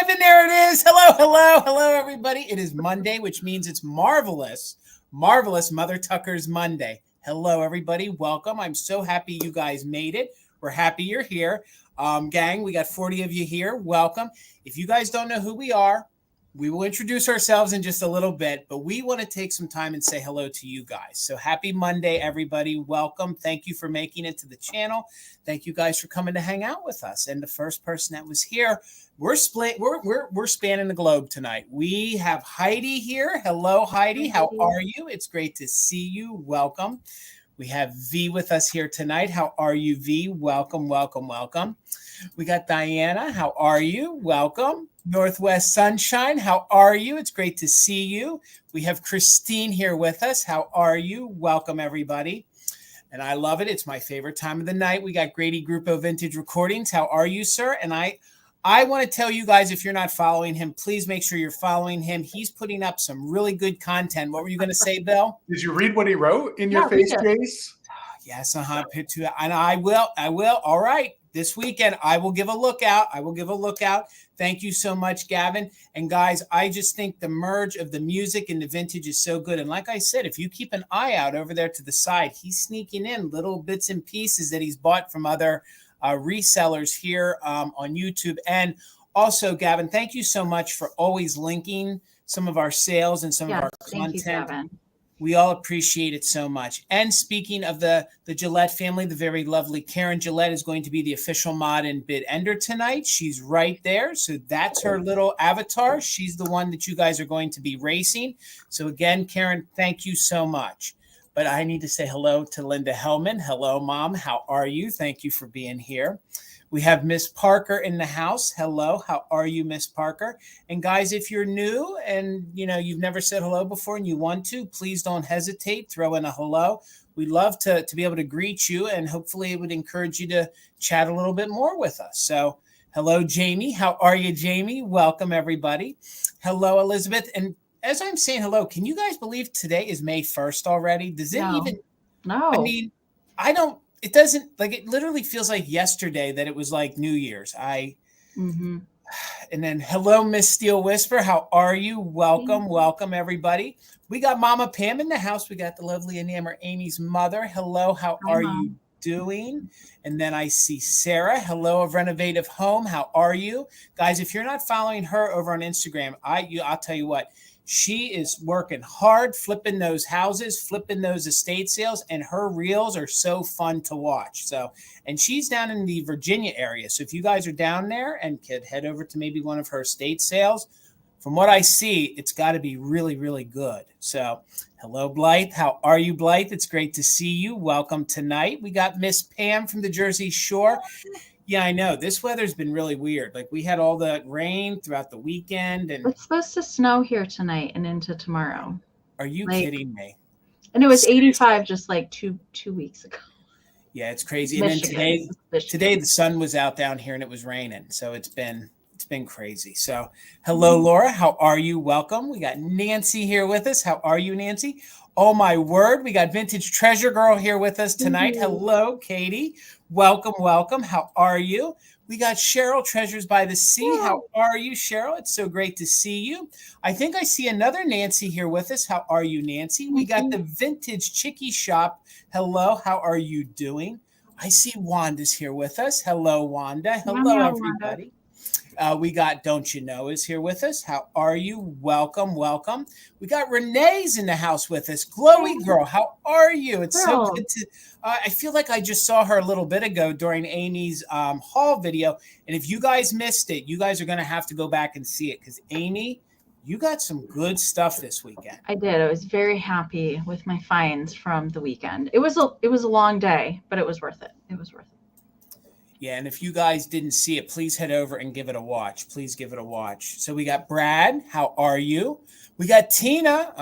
live, and there it is. Hello, everybody. It is Monday, which means it's marvelous Mother Tucker's Monday. Hello, everybody. Welcome. I'm so happy you guys made it. We're happy you're here. Gang, we got 40 of you here. Welcome. If you guys don't know who we are, we will introduce ourselves in just a little bit, but we want to take some time and say hello to you guys. So happy Monday, everybody. Welcome. Thank you for making it to the channel. Thank you guys for coming to hang out with us. And the first person that was here, we're spanning the globe tonight. We have Heidi here. Hello, Heidi. How are you? It's great to see you. Welcome. We have V with us here tonight. How are you, V? Welcome, welcome, welcome. We got Diana. How are you? Welcome. Northwest Sunshine. How are you? It's great to see you. We have Christine here with us. How are you? Welcome, everybody. And I love it. It's my favorite time of the night. We got Grady Grupo Vintage Recordings. How are you, sir? And I want to tell you guys, if you're not following him, please make sure you're following him. He's putting up some really good content. What were you going to say, Bill? Did you read what he wrote in your face, Jace? Yes, and I will. All right. This weekend, I will give a look out. Thank you so much, Gavin. And guys, I just think the merge of the music and the vintage is so good. And like I said, if you keep an eye out over there to the side, he's sneaking in little bits and pieces that he's bought from other resellers here on YouTube. And also, Gavin, thank you so much for always linking some of our sales and some of our content. You, Gavin. We all appreciate it so much. And speaking of the Gillette family, the very lovely Karen Gillette is going to be the official mod and bid ender tonight. She's right there. So that's her little avatar. She's the one that you guys are going to be racing. So again, Karen, thank you so much. But I need to say hello to Linda Hellman. Hello, Mom. How are you? Thank you for being here. We have Miss Parker in the house. Hello. How are you, Miss Parker? And guys, if you're new and you've never said hello before and you want to, please don't hesitate. Throw in a hello. We'd love to be able to greet you, and hopefully it would encourage you to chat a little bit more with us. So hello, Jamie. How are you, Jamie? Welcome, everybody. Hello, Elizabeth. And as I'm saying hello, can you guys believe today is May 1st already? Does it even? No. I mean, I don't. It doesn't, like, it literally feels like yesterday that it was like New Year's. And then hello, Miss Steel Whisper. How are you? Welcome, everybody. We got Mama Pam in the house. We got the lovely ENAMOR Amie's mother. Hello, how are you doing? And then I see Sarah. Hello, of Renovative Home. How are you? Guys, if you're not following her over on Instagram, I'll tell you what. She is working hard, flipping those houses, flipping those estate sales, and her reels are so fun to watch. So, and she's down in the Virginia area. So if you guys are down there and could head over to maybe one of her estate sales, from what I see, it's got to be really, really good. So hello, Blythe. How are you, Blythe? It's great to see you. Welcome tonight. We got Miss Pam from the Jersey Shore. Yeah, I know. This weather's been really weird. Like, we had all the rain throughout the weekend. And it's supposed to snow here tonight and into tomorrow. Are you kidding me? And it was 85 just like two weeks ago. Yeah, it's crazy. Michigan. And then today the sun was out down here and it was raining. So it's been crazy. So hello, Laura. How are you? Welcome. We got Nancy here with us. How are you, Nancy? Oh, my word. We got Vintage Treasure Girl here with us tonight. Hello, Katie. Welcome. How are you? We got Cheryl, Treasures by the Sea. How are you, Cheryl? It's so great to see you. I think I see another Nancy here with us. How are you, Nancy? We got the Vintage Chickie Shop. Hello. How are you doing? I see Wanda's here with us. Hello, Wanda. Hello, everybody. We got Don't You Know is here with us. How are you? Welcome. We got Renee's in the house with us. Glowy Girl, how are you? It's so good to. I feel like I just saw her a little bit ago during Amy's haul video. And if you guys missed it, you guys are going to have to go back and see it because Amy, you got some good stuff this weekend. I did. I was very happy with my finds from the weekend. It was a long day, but it was worth it. Yeah, and if you guys didn't see it, please head over and give it a watch. Please give it a watch. So we got Brad. How are you? We got Tina.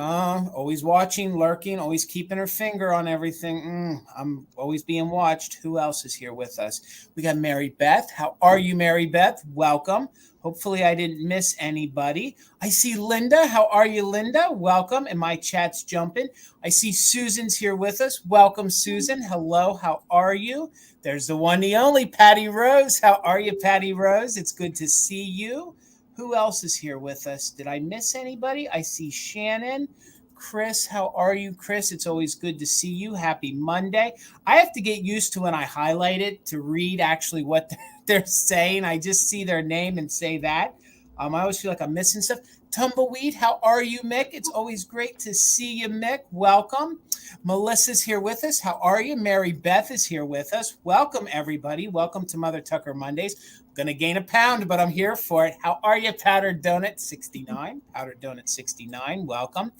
Always watching, lurking, always keeping her finger on everything. I'm always being watched. Who else is here with us? We got Mary Beth. How are you, Mary Beth? Welcome. Hopefully I didn't miss anybody. I see Linda. How are you, Linda? Welcome. And my chat's jumping. I see Susan's here with us. Welcome, Susan. Hello. How are you? There's the one, the only Patty Rose. How are you, Patty Rose? It's good to see you. Who else is here with us? Did I miss anybody? I see Shannon. Chris, how are you, Chris? It's always good to see you. Happy Monday. I have to get used to when I highlight it to read actually what they're saying. I just see their name and say that. I always feel like I'm missing stuff. Tumbleweed, how are you, Mick? It's always great to see you, Mick. Welcome. Melissa's here with us. How are you? Mary Beth is here with us. Welcome, everybody. Welcome to Mother Tucker Mondays. I'm going to gain a pound, but I'm here for it. How are you, Powdered Donut 69? Powdered Donut 69, welcome.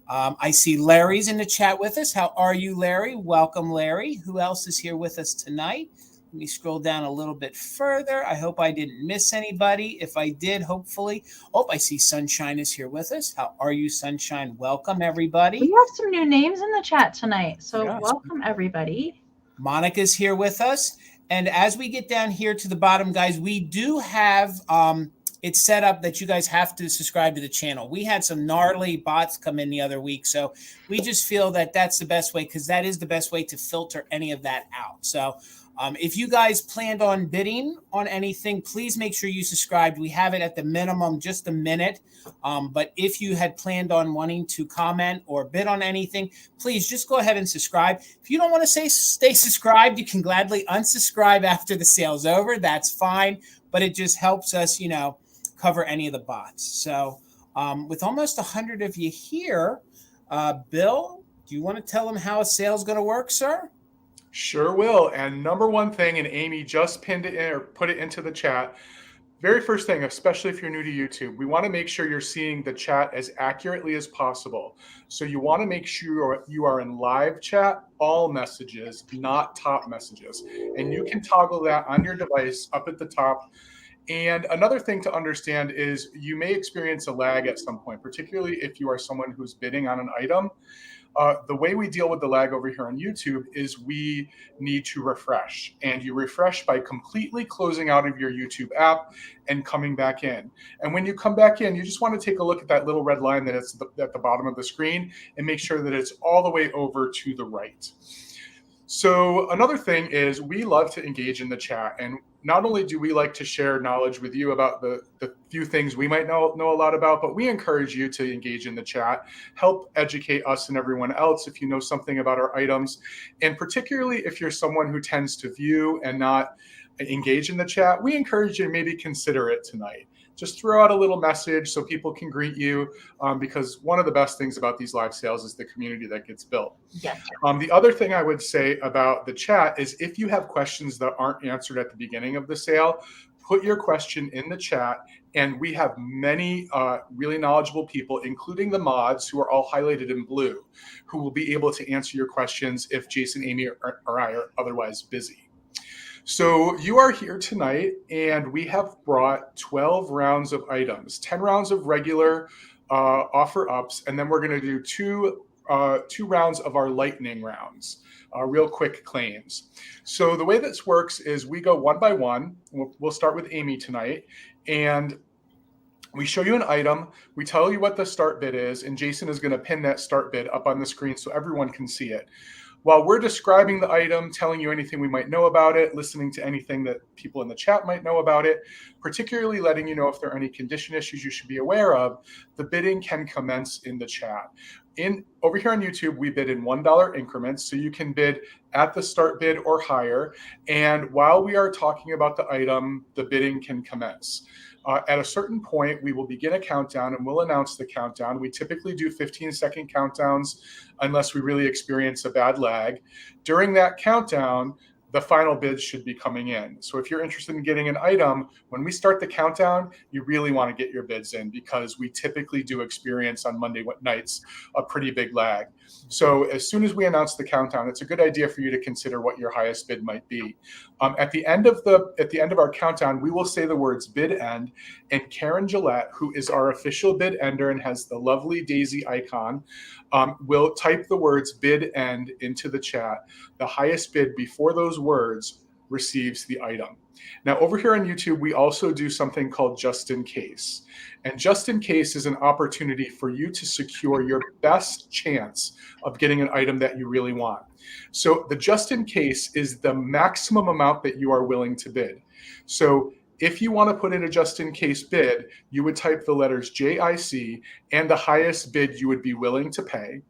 I see Larry's in the chat with us. How are you, Larry? Welcome, Larry. Who else is here with us tonight? Let me scroll down a little bit further. I hope I didn't miss anybody. If I did, hopefully. Oh, I see Sunshine is here with us. How are you, Sunshine? Welcome, everybody. We have some new names in the chat tonight. So yes. Welcome, everybody. Monica's here with us. And as we get down here to the bottom, guys, we do have it's set up that you guys have to subscribe to the channel. We had some gnarly bots come in the other week. So we just feel that that's the best way, because that is the best way to filter any of that out. So if you guys planned on bidding on anything, please make sure you subscribed. We have it at the minimum, just a minute. But if you had planned on wanting to comment or bid on anything, please just go ahead and subscribe. If you don't want to stay subscribed, you can gladly unsubscribe after the sale's over. That's fine. But it just helps us, cover any of the bots. So with almost 100 of you here, Bill, do you want to tell them how a sale is going to work, sir? Sure will. And number one thing, and Amy just pinned it in or put it into the chat. Very first thing, especially if you're new to YouTube, we want to make sure you're seeing the chat as accurately as possible. So you want to make sure you are in live chat, all messages, not top messages. And you can toggle that on your device up at the top. And another thing to understand is you may experience a lag at some point, particularly if you are someone who's bidding on an item. The way we deal with the lag over here on YouTube is we need to refresh, and you refresh by completely closing out of your YouTube app and coming back in. And when you come back in, you just want to take a look at that little red line that is at the bottom of the screen and make sure that it's all the way over to the right. So another thing is we love to engage in the chat, and not only do we like to share knowledge with you about the few things we might know a lot about, but we encourage you to engage in the chat, help educate us and everyone else if you know something about our items. And particularly if you're someone who tends to view and not engage in the chat, we encourage you to maybe consider it tonight. Just throw out a little message so people can greet you, because one of the best things about these live sales is the community that gets built. Yes. The other thing I would say about the chat is if you have questions that aren't answered at the beginning of the sale, put your question in the chat, and we have many really knowledgeable people, including the mods who are all highlighted in blue, who will be able to answer your questions if Jason, Amy, or I are otherwise busy. So you are here tonight, and we have brought 12 rounds of items, 10 rounds of regular offer ups, and then we're going to do two rounds of our lightning rounds, real quick claims. So the way this works is we go one by one. We'll start with Amy tonight, and we show you an item. We tell you what the start bid is, and Jason is going to pin that start bid up on the screen so everyone can see it. While we're describing the item, telling you anything we might know about it, listening to anything that people in the chat might know about it, particularly letting you know if there are any condition issues you should be aware of, the bidding can commence in the chat. Over here on YouTube, we bid in $1 increments, so you can bid at the start bid or higher. And while we are talking about the item, the bidding can commence. At a certain point, we will begin a countdown, and we'll announce the countdown. We typically do 15-second countdowns unless we really experience a bad lag. During that countdown, the final bids should be coming in. So if you're interested in getting an item, when we start the countdown, you really want to get your bids in, because we typically do experience on Monday nights a pretty big lag. So as soon as we announce the countdown, it's a good idea for you to consider what your highest bid might be. At the end of our countdown, we will say the words bid end, and Karen Gillette, who is our official bid ender and has the lovely daisy icon, will type the words bid end into the chat. The highest bid before those words receives the item. Now, over here on YouTube, we also do something called just in case. And just in case is an opportunity for you to secure your best chance of getting an item that you really want. So the just in case is the maximum amount that you are willing to bid. So If you want to put in a just in case bid, you would type the letters JIC and the highest bid you would be willing to pay.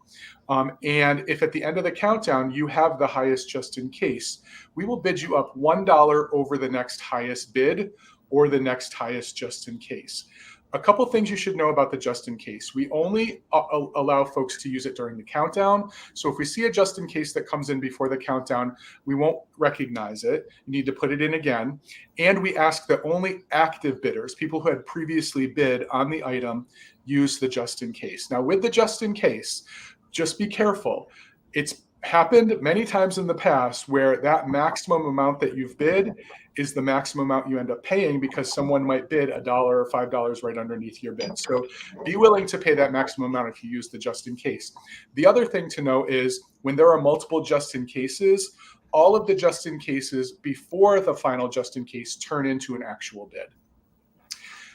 And if at the end of the countdown you have the highest just in case, we will bid you up $1 over the next highest bid or the next highest just in case. A couple things you should know about the just in case. We only allow folks to use it during the countdown. So if we see a just in case that comes in before the countdown, we won't recognize it. You need to put it in again. And we ask that only active bidders, people who had previously bid on the item, use the just in case. Now with the just in case, just be careful. It's happened many times in the past where that maximum amount that you've bid is the maximum amount you end up paying because someone might bid $1 or $5 right underneath your bid. So be willing to pay that maximum amount if you use the just in case. The other thing to know is when there are multiple just in cases, all of the just in cases before the final just in case turn into an actual bid.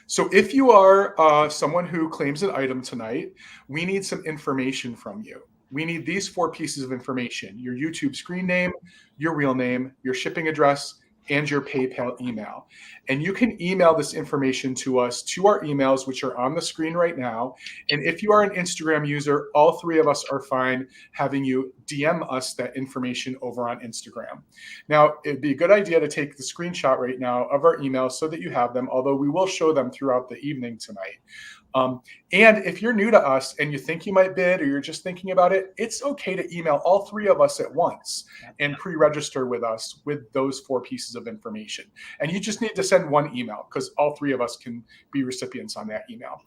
So if you are someone who claims an item tonight, we need some information from you. We need these 4 pieces of information: your YouTube screen name, your real name, your shipping address, and your PayPal email. And you can email this information to us to our emails, which are on the screen right now. And if you are an Instagram user, all 3 of us are fine having you DM us that information over on Instagram. Now, it'd be a good idea to take the screenshot right now of our emails so that you have them, although we will show them throughout the evening tonight. And if you're new to us and you think you might bid or you're just thinking about it, it's okay to email all 3 of us at once and pre-register with us with those 4 pieces of information. And you just need to send 1 email because all 3 of us can be recipients on that email.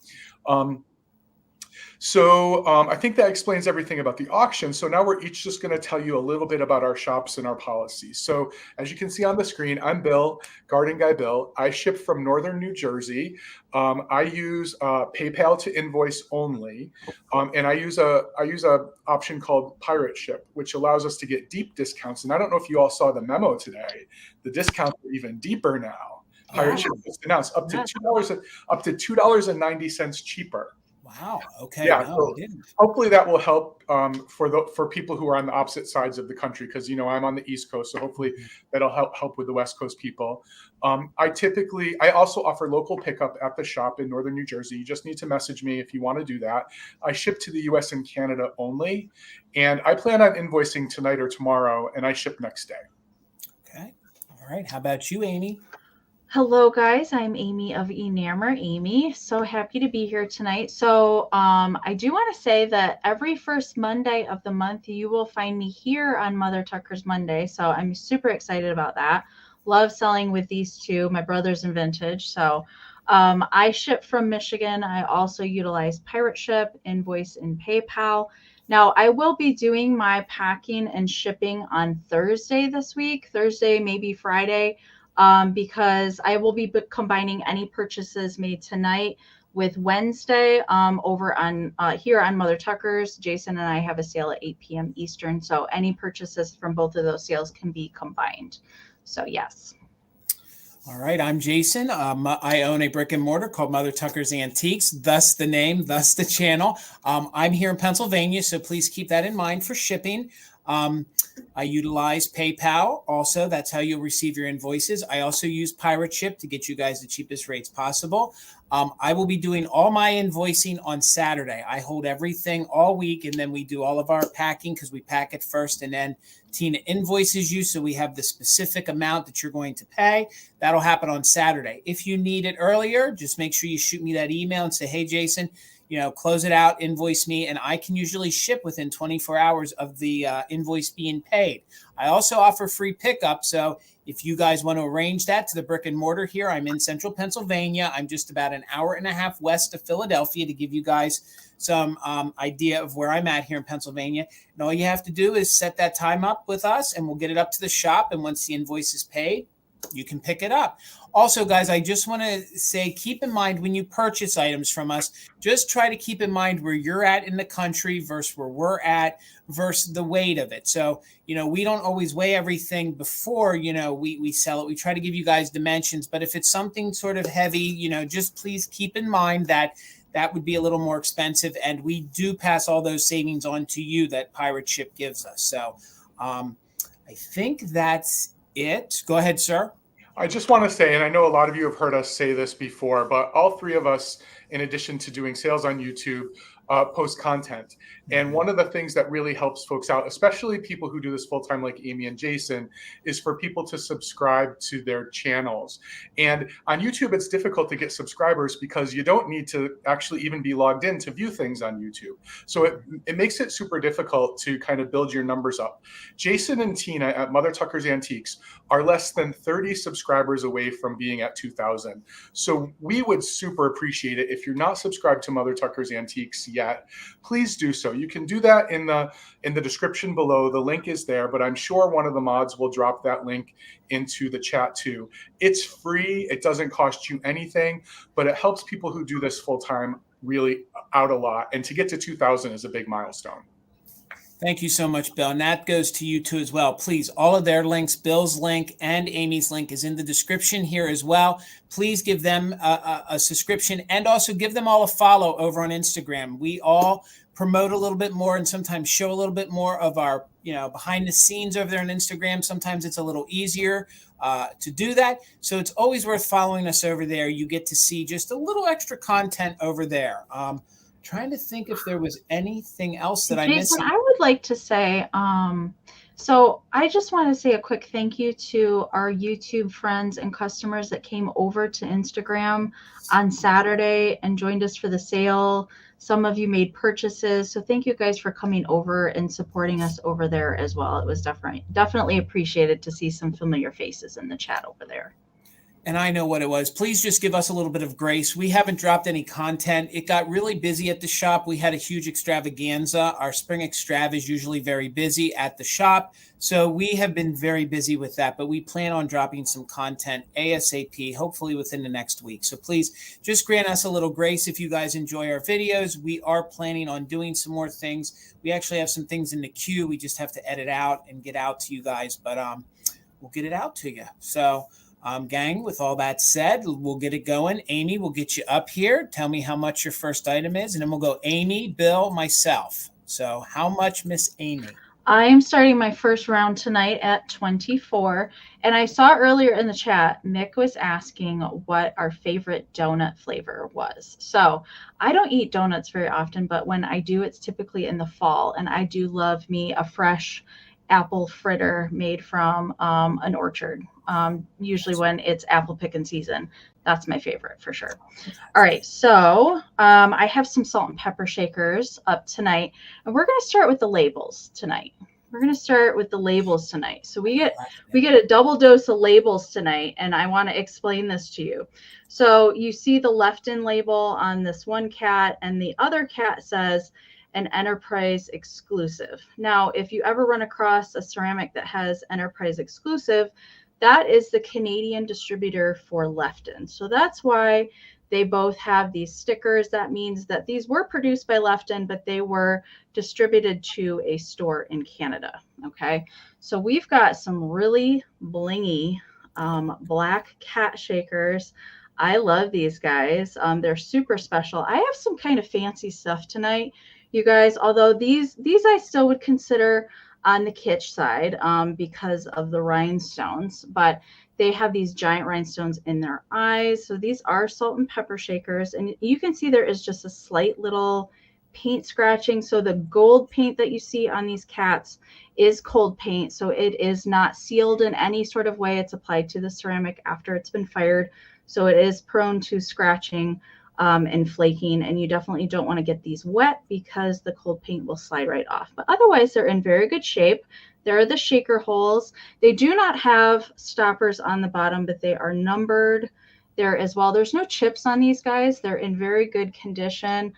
So I think that explains everything about the auction. So now we're each just going to tell you a little bit about our shops and our policies. So as you can see on the screen, I'm Bill, Garden Guy Bill. I ship from Northern New Jersey. I use PayPal to invoice only, and I use a option called Pirate Ship, which allows us to get deep discounts. And I don't know if you all saw the memo today. The discounts are even deeper now. Pirate Ship just announced up to $2.90 cheaper. Wow. Okay. Yeah. No, So hopefully that will help for people who are on the opposite sides of the country, because I'm on the East Coast, so hopefully that'll help with the West Coast people. I also offer local pickup at the shop in Northern New Jersey. You just need to message me if you want to do that. I ship to the U.S. and Canada only, and I plan on invoicing tonight or tomorrow, and I ship next day. Okay. All right. How about you, Amy? Hello, guys. I'm Amy of ENAMOR AMIE. So happy to be here tonight. So I do want to say that every first Monday of the month, you will find me here on Mother Tucker's Monday. So I'm super excited about that. Love selling with these 2, my brothers in vintage. So I ship from Michigan. I also utilize Pirate Ship, invoice, and PayPal. Now, I will be doing my packing and shipping on Thursday this week, Thursday, maybe Friday. Because I will be combining any purchases made tonight with Wednesday over on here on Mother Tucker's. Jason and I have a sale at 8 p.m. Eastern, so any purchases from both of those sales can be combined. So yes. All right, I'm Jason. I own a brick and mortar called Mother Tucker's Antiques, thus the name, thus the channel. I'm here in Pennsylvania, so please keep that in mind for shipping. I utilize PayPal also. That's how you'll receive your invoices. I also use Pirate Ship to get you guys the cheapest rates possible. I will be doing all my invoicing on Saturday. I hold everything all week, and then we do all of our packing because we pack it first, and then Tina invoices you, so we have the specific amount that you're going to pay. That'll happen on Saturday. If you need it earlier, just make sure you shoot me that email and say, hey, Jason, close it out, invoice me, and I can usually ship within 24 hours of the invoice being paid. I also offer free pickup, so if you guys want to arrange that to the brick and mortar here, I'm in central Pennsylvania. I'm just about an hour and a half west of Philadelphia to give you guys some idea of where I'm at here in Pennsylvania. And all you have to do is set that time up with us, and we'll get it up to the shop, and once the invoice is paid, you can pick it up. Also, guys, I just want to say, keep in mind when you purchase items from us, just try to keep in mind where you're at in the country versus where we're at versus the weight of it. So, we don't always weigh everything before, we sell it. We try to give you guys dimensions, but if it's something sort of heavy, just please keep in mind that would be a little more expensive. And we do pass all those savings on to you that Pirate Ship gives us. So I think that's it. Go ahead, sir. I just want to say, and I know a lot of you have heard us say this before, but all three of us, in addition to doing sales on YouTube, post content. And one of the things that really helps folks out, especially people who do this full time like Amy and Jason, is for people to subscribe to their channels. And on YouTube, it's difficult to get subscribers because you don't need to actually even be logged in to view things on YouTube. So it makes it super difficult to kind of build your numbers up. Jason and Tina at Mother Tucker's Antiques are less than 30 subscribers away from being at 2,000. So we would super appreciate it if you're not subscribed to Mother Tucker's Antiques yet, please do so. You can do that in the description below. The link is there, but I'm sure one of the mods will drop that link into the chat too. It's free. It doesn't cost you anything, but it helps people who do this full time really out a lot. And to get to 2,000 is a big milestone. Thank you so much, Bill. And that goes to you too as well. Please, all of their links, Bill's link and Amy's link is in the description here as well. Please give them a subscription and also give them all a follow over on Instagram. We all promote a little bit more and sometimes show a little bit more of our, behind the scenes over there on Instagram. Sometimes it's a little easier to do that. So it's always worth following us over there. You get to see just a little extra content over there. Trying to think if there was anything else that I missed. Jason, I would like to say, so I just want to say a quick thank you to our YouTube friends and customers that came over to Instagram on Saturday and joined us for the sale. Some of you made purchases. So thank you guys for coming over and supporting us over there as well. It was definitely appreciated to see some familiar faces in the chat over there. And I know what it was. Please just give us a little bit of grace. We haven't dropped any content. It got really busy at the shop. We had a huge extravaganza. Our spring extrav is usually very busy at the shop. So we have been very busy with that, but we plan on dropping some content ASAP, hopefully within the next week. So please just grant us a little grace if you guys enjoy our videos. We are planning on doing some more things. We actually have some things in the queue. We just have to edit out and get out to you guys, but we'll get it out to you. So gang, with all that said, we'll get it going. Amy, we'll get you up here. Tell me how much your first item is, and then we'll go Amy, Bill, myself. So how much, Miss Amy? I am starting my first round tonight at 24. And I saw earlier in the chat, Mick was asking what our favorite donut flavor was. So I don't eat donuts very often, but when I do, it's typically in the fall. And I do love me a fresh apple fritter made from an orchard. Usually when it's apple picking season. That's my favorite for sure. All right, so I have some salt and pepper shakers up tonight, and we're going to start with the labels tonight. So we get a double dose of labels tonight, and I want to explain this to you. So you see the Lefton label on this one cat, and the other cat says an enterprise exclusive. Now, if you ever run across a ceramic that has enterprise exclusive, that is the Canadian distributor for Lefton. So that's why they both have these stickers. That means that these were produced by Lefton, but they were distributed to a store in Canada. Okay, so we've got some really blingy black cat shakers. I love these guys. They're super special. I have some kind of fancy stuff tonight, you guys, although these I still would consider on the kitsch side because of the rhinestones, but they have these giant rhinestones in their eyes. So these are salt and pepper shakers, and you can see there is just a slight little paint scratching. So the gold paint that you see on these cats is cold paint, so it is not sealed in any sort of way. It's applied to the ceramic after it's been fired, so it is prone to scratching and flaking, and you definitely don't want to get these wet because the cold paint will slide right off. But otherwise, they're in very good shape. There are the shaker holes. They do not have stoppers on the bottom, but they are numbered there as well. There's no chips on these guys. They're in very good condition.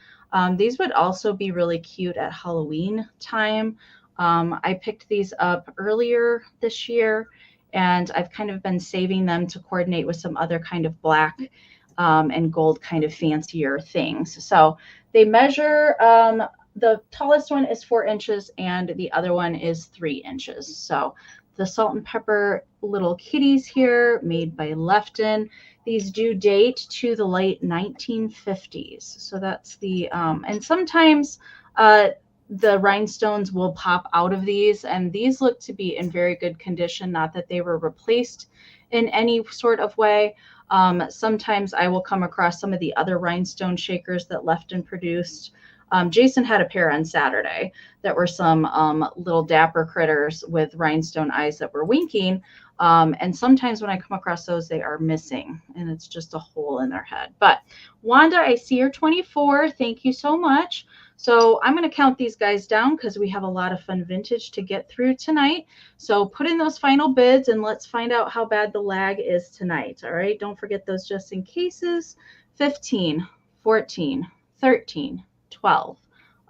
These would also be really cute at Halloween time. I picked these up earlier this year, and I've kind of been saving them to coordinate with some other kind of black and gold kind of fancier things. So they measure, the tallest one is 4 inches and the other one is 3 inches. So the salt and pepper little kitties here made by Lefton. These do date to the late 1950s. So that's the, and sometimes the rhinestones will pop out of these, and these look to be in very good condition, not that they were replaced in any sort of way. Sometimes I will come across some of the other rhinestone shakers that Lefton produced. Jason had a pair on Saturday that were some little dapper critters with rhinestone eyes that were winking. And sometimes when I come across those, they are missing and it's just a hole in their head. But Wanda, I see you're 24. Thank you so much. So I'm going to count these guys down because we have a lot of fun vintage to get through tonight. So put in those final bids and let's find out how bad the lag is tonight. All right. Don't forget those just in cases. 15, 14, 13, 12,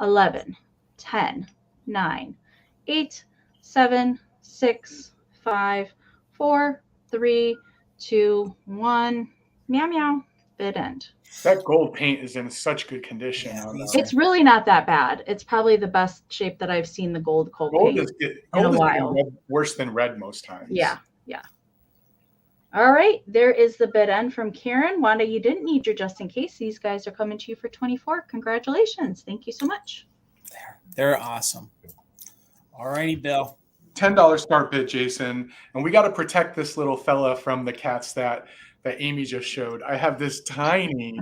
11, 10, 9, 8, 7, 6, 5, 4, 3, 2, 1. Meow, meow. Bid end. That gold paint is in such good condition. Yeah, it's really not that bad. It's probably the best shape that I've seen the gold paint in a while. Worse than red most times. Yeah. All right, there is the bid end from Karen. Wanda, you didn't need your just in case. These guys are coming to you for 24. Congratulations. Thank you so much. They're awesome. All righty, Bill. $10 start bid, Jason. And we got to protect this little fella from the cats that Amy just showed. I have this tiny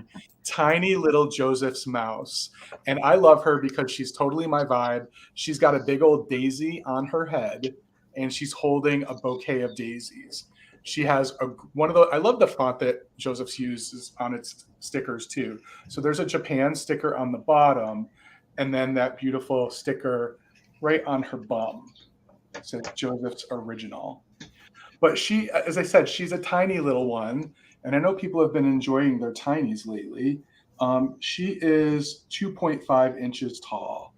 little Joseph's mouse. And I love her because she's totally my vibe. She's got a big old daisy on her head and she's holding a bouquet of daisies. She has one of those. I love the font that Joseph's uses on its stickers too. So there's a Japan sticker on the bottom and then that beautiful sticker right on her bum. It says Joseph's Original. But she, as I said, she's a tiny little one. And I know people have been enjoying their tinies lately. She is 2.5 inches tall.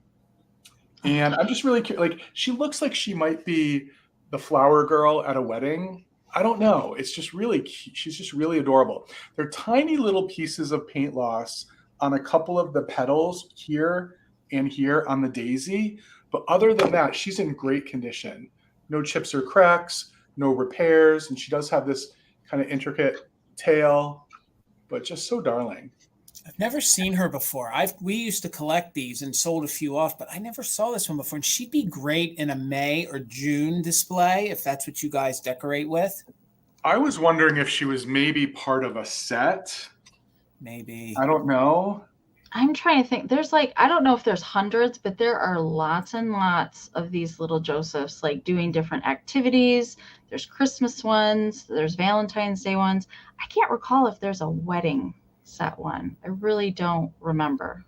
And I'm just really curious. Like, she looks like she might be the flower girl at a wedding. I don't know. It's just really cute. She's just really adorable. They're tiny little pieces of paint loss on a couple of the petals here and here on the daisy. But other than that, she's in great condition. No chips or cracks, no repairs. And she does have this kind of intricate tail, but just so darling. I've never seen her before. We used to collect these and sold a few off, but I never saw this one before. And she'd be great in a May or June display, if that's what you guys decorate with. I was wondering if she was maybe part of a set. Maybe. I don't know. I'm trying to think. There's I don't know if there's hundreds, but there are lots and lots of these little Josephs, like doing different activities. There's Christmas ones. There's Valentine's Day ones. I can't recall if there's a wedding set one. I really don't remember.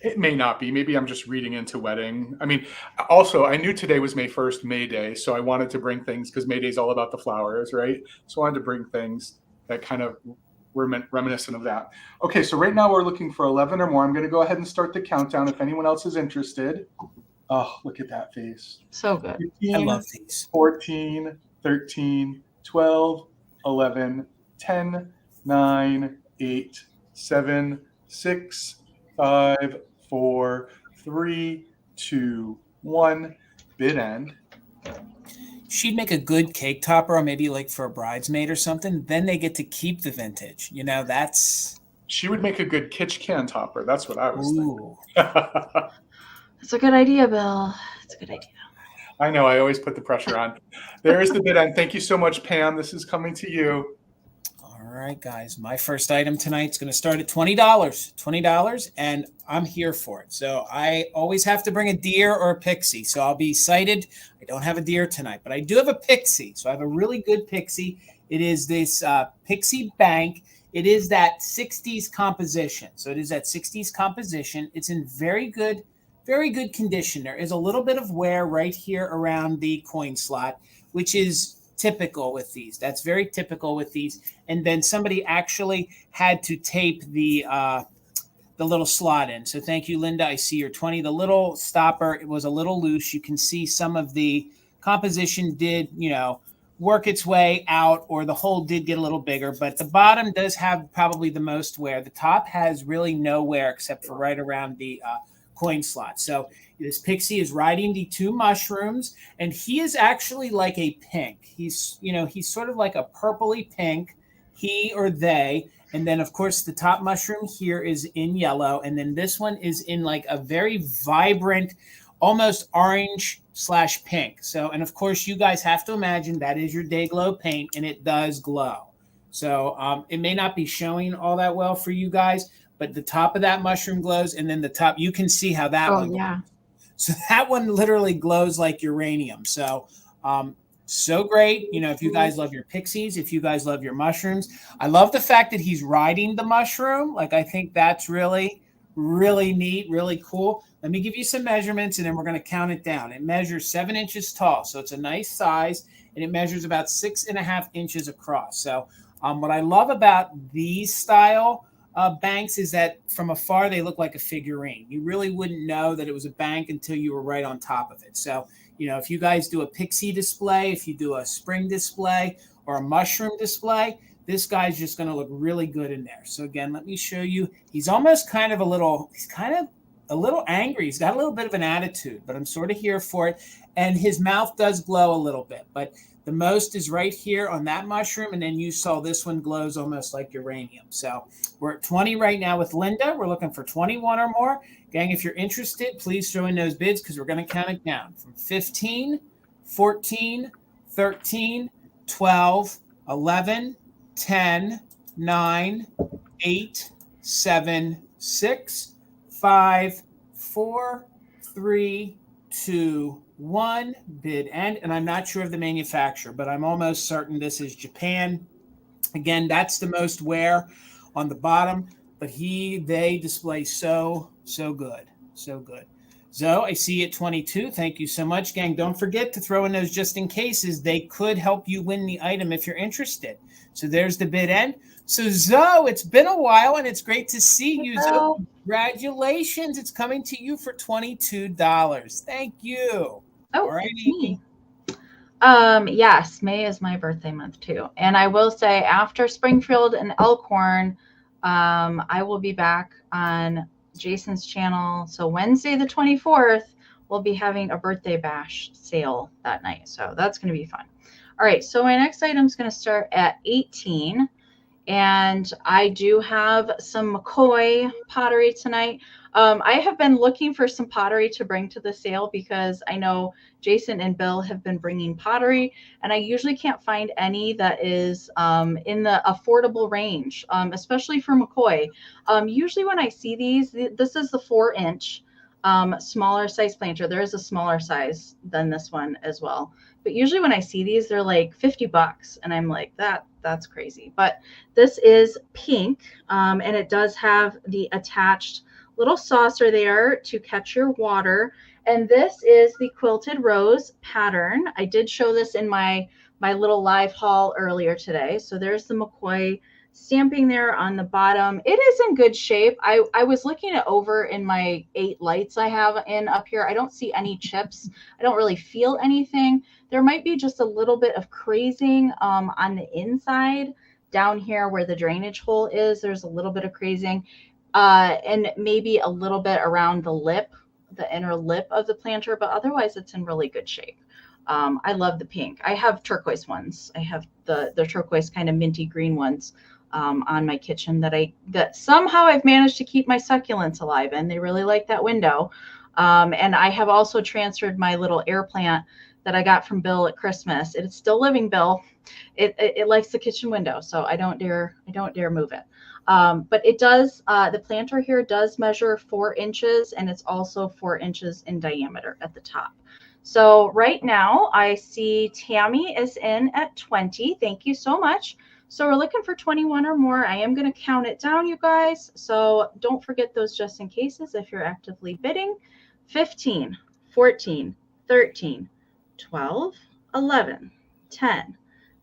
It may not be. Maybe I'm just reading into wedding. I mean, also, I knew today was May 1st, May Day, so I wanted to bring things because May Day is all about the flowers, right? So I wanted to bring things that kind of were reminiscent of that. Okay, so right now we're looking for 11 or more. I'm going to go ahead and start the countdown if anyone else is interested. Oh, look at that face. So good. 15, I love these. 14, 13, 12, 11, 10, 9, 8, 7, 6, 5, 4, 3, 2, 1. Bid end. She'd make a good cake topper, or maybe like for a bridesmaid or something. Then they get to keep the vintage. You know, that's... She would make a good kitsch can topper. That's what I was thinking. That's a good idea, Bill. It's a good idea. I know. I always put the pressure on. There is the bid end. Thank you so much, Pam. This is coming to you. All right, guys. My first item tonight is going to start at $20. $20, and I'm here for it. So I always have to bring a deer or a pixie. So I'll be cited. I don't have a deer tonight, but I do have a pixie. So I have a really good pixie. It is this Pixie Bank. It is that 60s composition. So it is that 60s composition. It's in very good condition. There is a little bit of wear right here around the coin slot, which is typical with these. That's very typical with these. And then somebody actually had to tape the little slot in. So thank you, Linda. I see your 20. The little stopper, it was a little loose. You can see some of the composition did, work its way out, or the hole did get a little bigger, but the bottom does have probably the most wear. The top has really no wear except for right around the coin slot. So this pixie is riding the two mushrooms, and he is actually like a pink. He's sort of like a purpley pink, he or they. And then, of course, the top mushroom here is in yellow. And then this one is in like a very vibrant, almost orange/pink. So, and of course, you guys have to imagine that is your day glow paint, and it does glow. So it may not be showing all that well for you guys, but the top of that mushroom glows, and then the top, you can see how that one glows. Yeah. So that one literally glows like uranium. So so great. You know, if you guys love your pixies, if you guys love your mushrooms, I love the fact that he's riding the mushroom. Like, I think that's really, really neat, really cool. Let me give you some measurements, and then we're going to count it down. It measures 7 inches tall, so it's a nice size, and it measures about 6.5 inches across. So what I love about these style banks is that from afar, they look like a figurine. You really wouldn't know that it was a bank until you were right on top of it. So, you know, if you guys do a pixie display, if you do a spring display or a mushroom display, this guy's just going to look really good in there. So again, let me show you. He's almost kind of a little angry. He's got a little bit of an attitude, but I'm sort of here for it. And his mouth does glow a little bit, but the most is right here on that mushroom. And then you saw this one glows almost like uranium. So we're at 20 right now with Linda. We're looking for 21 or more. Gang, if you're interested, please throw in those bids because we're going to count it down from 15, 14, 13, 12, 11, 10, 9, 8, 7, 6, 5, 4, 3, 2, 1. Bid end. And I'm not sure of the manufacturer, but I'm almost certain this is Japan. Again, that's the most wear on the bottom, but they display so good. So good. Zoe, I see you at 22. Thank you so much, gang. Don't forget to throw in those just in cases. They could help you win the item if you're interested. So there's the bid end. So Zoe, it's been a while and it's great to see you. Zoe, congratulations. It's coming to you for $22. Thank you. Oh, all right, me. Yes, May is my birthday month too. And I will say after Springfield and Elkhorn, I will be back on Jason's channel. So Wednesday, the 24th, we'll be having a birthday bash sale that night. So that's going to be fun. All right. So my next item is going to start at 18. And I do have some McCoy pottery tonight. I have been looking for some pottery to bring to the sale because I know Jason and Bill have been bringing pottery, and I usually can't find any that is in the affordable range, especially for McCoy. Usually when I see these, this is the 4-inch smaller size planter. There is a smaller size than this one as well. But usually when I see these, they're like $50, and I'm like, that's crazy. But this is pink, and it does have the attached little saucer there to catch your water. And this is the quilted rose pattern. I did show this in my little live haul earlier today. So there's the McCoy stamping there on the bottom. It is in good shape. I was looking it over in my 8 lights I have in up here. I don't see any chips. I don't really feel anything. There might be just a little bit of crazing on the inside down here where the drainage hole is. There's a little bit of crazing. And maybe a little bit around the lip, the inner lip of the planter, but otherwise it's in really good shape. I love the pink. I have turquoise ones. I have the turquoise kind of minty green ones on my kitchen that somehow I've managed to keep my succulents alive in. They really like that window. And I have also transferred my little air plant that I got from Bill at Christmas. It's still living, Bill. It likes the kitchen window, so I don't dare move it. But it does, the planter here does measure 4 inches, and it's also 4 inches in diameter at the top. So right now I see Tammy is in at 20. Thank you so much. So we're looking for 21 or more. I am going to count it down, you guys. So don't forget those just in cases if you're actively bidding. 15, 14, 13, 12, 11, 10,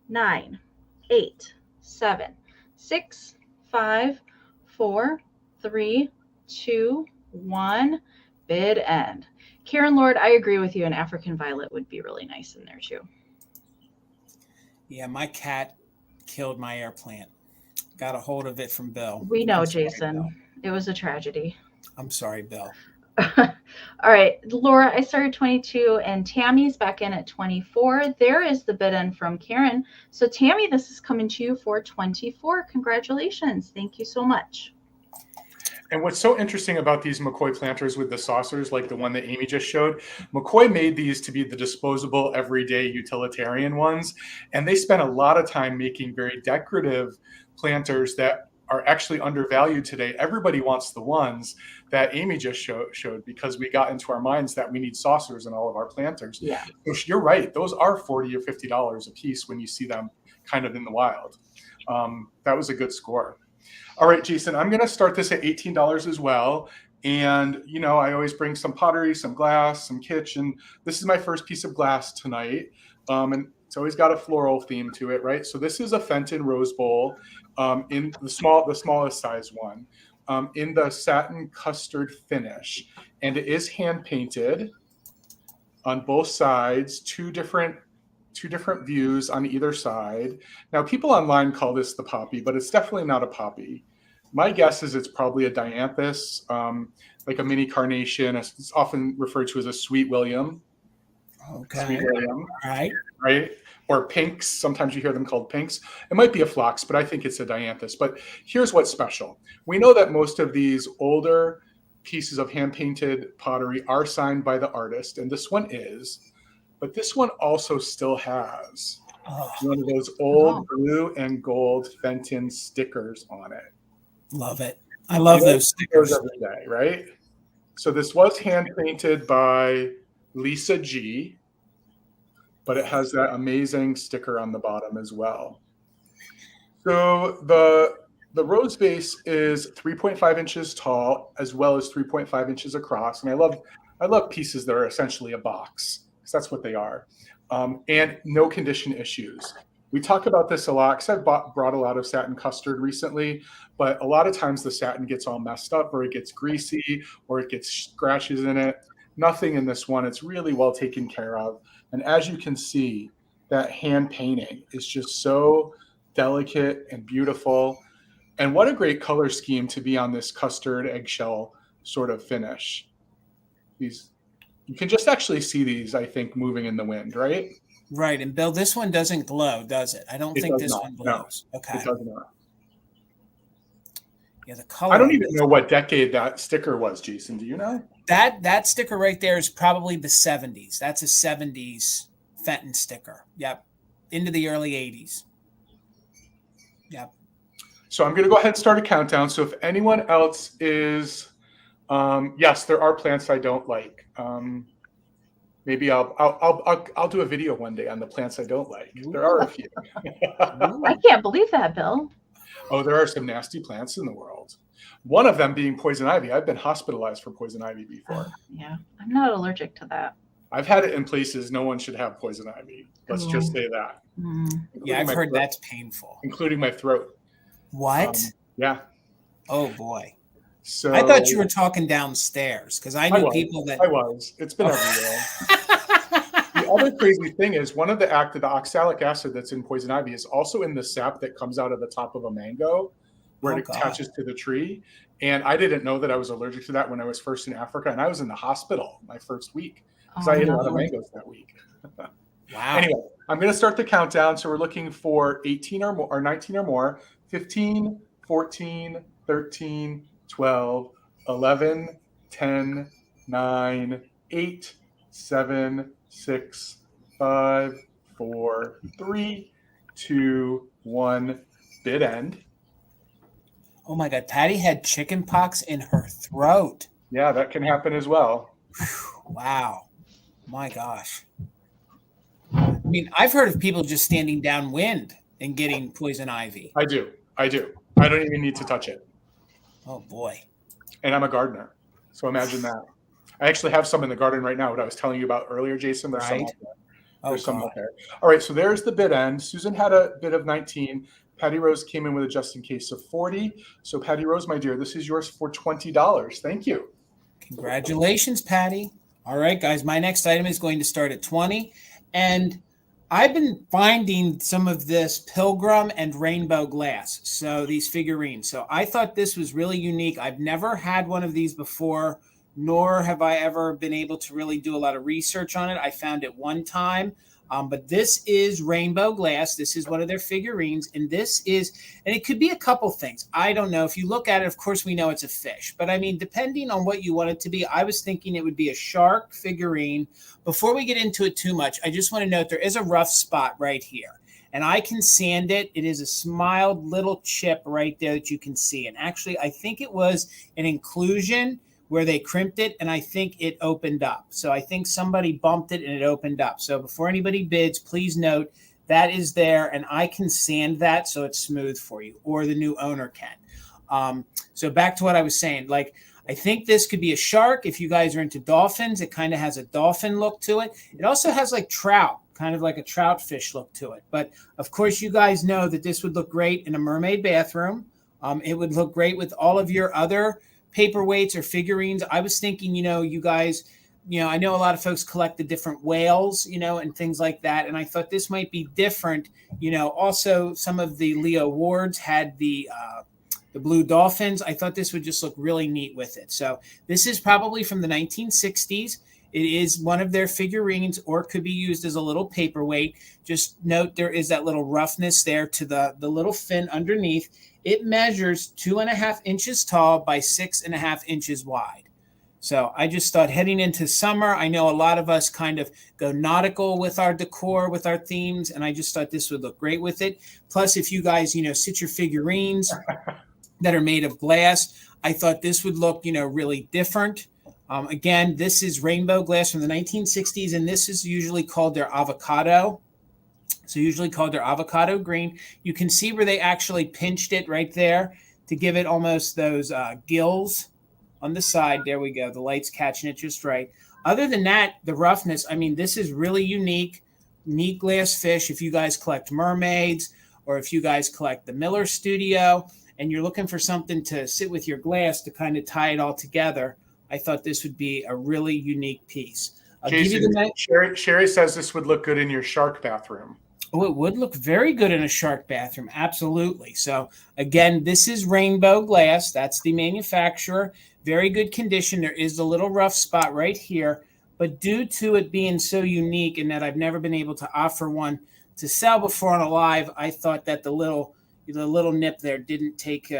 9, 8, 7, 6, 5, 4, 3, 2, 1. Bid end. Karen Lord, I agree with you. An African violet would be really nice in there too. Yeah, my cat killed my air plant. Got a hold of it from Bill. We know, Jason. It was a tragedy. I'm sorry, Bill. All right, Laura, I started 22 and Tammy's back in at 24. There is the bid end from Karen. So Tammy, this is coming to you for 24. Congratulations. Thank you so much. And what's so interesting about these McCoy planters with the saucers, like the one that Amy just showed, McCoy made these to be the disposable, everyday utilitarian ones. And they spent a lot of time making very decorative planters that are actually undervalued today. Everybody wants the ones that Amy just showed because we got into our minds that we need saucers in all of our planters. Yeah. So you're right. Those are $40 or $50 a piece when you see them kind of in the wild. That was a good score. All right, Jason, I'm going to start this at $18 as well. And, you know, I always bring some pottery, some glass, some kitchen. This is my first piece of glass tonight. And it's always got a floral theme to it, right? So this is a Fenton rose bowl in the smallest size one, in the satin custard finish. And it is hand painted on both sides, two different views on either side. Now, people online call this the poppy, but it's definitely not a poppy. My guess is it's probably a dianthus, like a mini carnation. It's often referred to as a sweet William. Okay. Sweet William. Right. Or pinks. Sometimes you hear them called pinks. It might be a phlox, but I think it's a dianthus. But here's what's special. We know that most of these older pieces of hand-painted pottery are signed by the artist, and this one is. But this one also still has one of those old blue and gold Fenton stickers on it. Love it. I love those stickers every day, right? So this was hand painted by Lisa G, but it has that amazing sticker on the bottom as well. So the rose base is 3.5 inches tall as well as 3.5 inches across, and I love pieces that are essentially a box. That's what they are. And no condition issues. We talk about this a lot because I've brought a lot of satin custard recently, but a lot of times the satin gets all messed up or it gets greasy or it gets scratches in it. Nothing in this one. It's really well taken care of. And as you can see, that hand painting is just so delicate and beautiful. And what a great color scheme to be on this custard eggshell sort of finish. You can just actually see these, I think, moving in the wind, right? Right. And Bill, this one doesn't glow, does it? I don't think this one glows. No, okay. It does not. Yeah, the color. I don't even know what decade that sticker was, Jason. Do you know? That sticker right there is probably the 70s. That's a 70s Fenton sticker. Yep. Into the early 80s. Yep. So I'm going to go ahead and start a countdown. So if anyone else is, yes, there are plants I don't like. Maybe I'll do a video one day on the plants I don't like. There are a few. I can't believe that, Bill. Oh, there are some nasty plants in the world. One of them being poison ivy. I've been hospitalized for poison ivy before. Yeah, I'm not allergic to that. I've had it in places no one should have poison ivy. Let's just say that. Yeah, I've heard that's painful. Including my throat. What? Yeah. Oh, boy. So I thought you were talking downstairs because I knew people that. I was. It's been everywhere. The other crazy thing is one of the oxalic acid that's in poison ivy is also in the sap that comes out of the top of a mango where it attaches to the tree. And I didn't know that I was allergic to that when I was first in Africa. And I was in the hospital my first week because I ate a lot of mangoes that week. Wow. Anyway, I'm going to start the countdown. So we're looking for 18 or more, or 19 or more, 15, 14, 13, 12, 11, 10, 9, 8, 7, 6, 5, 4, 3, 2, 1, bid end. Oh my God, Patty had chicken pox in her throat. Yeah, that can happen as well. Wow. My gosh. I mean, I've heard of people just standing downwind and getting poison ivy. I do. I don't even need to touch it. Oh boy. And I'm a gardener. So imagine that. I actually have some in the garden right now, what I was telling you about earlier, Jason. There's some out there. There's some out there. All right, so there's the bid end. Susan had a bid of 19. Patty Rose came in with a just in case of 40. So Patty Rose, my dear, this is yours for $20. Thank you. Congratulations, Patty. All right, guys, my next item is going to start at 20. And I've been finding some of this pilgrim and rainbow glass. So these figurines. So I thought this was really unique. I've never had one of these before, nor have I ever been able to really do a lot of research on it. I found it one time But this is rainbow glass. This is one of their figurines. And it could be a couple things. I don't know. If you look at it, of course, we know it's a fish. But I mean, depending on what you want it to be, I was thinking it would be a shark figurine. Before we get into it too much, I just want to note there is a rough spot right here. And I can sand it. It is a smiled little chip right there that you can see. And actually, I think it was an inclusion where they crimped it, and I think it opened up. So I think somebody bumped it and it opened up. So before anybody bids, please note that is there, and I can sand that so it's smooth for you, or the new owner can. So back to what I was saying, like, I think this could be a shark. If you guys are into dolphins, it kind of has a dolphin look to it. It also has like trout, kind of like a trout fish look to it. But of course, you guys know that this would look great in a mermaid bathroom. It would look great with all of your other paperweights or figurines. I was thinking, you guys, I know a lot of folks collect the different whales, and things like that. And I thought this might be different. Also some of the Leo Wards had the blue dolphins. I thought this would just look really neat with it. So this is probably from the 1960s. It is one of their figurines, or could be used as a little paperweight. Just note there is that little roughness there to the little fin underneath. It measures 2.5 inches tall by 6.5 inches wide. So I just thought, heading into summer, I know a lot of us kind of go nautical with our decor, with our themes, and I just thought this would look great with it. Plus, if you guys, sit your figurines that are made of glass, I thought this would look, really different. Again, this is rainbow glass from the 1960s, and this is usually called their avocado. So usually called their avocado green. You can see where they actually pinched it right there to give it almost those gills on the side. There we go. The light's catching it just right. Other than that, the roughness, I mean, this is really unique glass fish. If you guys collect mermaids, or if you guys collect the Miller Studio and you're looking for something to sit with your glass to kind of tie it all together, I thought this would be a really unique piece. Jason, Sherry says this would look good in your shark bathroom. Oh, it would look very good in a shark bathroom. Absolutely. So again, this is rainbow glass. That's the manufacturer. Very good condition. There is a little rough spot right here, but due to it being so unique and that I've never been able to offer one to sell before on a live, I thought that the little nip there didn't take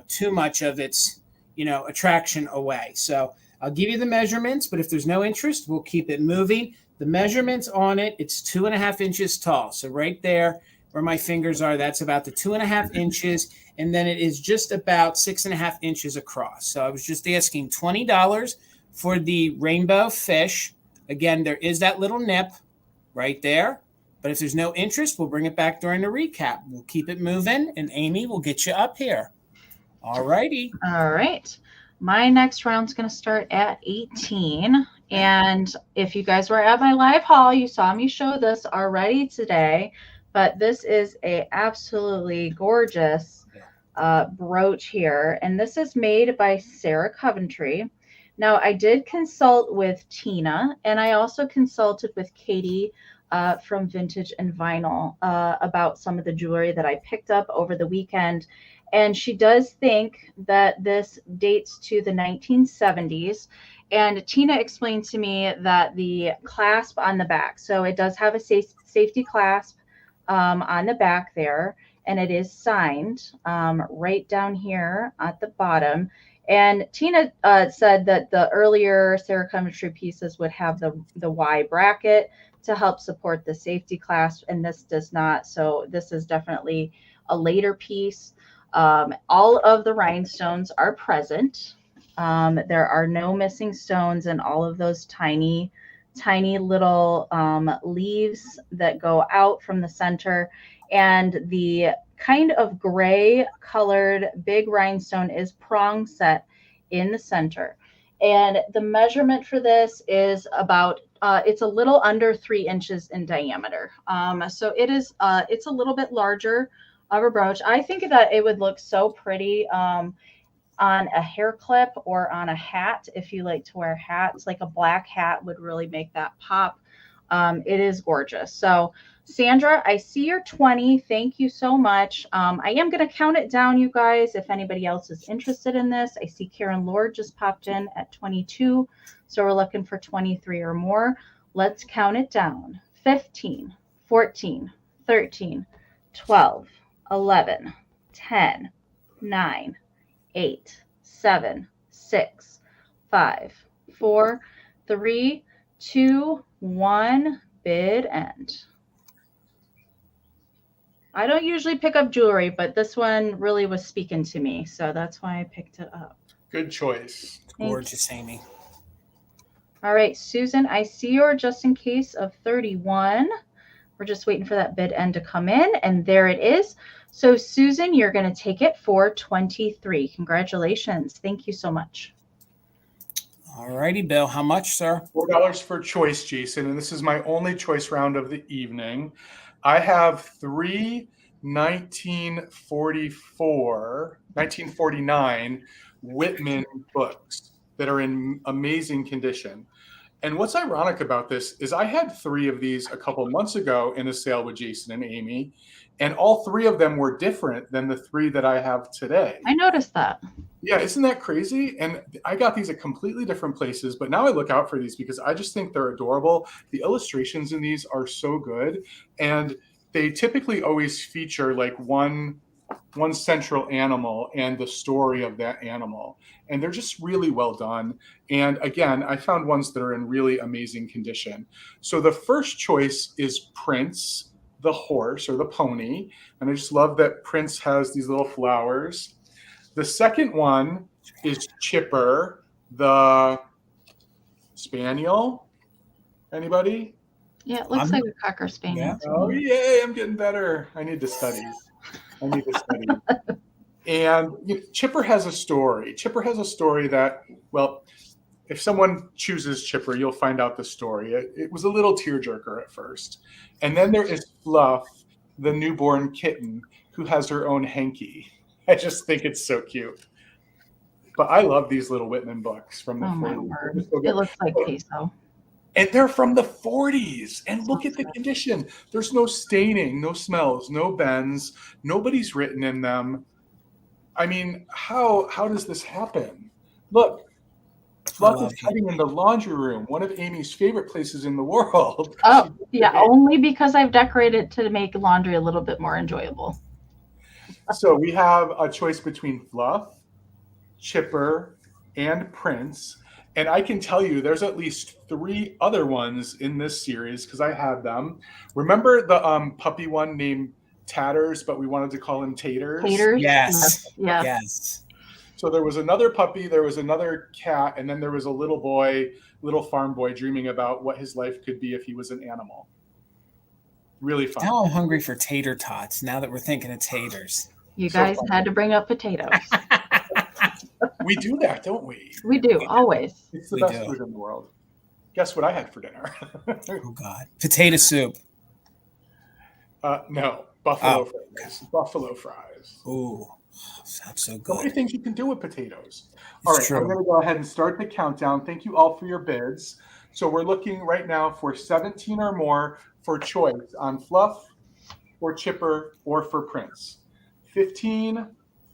too much of its attraction away. So I'll give you the measurements, but if there's no interest, we'll keep it moving. The measurements on it, it's 2.5 inches tall. So right there where my fingers are, that's about the 2.5 inches. And then it is just about 6.5 inches across. So I was just asking $20 for the rainbow fish. Again, there is that little nip right there. But if there's no interest, we'll bring it back during the recap. We'll keep it moving, and Amy will get you up here. All righty. All right. My next round's going to start at 18. And if you guys were at my live haul, you saw me show this already today. But this is a absolutely gorgeous brooch here. And this is made by Sarah Coventry. Now, I did consult with Tina, and I also consulted with Katie from Vintage and Vinyl about some of the jewelry that I picked up over the weekend. And she does think that this dates to the 1970s. And Tina explained to me that the clasp on the back, so it does have a safety clasp on the back there, and it is signed right down here at the bottom. And Tina said that the earlier Sarah Coventry pieces would have the Y bracket to help support the safety clasp, and this does not. So this is definitely a later piece. All of the rhinestones are present. There are no missing stones, and all of those tiny little leaves that go out from the center. And the kind of gray colored big rhinestone is prong set in the center. And the measurement for this is about, it's a little under 3 inches in diameter. So it is, it's a little bit larger of a brooch. I think that it would look so pretty on a hair clip or on a hat. If you like to wear hats, like a black hat would really make that pop. It is gorgeous. So Sandra, I see you're 20. Thank you so much. I am going to count it down, you guys, if anybody else is interested in this. I see Karen Lord just popped in at 22. So we're looking for 23 or more. Let's count it down. 15, 14, 13, 12, 11, 10, 9, 8, 7, 6, 5, 4, 3, 2, 1. Bid end. I don't usually pick up jewelry, but this one really was speaking to me, so that's why I picked it up. Good choice. Gorgeous, Amy. All right, Susan, I see your just in case of 31. We're just waiting for that bid end to come in, and there it is. So, Susan, you're going to take it for 23. Congratulations. Thank you so much. All righty, Bill. How much, sir? $4 for choice, Jason, and this is my only choice round of the evening. I have 3 1949 Whitman books that are in amazing condition. And what's ironic about this is I had 3 of these a couple months ago in a sale with Jason and Amy, and all 3 of them were different than the 3 that I have today. I noticed that. Yeah, isn't that crazy? And I got these at completely different places, but now I look out for these because I just think they're adorable. The illustrations in these are so good, and they typically always feature like one central animal and the story of that animal. And they're just really well done. And again, I found ones that are in really amazing condition. So the first choice is Prince, the horse or the pony. And I just love that Prince has these little flowers. The second one is Chipper, the spaniel. Anybody? Yeah, it looks like a Cocker Spaniel. Yeah. Oh, yay, I'm getting better. I need to study. And Chipper has a story. Chipper has a story that, well, if someone chooses Chipper, you'll find out the story. It was a little tearjerker at first. And then there is Fluff, the newborn kitten, who has her own hanky. I just think it's so cute. But I love these little Whitman books from the 40s. My word. It looks like peso. And they're from the 40s. And look at the condition. There's no staining, no smells, no bends. Nobody's written in them. I mean, how does this happen? Look, Fluff is hiding in the laundry room, one of Amy's favorite places in the world. Oh, yeah, only because I've decorated to make laundry a little bit more enjoyable. So we have a choice between Fluff, Chipper, and Prince. And I can tell you there's at least 3 other ones in this series because I had them. Remember the puppy one named Tatters, but we wanted to call him Taters? Taters? Yes. Yes. Yes. So there was another puppy, there was another cat, and then there was a little boy, little farm boy dreaming about what his life could be if he was an animal. Really fun. Now I'm hungry for tater tots now that we're thinking of taters. You guys had to bring up potatoes. We do that, don't we? We do, always. It's the best food in the world. Guess what I had for dinner? Oh, God. Potato soup. No. Buffalo fries. Buffalo fries. Ooh, sounds so good. So many things you can do with potatoes. All right, true. I'm going to go ahead and start the countdown. Thank you all for your bids. So we're looking right now for 17 or more for choice on Fluff, or Chipper, or for Prince. 15,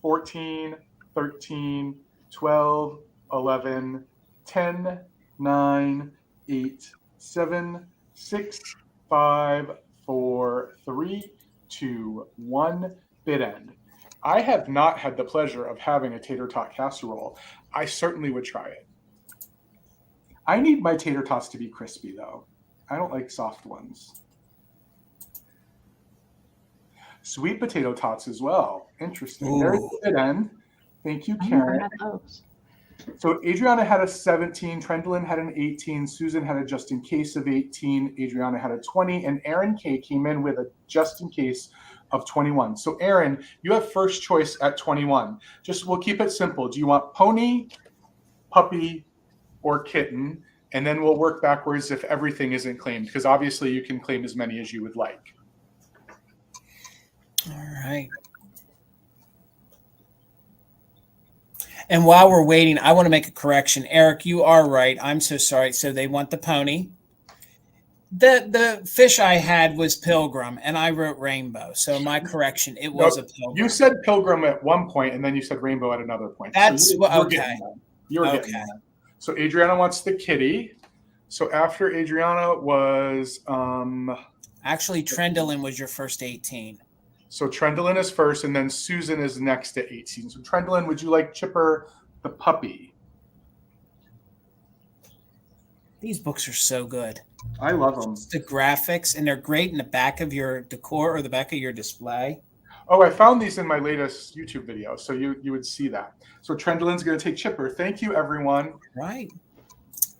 14, 13, 12, 11, 10, 9, 8, 7, 6, 5, 4, 3, 2, 1, bid end. I have not had the pleasure of having a tater tot casserole. I certainly would try it. I need my tater tots to be crispy, though. I don't like soft ones. Sweet potato tots as well. Interesting. Ooh. There's the bid end. Thank you, I never Karen. had those. So Adriana had a 17, Trendlin had an 18, Susan had a just in case of 18, Adriana had a 20, and Aaron K came in with a just in case of 21. So Aaron, you have first choice at 21. We'll keep it simple. Do you want pony, puppy, or kitten? And then we'll work backwards if everything isn't claimed, because obviously you can claim as many as you would like. All right. And while we're waiting, I want to make a correction. Eric, you are right. I'm so sorry. So they want the pony. The fish I had was pilgrim, and I wrote rainbow. So my correction, it was a pilgrim. You said pilgrim at one point, and then you said rainbow at another point. That's so okay. You're getting that. So Adriana wants the kitty. So after Adriana was Actually, Trendolin was your first 18. So Trendolin is first, and then Susan is next to 18. So Trendolin, would you like Chipper the puppy? These books are so good. I love them. The graphics, and they're great in the back of your decor or the back of your display. Oh, I found these in my latest YouTube video, so you would see that. So Trendolin's going to take Chipper. Thank you, everyone. Right.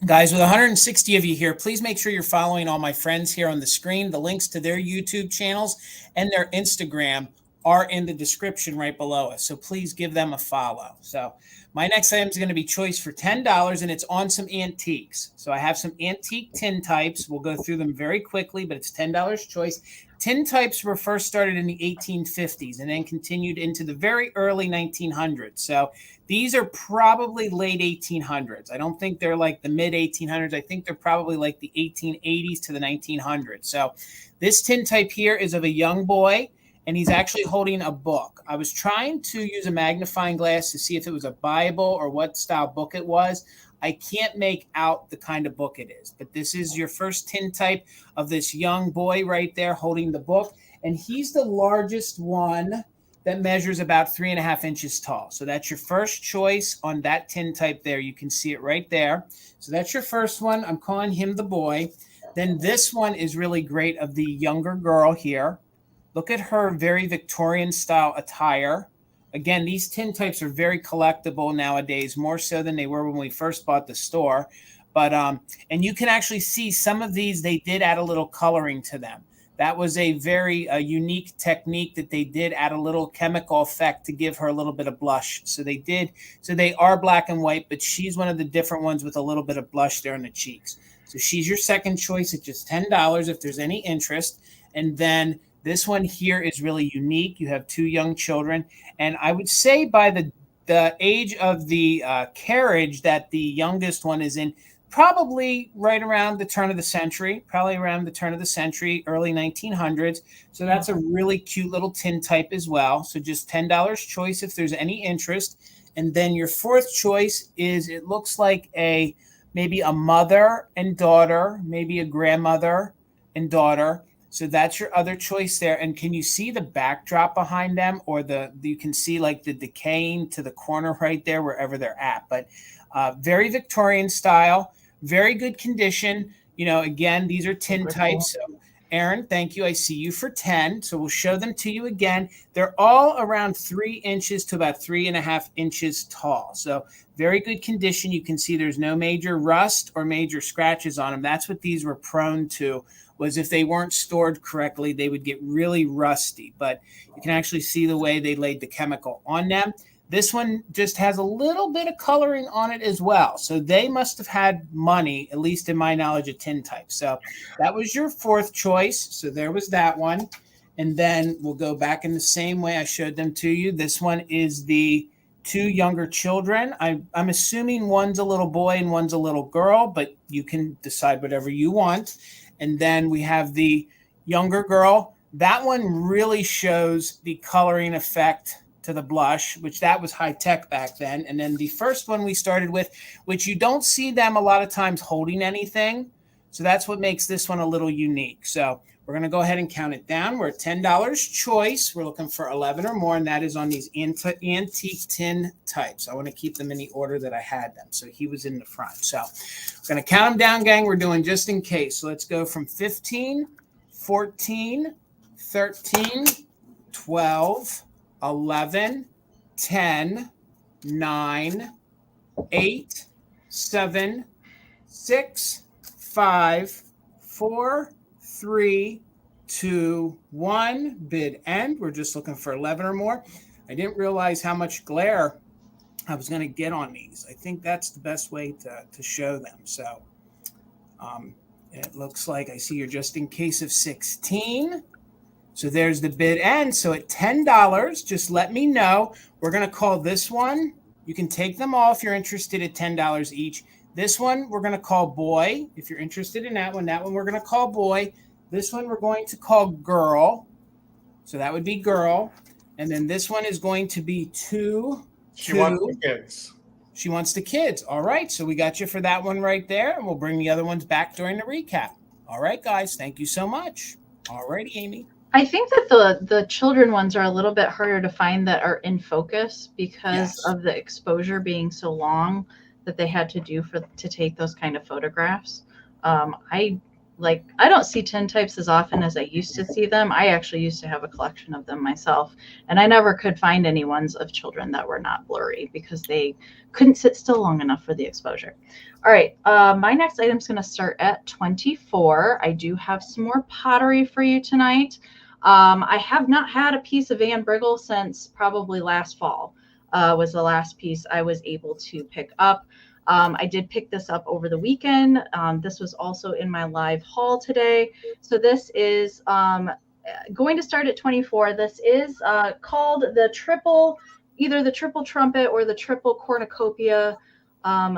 Guys, with 160 of you here, please make sure you're following all my friends here on the screen. The links to their YouTube channels and their Instagram are in the description right below us. So please give them a follow. So my next item is going to be choice for $10, and it's on some antiques. So I have some antique tintypes. We'll go through them very quickly, but it's $10 choice. Tintypes were first started in the 1850s and then continued into the very early 1900s. So these are probably late 1800s. I don't think they're like the mid 1800s. I think they're probably like the 1880s to the 1900s. So this tintype here is of a young boy, and he's actually holding a book. I was trying to use a magnifying glass to see if it was a Bible or what style book it was. I can't make out the kind of book it is, but this is your first tintype of this young boy right there holding the book. And he's the largest one that measures about 3.5 inches tall. So that's your first choice on that tintype there. You can see it right there. So that's your first one. I'm calling him the boy. Then this one is really great of the younger girl here. Look at her very Victorian style attire. Again, these tintypes are very collectible nowadays, more so than they were when we first bought the store. But and you can actually see some of these, they did add a little coloring to them. That was a very unique technique that they did add a little chemical effect to give her a little bit of blush. So they did. So they are black and white, but she's one of the different ones with a little bit of blush there in the cheeks. So she's your second choice at just $10 if there's any interest. And then this one here is really unique. You have two young children. And I would say by the age of the carriage that the youngest one is in, probably right around the turn of the century, early 1900s. So that's a really cute little tintype as well. So just $10 choice if there's any interest. And then your fourth choice is, it looks like maybe a mother and daughter, maybe a grandmother and daughter. So that's your other choice there. And can you see the backdrop behind them, or you can see like the decaying to the corner right there, wherever they're at. But very Victorian style, very good condition. You know, again, these are tintypes. So Aaron, thank you. I see you for 10. So we'll show them to you again. They're all around 3 inches to about 3.5 inches tall. So very good condition. You can see there's no major rust or major scratches on them. That's what these were prone to, was if they weren't stored correctly, they would get really rusty. But you can actually see the way they laid the chemical on them. This one just has a little bit of coloring on it as well. So they must have had money, at least in my knowledge of tintype. So that was your fourth choice. So there was that one. And then we'll go back in the same way I showed them to you. This one is the two younger children. I'm assuming one's a little boy and one's a little girl, but you can decide whatever you want. And then we have the younger girl. That one really shows the coloring effect to the blush, which that was high tech back then. And then the first one we started with, which you don't see them a lot of times holding anything. So that's what makes this one a little unique. So we're going to go ahead and count it down. We're at $10 choice. We're looking for 11 or more, and that is on these antique tin types. I want to keep them in the order that I had them. So he was in the front. So we're going to count them down, gang. We're doing just in case. So let's go from 15, 14, 13, 12, 11, 10, 9, 8, 7, 6, 5, 4, 3, 2, 1. Bid end. We're just looking for 11 or more. I didn't realize how much glare I was going to get on these. I think that's the best way to show them. So it looks like I see you're just in case of 16. So there's the bid end. So at $10, just let me know. We're going to call this one. You can take them all if you're interested at $10 each. This one we're going to call boy. If you're interested in that one we're going to call boy. This one we're going to call girl. So that would be girl. And then this one is going to be two. She wants the kids. She wants the kids. All right, so we got you for that one right there, and we'll bring the other ones back during the recap. All right, guys, thank you so much. All righty, Amy. I think that the children ones are a little bit harder to find that are in focus because of the exposure being so long that they had to do to take those kind of photographs. I don't see tintypes as often as I used to see them. I actually used to have a collection of them myself, and I never could find any ones of children that were not blurry because they couldn't sit still long enough for the exposure. All right, my next item is going to start at 24. I do have some more pottery for you tonight. I have not had a piece of Briggle since probably last fall. Was the last piece I was able to pick up. I did pick this up over the weekend. This was also in my live haul today. So this is going to start at 24. This is called either the triple trumpet or the triple cornucopia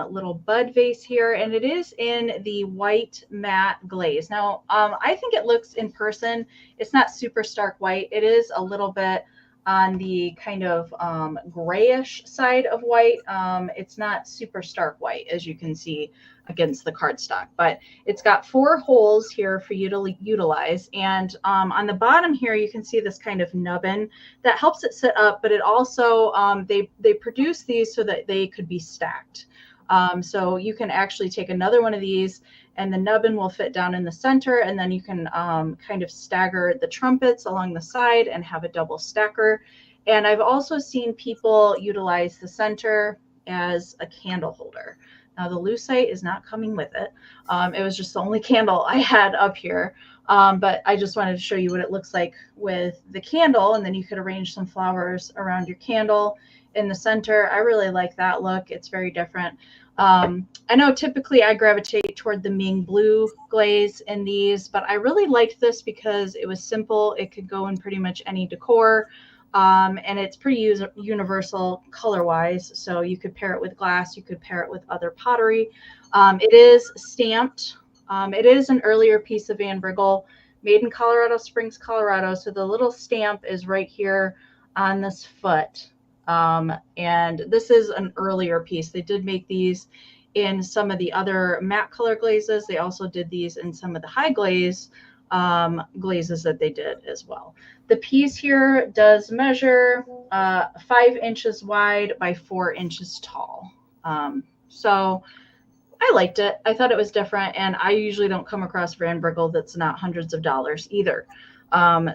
little bud vase here, and it is in the white matte glaze. Now, I think it looks in person, it's not super stark white. It is a little bit on the kind of grayish side of white. It's not super stark white, as you can see against the cardstock, but it's got 4 holes here for you to utilize. And on the bottom here, you can see this kind of nubbin that helps it sit up, but it also, they produce these so that they could be stacked. So you can actually take another one of these and the nubbin will fit down in the center, and then you can kind of stagger the trumpets along the side and have a double stacker. And I've also seen people utilize the center as a candle holder. Now the lucite is not coming with it. It was just the only candle I had up here. But I just wanted to show you what it looks like with the candle, and then you could arrange some flowers around your candle in the center. I really like that look. It's very different. I know typically I gravitate toward the Ming blue glaze in these, but I really liked this because it was simple. It could go in pretty much any decor. And it's pretty universal color-wise. So you could pair it with glass. You could pair it with other pottery. It is stamped. It is an earlier piece of Briggle, made in Colorado Springs, Colorado. So the little stamp is right here on this foot. And this is an earlier piece. They did make these in some of the other matte color glazes. They also did these in some of the high glaze glazes that they did as well. The piece here does measure 5 inches wide by 4 inches tall. So I liked it. I thought it was different, and I usually don't come across Briggle that's not hundreds of dollars either.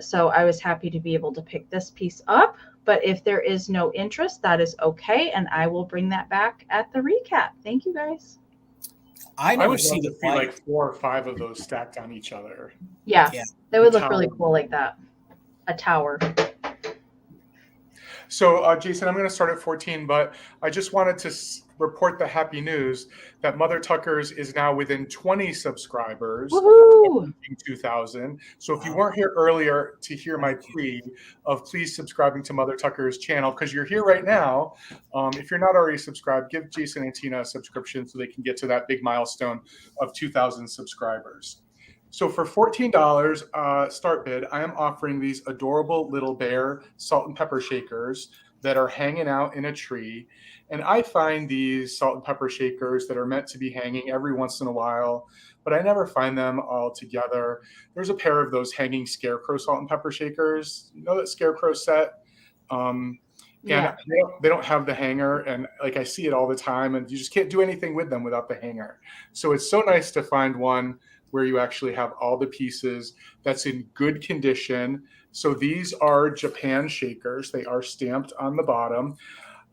So I was happy to be able to pick this piece up. But if there is no interest, that is okay, and I will bring that back at the recap. Thank you, guys. I would see like 4 or 5 of those stacked on each other. Yeah. They would look really cool like that. A tower. So, Jason, I'm going to start at 14, but I just wanted to report the happy news that Mother Tucker's is now within 20 subscribers. Woohoo! 2,000. So if you weren't here earlier to hear my plea of please subscribing to Mother Tucker's channel, because you're here right now, if you're not already subscribed, give Jason and Tina a subscription so they can get to that big milestone of 2,000 subscribers. So for $14 start bid, I am offering these adorable little bear salt and pepper shakers that are hanging out in a tree. And I find these salt and pepper shakers that are meant to be hanging every once in a while, but I never find them all together. There's a pair of those hanging scarecrow salt and pepper shakers. You know that scarecrow set? Yeah. They don't have the hanger, and like I see it all the time, and you just can't do anything with them without the hanger. So it's so nice to find one where you actually have all the pieces that's in good condition. So these are Japan shakers. They are stamped on the bottom.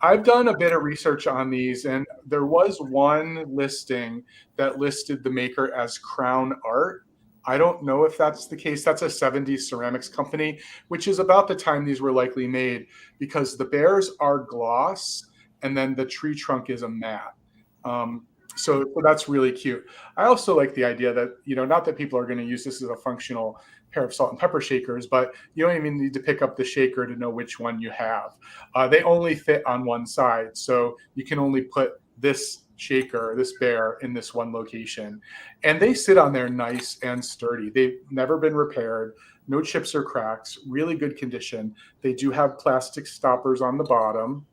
I've done a bit of research on these, and there was one listing that listed the maker as Crown Art. I don't know if that's the case. That's a 70s ceramics company, which is about the time these were likely made, because the bears are gloss and then the tree trunk is a matte. So that's really cute. I also like the idea that, not that people are going to use this as a functional pair of salt and pepper shakers, but you don't even need to pick up the shaker to know which one you have. They only fit on one side, so you can only put this shaker, this bear, in this one location. And they sit on there nice and sturdy. They've never been repaired, no chips or cracks, really good condition. They do have plastic stoppers on the bottom.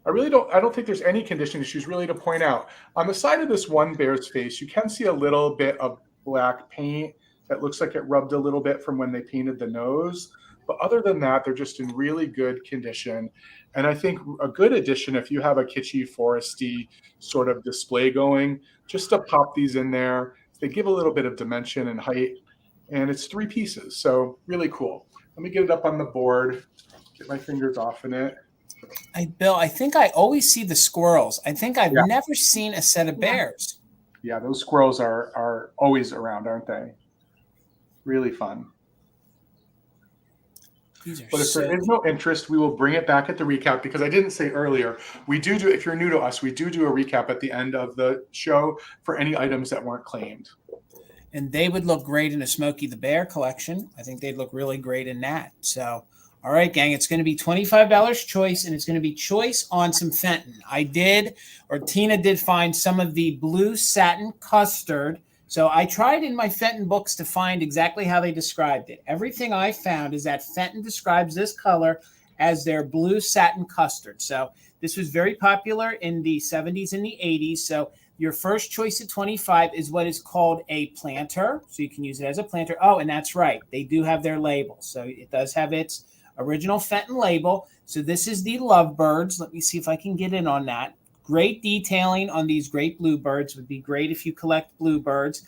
I don't think there's any condition issues really to point out. On the side of this one bear's face, you can see a little bit of black paint that looks like it rubbed a little bit from when they painted the nose. But other than that, they're just in really good condition. And I think a good addition, if you have a kitschy, foresty sort of display going, just to pop these in there. They give a little bit of dimension and height, and it's 3 pieces. So really cool. Let me get it up on the board, get my fingers off in it. Bill, I think I always see the squirrels. I think I've Yeah. never seen a set of bears. Yeah, those squirrels are always around, aren't they? Really fun. But if there is no interest, we will bring it back at the recap, because I didn't say earlier, we do, if you're new to us, we do a recap at the end of the show for any items that weren't claimed. And they would look great in a Smokey the Bear collection. I think they'd look really great in that. So, all right, gang, it's going to be $25 choice, and it's going to be choice on some Fenton. Tina did find some of the blue satin custard. So I tried in my Fenton books to find exactly how they described it. Everything I found is that Fenton describes this color as their blue satin custard. So this was very popular in the 70s and the 80s. So your first choice at 25 is what is called a planter. So you can use it as a planter. Oh, and that's right. They do have their label. So it does have its original Fenton label. So this is the lovebirds. Let me see if I can get in on that. Great detailing on these great bluebirds. Would be great if you collect bluebirds.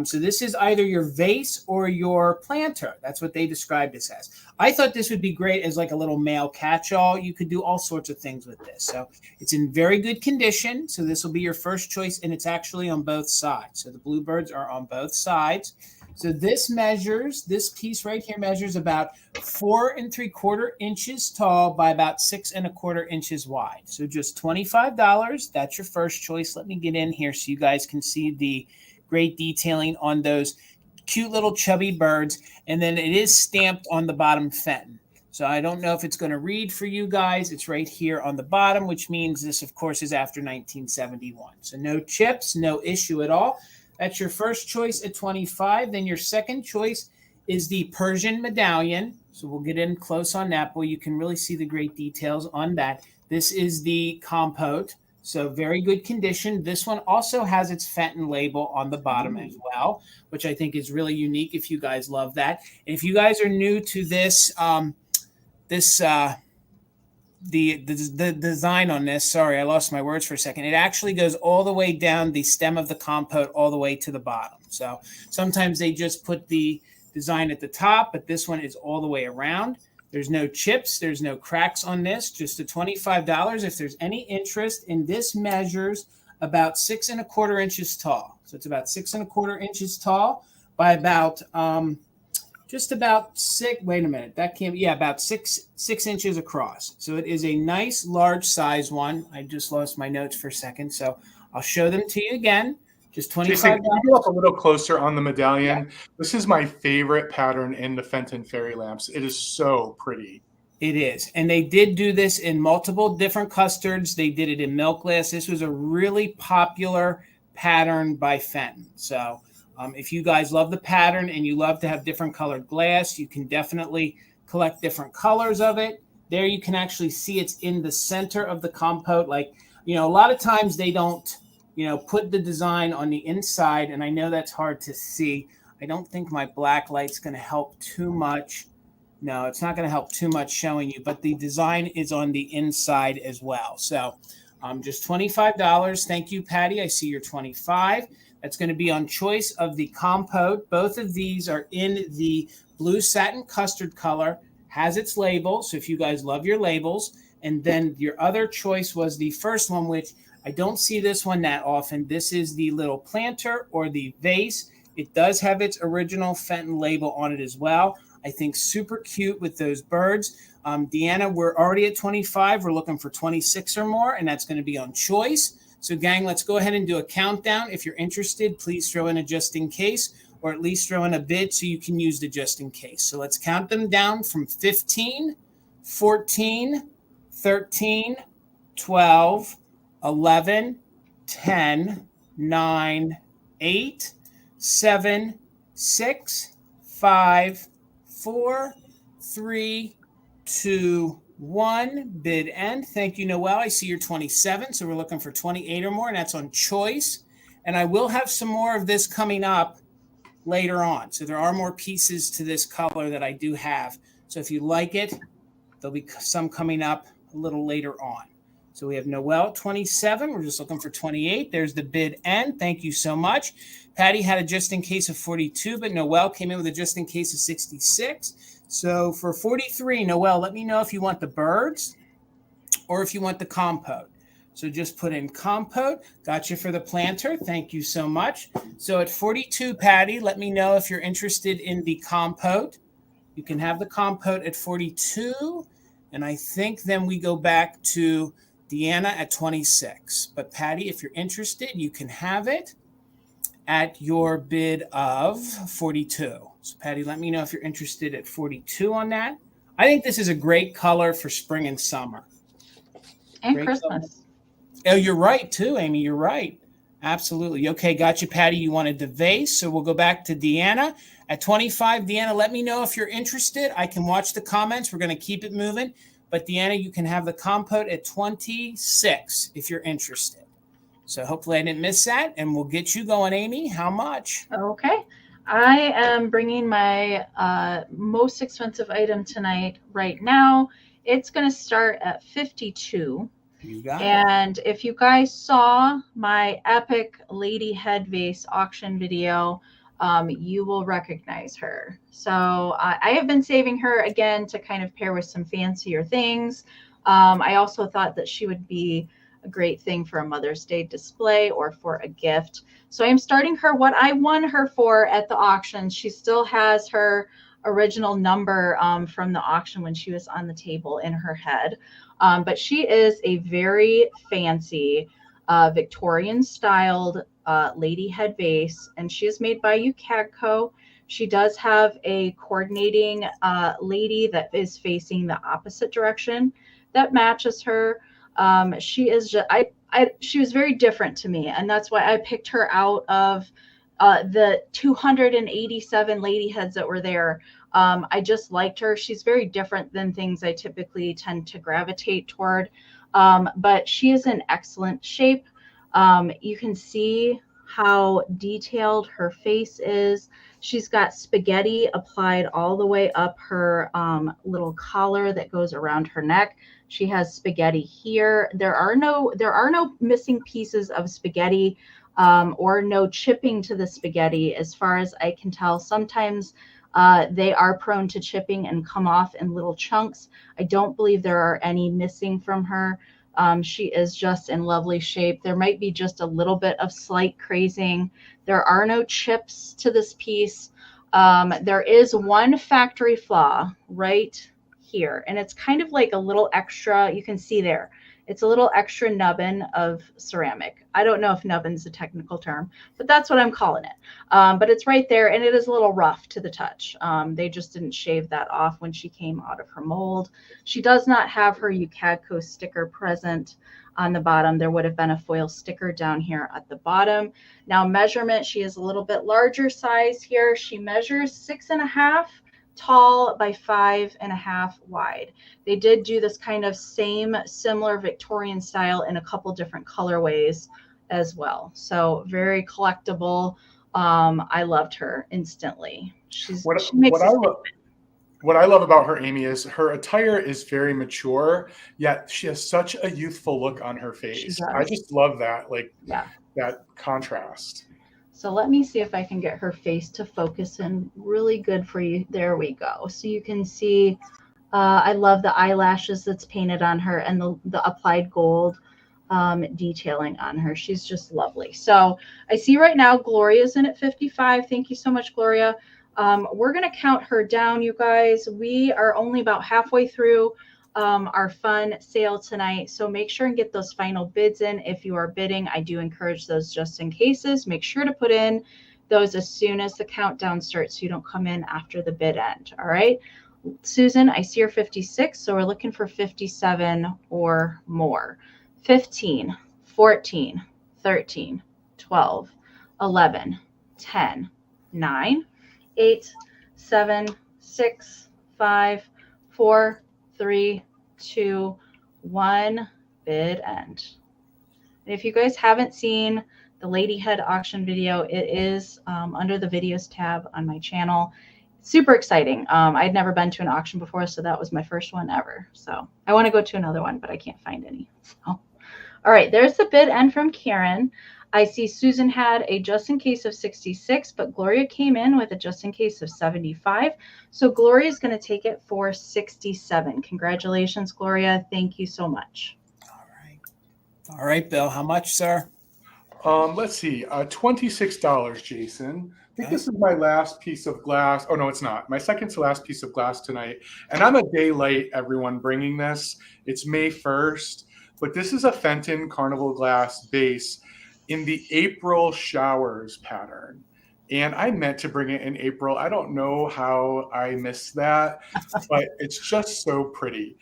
So this is either your vase or your planter. That's what they described this as. I thought this would be great as like a little male catch-all. You could do all sorts of things with this. So it's in very good condition. So this will be your first choice, and it's actually on both sides. So the bluebirds are on both sides. So this piece right here measures about 4 3/4 inches tall by about 6 1/4 inches wide. So just $25. That's your first choice. Let me get in here so you guys can see the great detailing on those cute little chubby birds. And then it is stamped on the bottom Fenton. So I don't know if it's going to read for you guys. It's right here on the bottom, which means this, of course, is after 1971. So no chips, no issue at all. That's your first choice at 25. Then your second choice is the Persian medallion. So we'll get in close on that, but you can really see the great details on that. This is the compote. So very good condition. This one also has its Fenton label on the bottom as well, which I think is really unique if you guys love that. And if you guys are new to this, the design on this, sorry, I lost my words for a second. It actually goes all the way down the stem of the compote all the way to the bottom. So sometimes they just put the design at the top, but this one is all the way around. There's no chips, there's no cracks on this, just a $25. If there's any interest, in this measures about 6 1/4 inches tall. So it's about 6 1/4 inches tall by about just about 6. Wait a minute. That can't be. Yeah, about 6 inches across. So it is a nice large size one. I just lost my notes for a second. So I'll show them to you again. Just $25. Jason, can you go up a little closer on the medallion? Yeah. This is my favorite pattern in the Fenton fairy lamps. It is so pretty. It is. And they did do this in multiple different custards. They did it in milk glass. This was a really popular pattern by Fenton. So if you guys love the pattern and you love to have different colored glass, you can definitely collect different colors of it. There you can actually see it's in the center of the compote. Like, a lot of times they don't, put the design on the inside. And I know that's hard to see. I don't think my black light's going to help too much. No, it's not going to help too much showing you, but the design is on the inside as well. So just $25. Thank you, Patty. I see your 25. That's going to be on choice of the compote. Both of these are in the blue satin custard color, has its label. So if you guys love your labels, and then your other choice was the first one, which I don't see this one that often. This is the little planter or the vase. It does have its original Fenton label on it as well. I think super cute with those birds. Deanna, we're already at 25. We're looking for 26 or more, and that's going to be on choice. So, gang, let's go ahead and do a countdown. If you're interested, please throw in a just in case, or at least throw in a bid so you can use the just in case. So let's count them down from 15, 14, 13, 12, 11, 10, 9, 8, 7, 6, 5, 4, 3, 2, 1 bid end. Thank you, Noelle. I see you're 27, so we're looking for 28 or more, and that's on choice. And I will have some more of this coming up later on. So there are more pieces to this color that I do have. So if you like it, there'll be some coming up a little later on. So we have Noelle 27. We're just looking for 28. There's the bid end. Thank you so much. Patty had a just in case of 42, but Noelle came in with a just in case of 66. So for 43, Noelle, let me know if you want the birds or if you want the compote. So just put in compote. Got you for the planter. Thank you so much. So at 42, Patty, let me know if you're interested in the compote. You can have the compote at 42. And I think then we go back to Deanna at 26. But Patty, if you're interested, you can have it at your bid of 42. So Patty, let me know if you're interested at 42 on that. I think this is a great color for spring and summer. And Great Christmas. color. Oh, you're right too, Amy. You're right. Absolutely. Okay, got you, Patty. You wanted the vase. So we'll go back to Deanna at 25. Deanna, let me know if you're interested. I can watch the comments. We're going to keep it moving. But Deanna, you can have the compote at 26 if you're interested. So hopefully I didn't miss that. And we'll get you going, Amy. How much? Okay. I am bringing my most expensive item tonight right now. It's going to start at 52. You got it. And if you guys saw my epic lady head vase auction video, you will recognize her. So I have been saving her again to kind of pair with some fancier things. I also thought that she would be a great thing for a Mother's Day display or for a gift. So I'm starting her what I won her for at the auction. She still has her original number from the auction when she was on the table in her head. But she is a very fancy Victorian styled lady head vase, and she is made by Yukako. She does have a coordinating lady that is facing the opposite direction that matches her. She is just, she was very different to me, and that's why I picked her out of the 287 lady heads that were there. I just liked her. She's very different than things I typically tend to gravitate toward, but she is in excellent shape. You can see how detailed her face is. She's got spaghetti applied all the way up her little collar that goes around her neck. She has spaghetti here. There are no missing pieces of spaghetti or no chipping to the spaghetti as far as I can tell. Sometimes they are prone to chipping and come off in little chunks. I don't believe there are any missing from her. She is just in lovely shape. There might be just a little bit of slight crazing. There are no chips to this piece. There is one factory flaw right here, and it's kind of like a little extra. You can see there. It's a little extra nubbin of ceramic. I don't know if nubbin's a technical term, but that's what I'm calling it. But it's right there, and it is a little rough to the touch. They just didn't shave that off when she came out of her mold. She does not have her Yukako sticker present on the bottom. There would have been a foil sticker down here at the bottom. Now measurement, she is a little bit larger size here. She measures 6.5 tall by 5.5 wide. They did do this kind of similar Victorian style in a couple different colorways as well. So very collectible. I loved her instantly. What I love about her, Amy, is her attire is very mature, yet she has such a youthful look on her face. I just love that, that contrast. So let me see if I can get her face to focus in really good for you. There we go. So you can see, I love the eyelashes that's painted on her and the applied gold detailing on her. She's just lovely. So I see right now Gloria's in at 55. Thank you so much, Gloria. We're going to count her down, you guys. We are only about halfway through our fun sale tonight. So make sure and get those final bids in. If you are bidding, I do encourage those just in cases. Make sure to put in those as soon as the countdown starts so you don't come in after the bid end. All right. Susan, I see you're 56. So we're looking for 57 or more. 15, 14, 13, 12, 11, 10, 9, 8, 7, 6, 5, 4, 3, 2, 1, bid end. And if you guys haven't seen the Lady Head auction video, it is under the videos tab on my channel. Super exciting. I'd never been to an auction before, so that was my first one ever. So I want to go to another one, but I can't find any. So, all right, there's the bid end from Karen. I see Susan had a just in case of 66, but Gloria came in with a just in case of 75. So Gloria is going to take it for 67. Congratulations, Gloria. Thank you so much. All right, Bill. How much, sir? Let's see. $26, Jason. I think this is my last piece of glass. Oh, no, it's not. My second to last piece of glass tonight. And I'm a day late, everyone, bringing this. It's May 1st. But this is a Fenton carnival glass vase in the April showers pattern. And I meant to bring it in April. I don't know how I missed that, but it's just so pretty.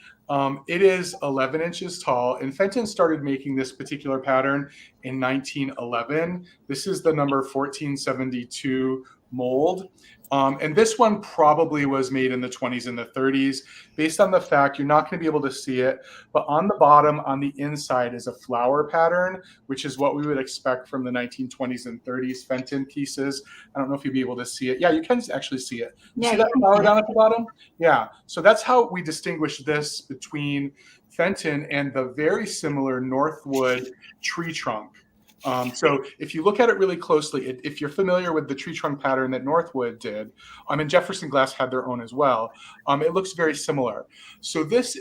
It is 11 inches tall, and Fenton started making this particular pattern in 1911. This is the number 1472 mold. And this one probably was made in the 20s and the 30s, based on the fact you're not going to be able to see it, but on the bottom, on the inside, is a flower pattern, which is what we would expect from the 1920s and 30s Fenton pieces. I don't know if you'll be able to see it. Yeah, you can actually see it. Yeah, see that flower down at the bottom? Yeah. So that's how we distinguish this between Fenton and the very similar Northwood tree trunk. So if you look at it really closely, if you're familiar with the tree trunk pattern that Northwood did, and Jefferson Glass had their own as well, it looks very similar. So this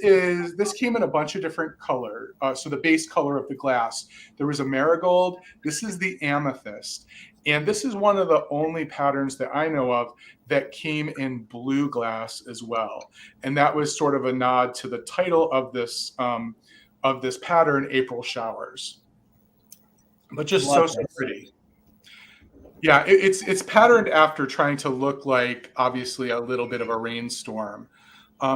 came in a bunch of different color. So the base color of the glass, there was a marigold. This is the amethyst. And this is one of the only patterns that I know of that came in blue glass as well. And that was sort of a nod to the title of this pattern, April Showers. But just so pretty. Yeah, it's patterned after trying to look like, obviously, a little bit of a rainstorm.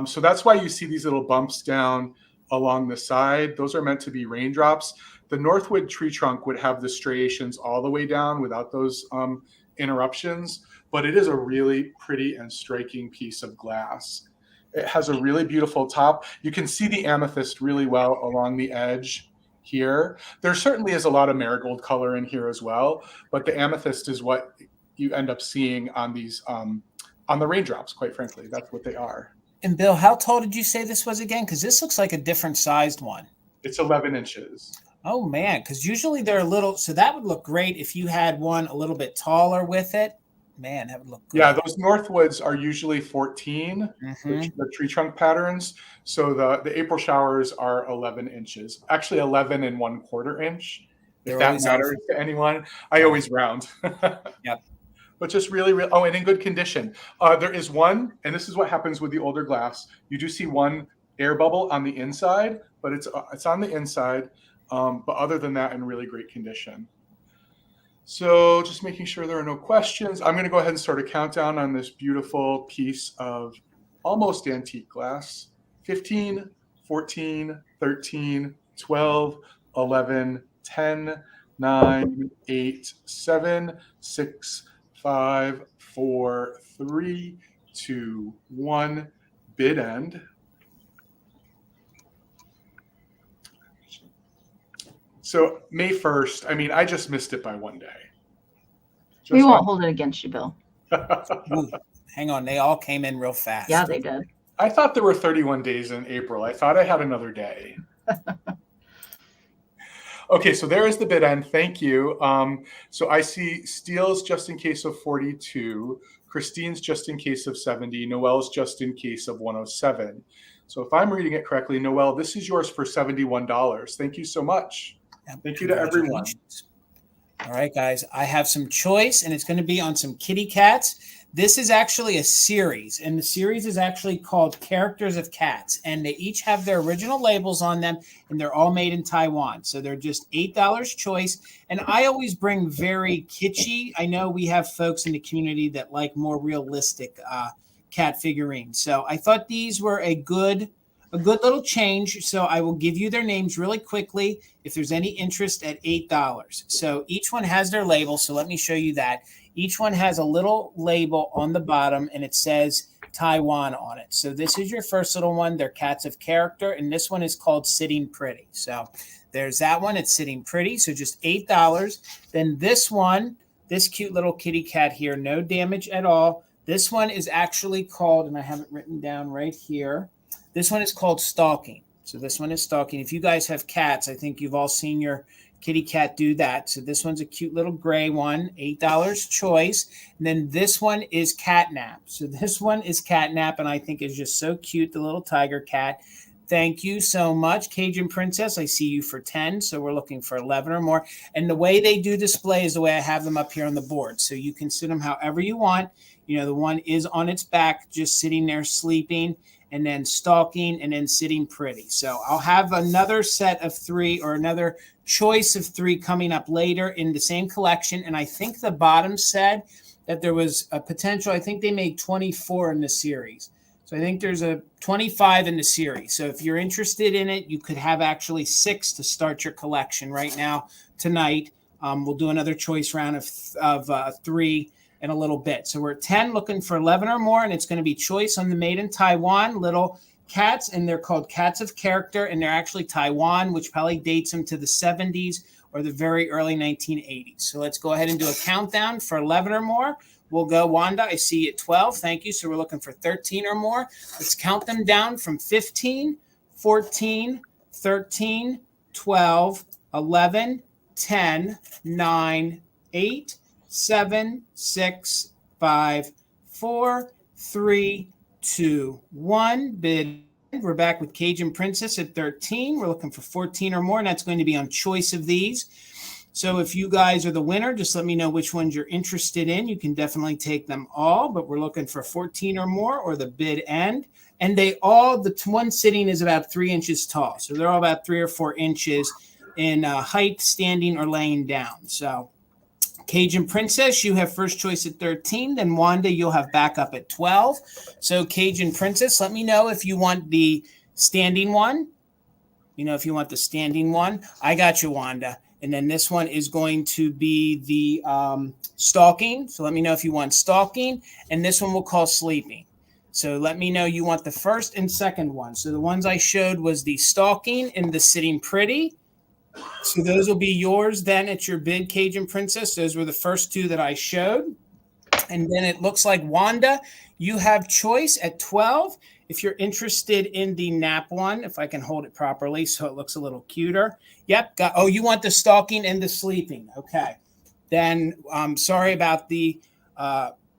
So that's why you see these little bumps down along the side. Those are meant to be raindrops. The Northwood tree trunk would have the striations all the way down without those interruptions. But it is a really pretty and striking piece of glass. It has a really beautiful top. You can see the amethyst really well along the edge here. There certainly is a lot of marigold color in here as well, but the amethyst is what you end up seeing on these on the raindrops, quite frankly. That's what they are. And Bill, how tall did you say this was again? Because this looks like a different sized one. It's 11 inches. Oh man, because usually they're a little, so that would look great if you had one a little bit taller with it. Man, that would look good. Yeah, those Northwoods are usually 14, the tree trunk patterns. So the April Showers are 11 inches, actually 11 1/4 inch, if that matters to anyone. I always round. Yep. But just really, oh, and in good condition. There is one, and this is what happens with the older glass. You do see one air bubble on the inside, but it's on the inside. But other than that, in really great condition. So just making sure there are no questions. I'm going to go ahead and start a countdown on this beautiful piece of almost antique glass. 15, 14, 13, 12, 11, 10, 9, 8, 7, 6, 5, 4, 3, 2, 1. Bid end. So May 1st, I mean, I just missed it by one day. We won't hold it against you, Bill. Ooh, hang on. They all came in real fast. Yeah, they did. I thought there were 31 days in April. I thought I had another day. Okay, so there is the bid end. Thank you. So I see Steele's just in case of 42, Christine's just in case of 70, Noelle's just in case of 107. So if I'm reading it correctly, Noelle, this is yours for $71. Thank you so much. Thank you to everyone. All right, guys, I have some choice, and it's going to be on some kitty cats. This is actually a series, and the series is actually called Characters of Cats, and they each have their original labels on them, and they're all made in Taiwan. So they're just $8 choice, and I always bring very kitschy. I know we have folks in the community that like more realistic cat figurines. So I thought these were a good little change. So I will give you their names really quickly if there's any interest at $8. So each one has their label. So let me show you that. Each one has a little label on the bottom, and it says Taiwan on it. So this is your first little one. They're cats of character, and this one is called Sitting Pretty. So there's that one. It's Sitting Pretty. So just $8. Then this one, this cute little kitty cat here, no damage at all. This one is actually called, and I have it written down right here. This one is called Stalking. So this one is Stalking. If you guys have cats, I think you've all seen your kitty cat do that. So this one's a cute little gray one, $8 choice. And then this one is Catnap. So this one is Catnap, and I think is just so cute, the little tiger cat. Thank you so much, Cajun Princess. I see you for 10, so we're looking for 11 or more. And the way they do display is the way I have them up here on the board. So you can sit them however you want. You know, the one is on its back, just sitting there sleeping, and then Stalking, and then Sitting Pretty. So I'll have another set of 3 or another choice of 3 coming up later in the same collection. And I think the bottom said that there was a potential. I think they made 24 in the series. So I think there's a 25 in the series. So if you're interested in it, you could have actually 6 to start your collection right now tonight. We'll do another choice round of 3 in a little bit. So we're at 10, looking for 11 or more, and it's going to be choice on the Made in Taiwan little cats, and they're called cats of character, and they're actually Taiwan, which probably dates them to the 70s or the very early 1980s. So let's go ahead and do a countdown for 11 or more. We'll go, Wanda, I see you at 12. Thank you. So we're looking for 13 or more. Let's count them down from 15, 14, 13, 12, 11, 10, 9, 8, 7, 6, 5, 4, 3, 2, 1. Bid. We're back with Cajun Princess at 13. We're looking for 14 or more, and that's going to be on choice of these. So if you guys are the winner, just let me know which ones you're interested in. You can definitely take them all, but we're looking for 14 or more, or the bid end. And they all, the one sitting is about 3 inches tall. So they're all about 3 or 4 inches in height, standing or laying down. So Cajun Princess, you have first choice at 13. Then Wanda, you'll have backup at 12. So Cajun Princess, let me know if you want the standing one. You know, if you want the standing one. I got you, Wanda. And then this one is going to be the Stalking. So let me know if you want Stalking. And this one we'll call Sleeping. So let me know you want the first and second one. So the ones I showed was the Stalking and the Sitting Pretty. So those will be yours then at your bid, Cajun Princess. Those were the first 2 that I showed. And then it looks like, Wanda, you have choice at 12. If you're interested in the nap one, if I can hold it properly so it looks a little cuter. Yep. You want the Stalking and the Sleeping. Okay. Then sorry about the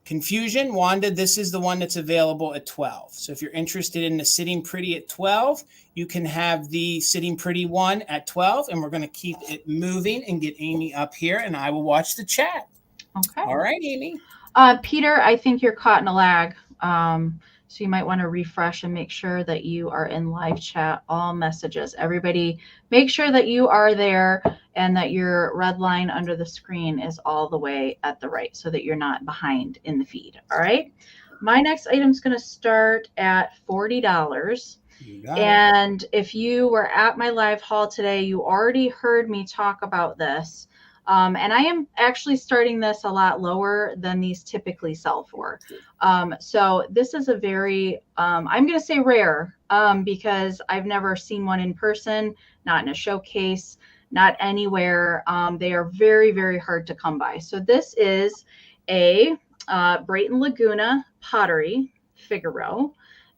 confusion. Wanda, this is the one that's available at 12. So if you're interested in the Sitting Pretty at 12, you can have the Sitting Pretty one at 12. And we're going to keep it moving and get Amy up here, and I will watch the chat. Okay. All right, Amy. Peter, I think you're caught in a lag. So you might want to refresh and make sure that you are in live chat, all messages. Everybody, make sure that you are there and that your red line under the screen is all the way at the right so that you're not behind in the feed. All right. My next item is going to start at $40. And if you were at my live haul today, you already heard me talk about this. And I am actually starting this a lot lower than these typically sell for. So this is a very, I'm going to say rare, because I've never seen one in person, not in a showcase, not anywhere. They are very, very hard to come by. So this is a Brighton Laguna pottery Figaro.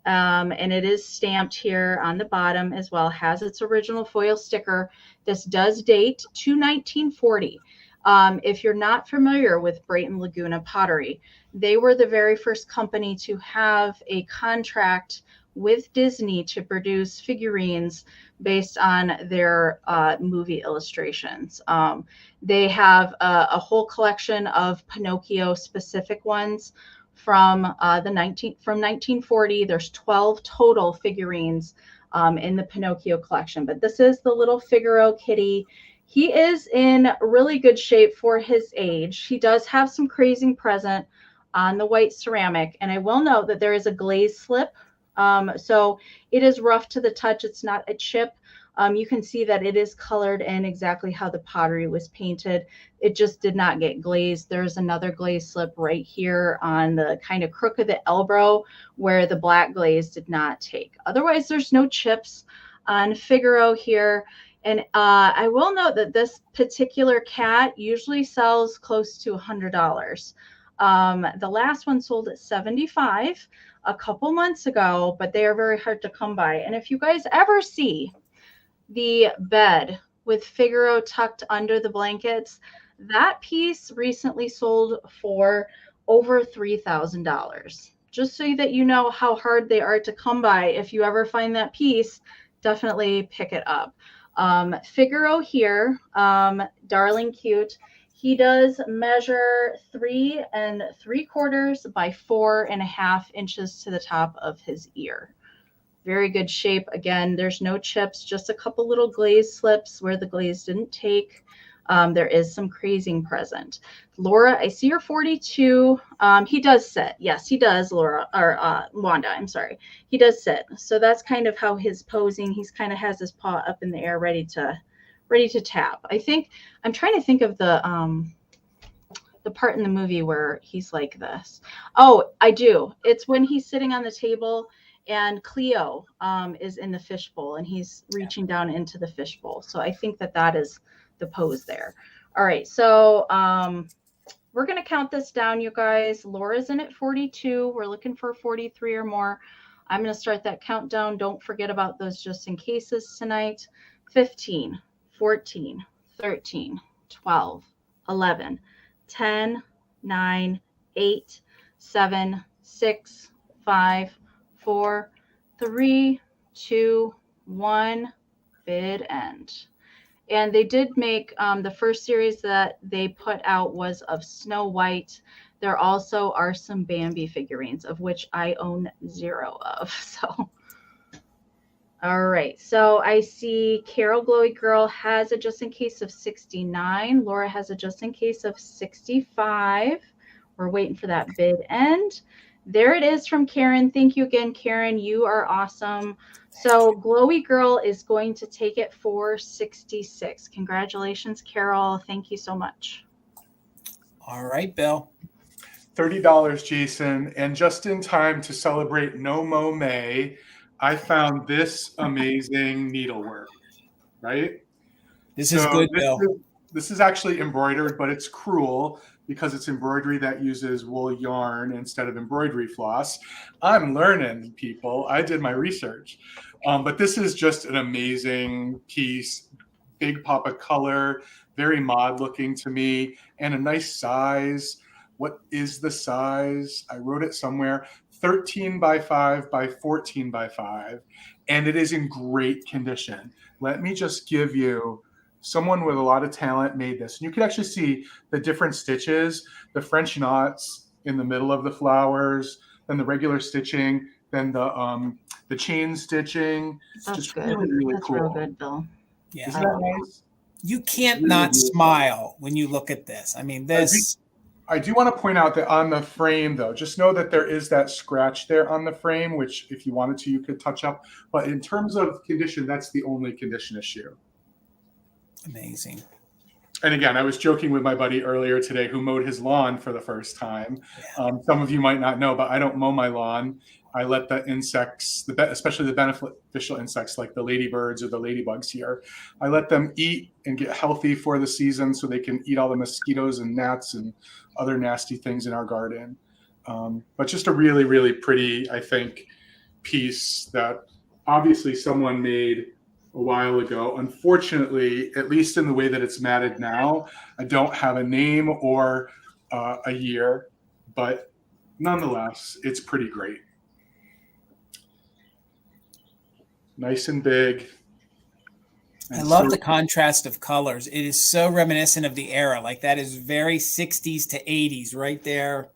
And it is stamped here on the bottom as well, has its original foil sticker. This does date to 1940. If you're not familiar with Brighton Laguna pottery, they were the very first company to have a contract with Disney to produce figurines based on their movie illustrations. They have a whole collection of Pinocchio specific ones from 1940. There's 12 total figurines in the Pinocchio collection, but this is the little Figaro kitty. He is in really good shape for his age. He does have some crazing present on the white ceramic, and I will note that there is a glaze slip, so it is rough to the touch. It's not a chip. You can see that it is colored in exactly how the pottery was painted. It just did not get glazed. There's another glaze slip right here on the kind of crook of the elbow where the black glaze did not take. Otherwise, there's no chips on Figaro here. And I will note that this particular cat usually sells close to $100. The last one sold at $75 a couple months ago, but they are very hard to come by. And if you guys ever see the bed with Figaro tucked under the blankets, that piece recently sold for over $3,000. Just so that you know how hard they are to come by. If you ever find that piece, definitely pick it up. Figaro here, darling cute. He does measure 3 3/4 by 4.5 inches to the top of his ear. Very good shape. Again, there's no chips, just a couple little glaze slips where the glaze didn't take. There is some crazing present. Laura, I see you're 42. He does sit. Yes, he does, Laura, or Wanda, I'm sorry. He does sit. So that's kind of how his posing, he's kind of has his paw up in the air, ready to tap. I think, I'm trying to think of the part in the movie where he's like this. Oh, I do. It's when he's sitting on the table and Cleo is in the fishbowl and he's reaching down into the fishbowl. So I think that is the pose there. All right, so we're going to count this down, you guys. Laura's in at 42. We're looking for 43 or more. I'm going to start that countdown. Don't forget about those just in cases tonight. 15, 14, 13, 12, 11, 10, 9, 8, 7, 6, 5, 4, 3, 2, 1, bid end. And they did make the first series that they put out was of Snow White. There also are some Bambi figurines, of which I own 0 of. So, all right. So I see Carol Glowy Girl has a just in case of 69. Laura has a just in case of 65. We're waiting for that bid end. There it is from Karen. Thank you again, Karen. You are awesome. So Glowy Girl is going to take it for 66. Congratulations, Carol. Thank you so much. All right, Bill. $30, Jason. And just in time to celebrate No Mo May, I found this amazing needlework, right? This is good, Bill. This is actually embroidered, but it's cruel because it's embroidery that uses wool yarn instead of embroidery floss. I'm learning, people. I did my research. But this is just an amazing piece. Big pop of color, very mod looking to me, and a nice size. What is the size? I wrote it somewhere. 13 by 5 by 14 by 5. And it is in great condition. Let me just give you, someone with a lot of talent made this. And you can actually see the different stitches, the French knots in the middle of the flowers, then the regular stitching, then the chain stitching. That's just good. really, really That's cool. real good, Bill. Yeah. Isn't that nice? You can't not smile when you look at this. I mean, this. I do want to point out that on the frame, though, just know that there is that scratch there on the frame, which if you wanted to, you could touch up. But in terms of condition, that's the only condition issue. Amazing. And again, I was joking with my buddy earlier today who mowed his lawn for the first time. Yeah. Some of you might not know, but I don't mow my lawn. I let the insects, especially the beneficial insects like the ladybirds or the ladybugs here, I let them eat and get healthy for the season so they can eat all the mosquitoes and gnats and other nasty things in our garden. But just a really, really pretty, I think, piece that obviously someone made a while ago. Unfortunately, at least in the way that it's matted now, I don't have a name or a year, but nonetheless, it's pretty great. Nice and big. I love the contrast of colors. It is so reminiscent of the era. Like that is very 60s to 80s right there.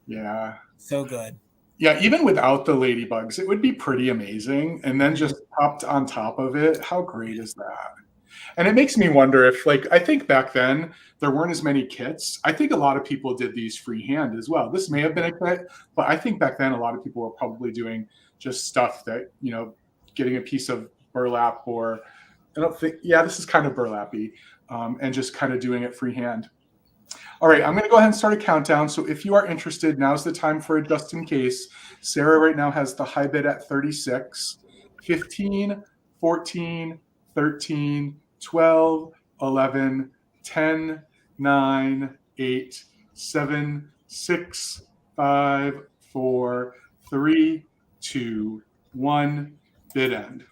Yeah. So good. Yeah, even without the ladybugs, it would be pretty amazing. And then just popped on top of it, how great is that? And it makes me wonder if, like, I think back then there weren't as many kits. I think a lot of people did these freehand as well. This may have been a kit, but I think back then a lot of people were probably doing just stuff that, you know, getting a piece of burlap or I don't think, yeah, this is kind of burlappy, and just kind of doing it freehand. All right, I'm going to go ahead and start a countdown. So if you are interested, now's the time for it just in case. Sarah right now has the high bid at 36, 15, 14, 13, 12, 11, 10, 9, 8, 7, 6, 5, 4, 3, 2, 1, bid end.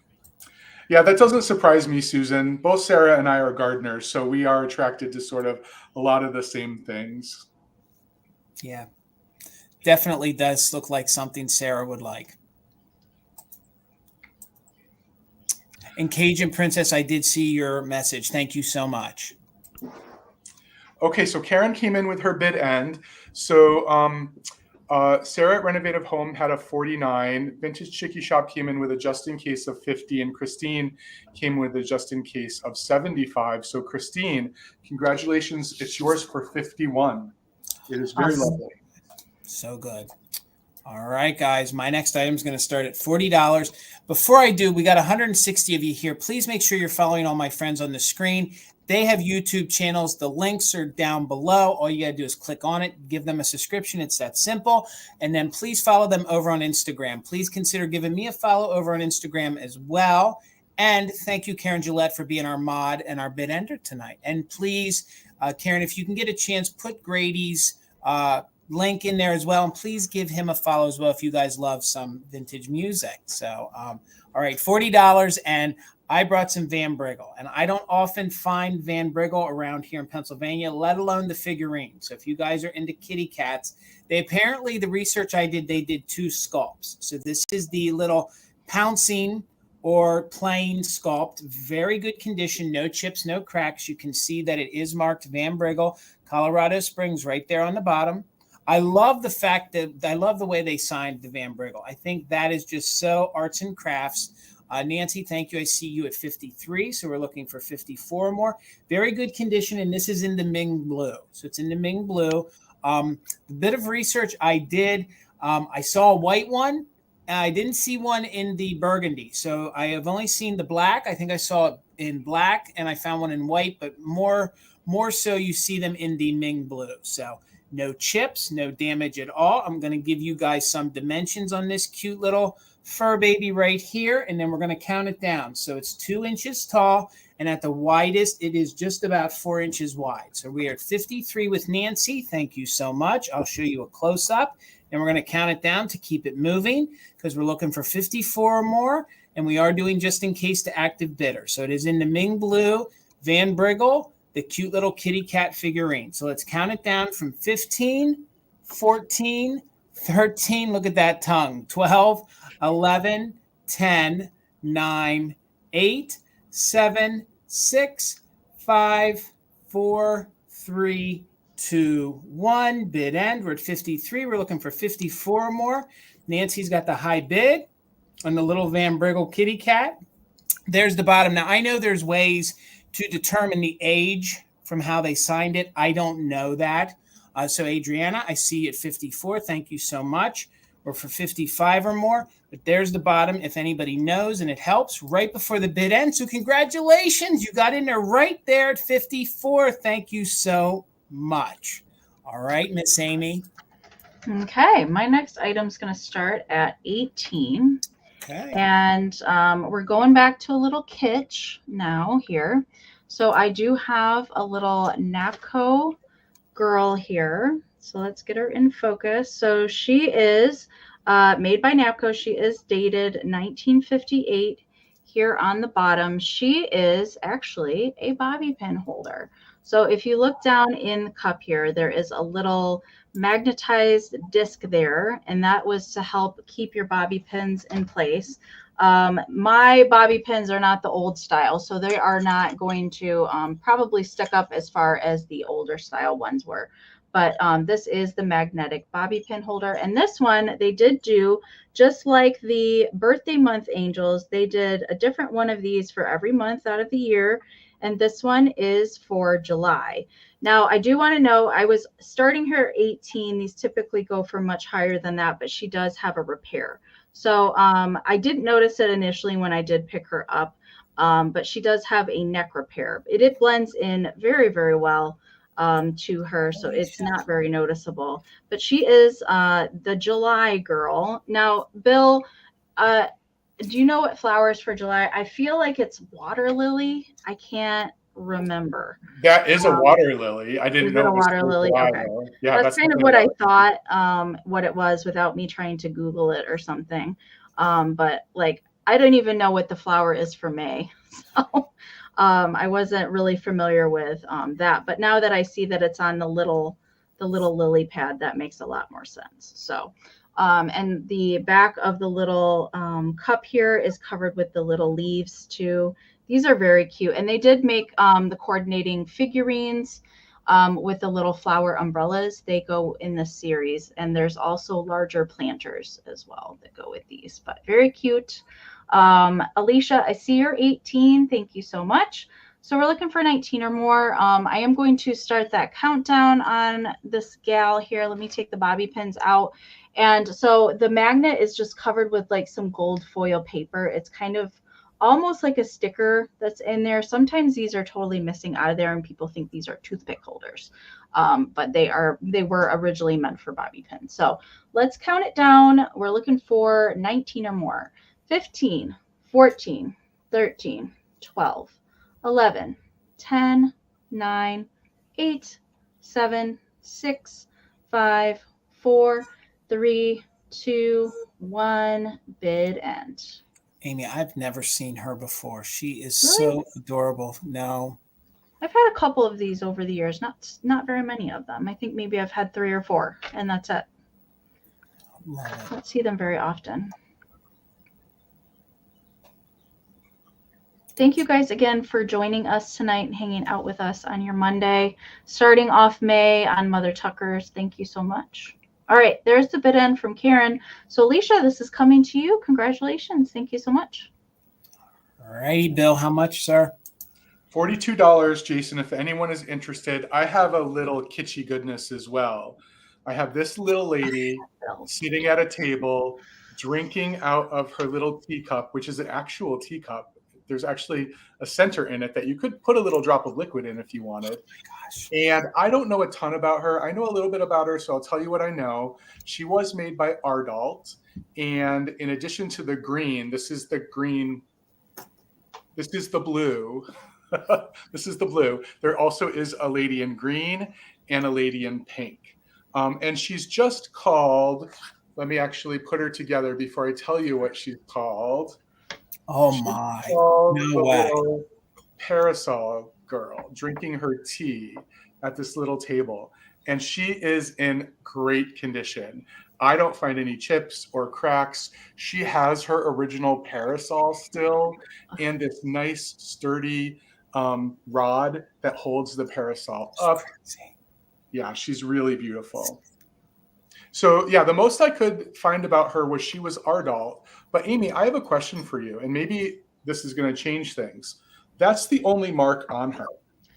Yeah, that doesn't surprise me, Susan. Both Sarah and I are gardeners, so we are attracted to sort of a lot of the same things. Yeah, definitely does look like something Sarah would like. And Cajun Princess, I did see your message. Thank you so much. Okay, so Karen came in with her bid end. So Sarah at Renovative Home had a 49. Vintage Chicky Shop came in with a just in case of 50, and Christine came with a just in case of 75. So Christine, congratulations. It's yours for 51. It is very lovely. So good. All right, guys. My next item is going to start at $40. Before I do, we got 160 of you here. Please make sure you're following all my friends on the screen. They have YouTube channels. The links are down below. All you got to do is click on it, give them a subscription. It's that simple. And then please follow them over on Instagram. Please consider giving me a follow over on Instagram as well. And thank you, Karen Gillette, for being our mod and our bid ender tonight. And please, Karen, if you can get a chance, put Grady's link in there as well. And please give him a follow as well if you guys love some vintage music. So, all right, $40. And I brought some Van Briggle, and I don't often find Van Briggle around here in Pennsylvania, let alone the figurine. So if you guys are into kitty cats, they apparently, the research I did, they did 2 sculpts. So this is the little pouncing or plain sculpt, very good condition, no chips, no cracks. You can see that it is marked Van Briggle, Colorado Springs right there on the bottom. I love the fact that, I love the way they signed the Van Briggle. I think that is just so arts and crafts. Nancy, thank you. I see you at 53, so we're looking for 54 or more. Very good condition, and this is in the Ming Blue. So it's in the Ming Blue. The bit of research I did, I saw a white one. I didn't see one in the burgundy, so I have only seen the black. I think I saw it in black, and I found one in white, but more so you see them in the Ming Blue. So no chips, no damage at all. I'm going to give you guys some dimensions on this cute little fur baby right here, and then we're going to count it down. So it's 2 inches tall, and at the widest, it is just about 4 inches wide. So we are at 53 with Nancy. Thank you so much. I'll show you a close-up, and we're going to count it down to keep it moving because we're looking for 54 or more, and we are doing just in case to active bidder. So it is in the Ming Blue, Van Briggle, the cute little kitty cat figurine. So let's count it down from 15, 14, 13, look at that tongue, 12, 11, 10, 9, 8, 7, 6, 5, 4, 3, 2, 1. Bid end. We're at 53. We're looking for 54 or more. Nancy's got the high bid on the little Van Briggle kitty cat. There's the bottom. Now, I know there's ways to determine the age from how they signed it. I don't know that. So Adriana, I see you at 54. Thank you so much. Or for 55 or more. But there's the bottom if anybody knows, and it helps right before the bid ends. So congratulations. You got in there right there at 54. Thank you so much. All right, Miss Amy. Okay, my next item is going to start at 18. Okay. And we're going back to a little kitsch now here. So I do have a little Napco girl here. So let's get her in focus. So she is made by Napco. She is dated 1958 here on the bottom. She is actually a bobby pin holder. So if you look down in the cup here, there is a little magnetized disc there, and that was to help keep your bobby pins in place. My bobby pins are not the old style, so they are not going to probably stick up as far as the older style ones were. But this is the magnetic bobby pin holder. And this one, they did do, just like the birthday month angels, they did a different one of these for every month out of the year. And this one is for July. Now, I do want to know, I was starting her at 18. These typically go for much higher than that, but she does have a repair. So I didn't notice it initially when I did pick her up. But she does have a neck repair. It blends in very, very well to her, so it's not very noticeable. But she is the July girl. Now, Bill, do you know what flowers for July? I feel like it's water lily. I can't remember. That is a water lily. I didn't know it a water lily. July, okay. Though. Yeah, that's kind of what I thought what it was without me trying to Google it or something. But like, I don't even know what the flower is for May. So I wasn't really familiar with that. But now that I see that it's on the little lily pad, that makes a lot more sense. So and the back of the little cup here is covered with the little leaves too. These are very cute. And they did make the coordinating figurines with the little flower umbrellas. They go in this series. And there's also larger planters as well that go with these. But very cute. Alicia, I see you're 18. Thank you so much. So we're looking for 19 or more. I am going to start that countdown on this gal here. Let me take the bobby pins out. And so the magnet is just covered with like some gold foil paper. It's kind of almost like a sticker that's in there. Sometimes these are totally missing out of there and people think these are toothpick holders. But they were originally meant for bobby pins. So let's count it down. We're looking for 19 or more. 15, 14, 13, 12, 11, 10, 9, 8, 7, 6, 5, 4, 3, 2, 1, bid end. Amy, I've never seen her before. She is so adorable. No. I've had a couple of these over the years, not very many of them. I think maybe I've had 3 or 4, and that's it. Love it. I don't see them very often. Thank you guys again for joining us tonight and hanging out with us on your Monday, starting off May on Mother Tucker's. Thank you so much. All right, there's the bid end from Karen. So Alicia, this is coming to you. Congratulations. Thank you so much. All righty, Bill, how much, sir? $42, Jason, if anyone is interested. I have a little kitschy goodness as well. I have this little lady sitting at a table, drinking out of her little teacup, which is an actual teacup. There's actually a center in it that you could put a little drop of liquid in if you wanted. Oh my gosh. And I don't know a ton about her. I know a little bit about her, so I'll tell you what I know. She was made by Ardalt. And in addition to the green, this is the green. This is the blue. This is the blue. There also is a lady in green and a lady in pink. And she's just called, let me actually put her together before I tell you what she's called. Oh my, no way. Parasol girl drinking her tea at this little table. And she is in great condition. I don't find any chips or cracks. She has her original parasol still and this nice sturdy rod that holds the parasol up. Yeah, she's really beautiful. So yeah, the most I could find about her was she was Ardalt. But Amy, I have a question for you, and maybe this is going to change things. That's the only mark on her.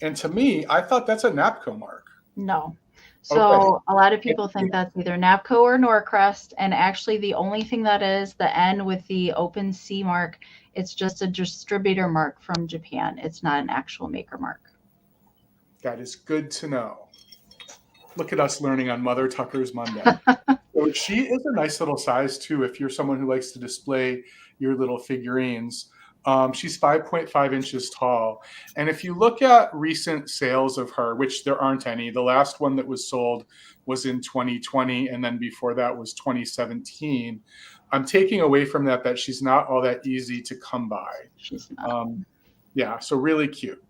And to me, I thought that's a Napco mark. No. So a lot of people think that's either Napco or Norcrest. And actually the only thing that is the N with the open C mark, it's just a distributor mark from Japan. It's not an actual maker mark. That is good to know. Look at us learning on Mother Tucker's Monday. So she is a nice little size too if you're someone who likes to display your little figurines. She's 5.5 inches tall. And if you look at recent sales of her, which there aren't any, the last one that was sold was in 2020, and then before that was 2017. I'm taking away from that she's not all that easy to come by. She's not. Yeah, so really cute.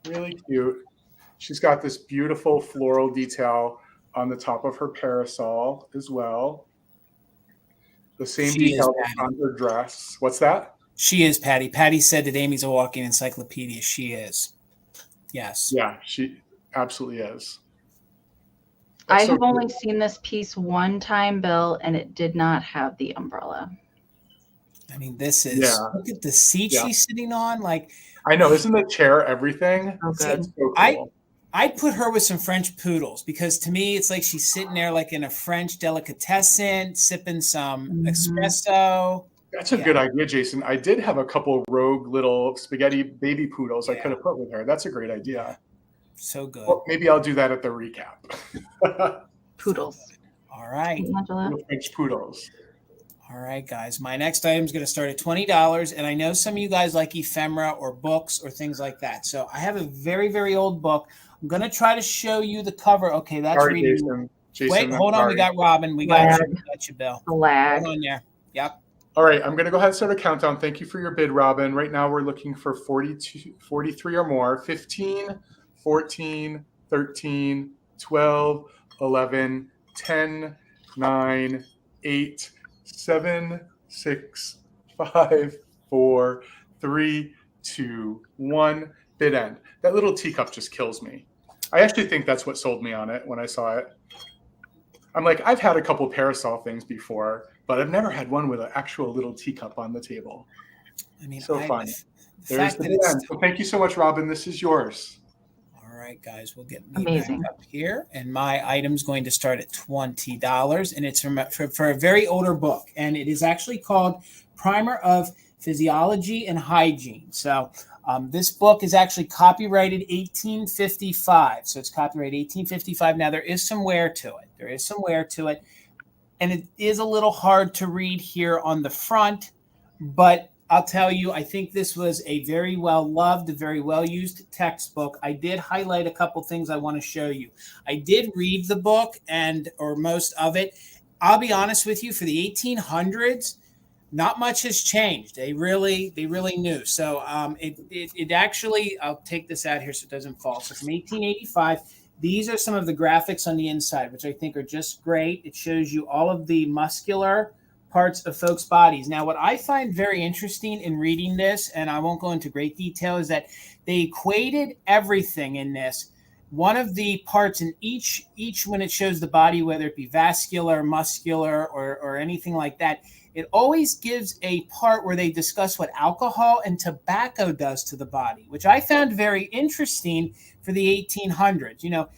Really cute. She's got this beautiful floral detail on the top of her parasol as well. The same detail on her dress. What's that? She is, Patty. Patty said that Amy's a walking encyclopedia. She is. Yes. Yeah, she absolutely is. I have only seen this piece one time, Bill, and it did not have the umbrella. I mean, this is, look at the seat she's sitting on. Like, I know, isn't the chair everything? Oh, good. So cool. I'd put her with some French poodles because to me, it's like she's sitting there like in a French delicatessen, sipping some espresso. That's a good idea, Jason. I did have a couple rogue little spaghetti baby poodles I could have put with her. That's a great idea. So good. Well, maybe I'll do that at the recap. Poodles. All right. Little French poodles. All right, guys. My next item is going to start at $20, and I know some of you guys like ephemera or books or things like that. So I have a very, very old book. I'm going to try to show you the cover. Okay, that's sorry, reading. Jason, wait, hold on. We got Robin. We got you, Bill. The lag. Hold on there. Yep. All right, I'm going to go ahead and start a countdown. Thank you for your bid, Robin. Right now we're looking for 43 or more. 15, 14, 13, 12, 11, 10, 9, 8, 7, 6, 5, 4, 3, 2, 1. Bid end. That little teacup just kills me. I actually think that's what sold me on it when I saw it. I'm like, I've had a couple parasol things before, but I've never had one with an actual little teacup on the table. I mean, so fun. There's the end. So thank you so much, Robin. This is yours. All right, guys, we'll get me back up here, and my item's going to start at $20, and it's for a very older book, and it is actually called Primer of Physiology and Hygiene. So this book is actually copyrighted 1855. So it's copyrighted 1855. Now, there is some wear to it. And it is a little hard to read here on the front. But I'll tell you, I think this was a very well-loved, very well-used textbook. I did highlight a couple things I want to show you. I did read the book or most of it. I'll be honest with you, for the 1800s, not much has changed. They really knew. So it actually, I'll take this out here so it doesn't fall. So from 1885, these are some of the graphics on the inside, which I think are just great. It shows you all of the muscular parts of folks' bodies. Now, what I find very interesting in reading this, and I won't go into great detail, is that they equated everything in this. One of the parts in each when it shows the body, whether it be vascular, muscular, or anything like that, it always gives a part where they discuss what alcohol and tobacco does to the body, which I found very interesting for the 1800s. You know,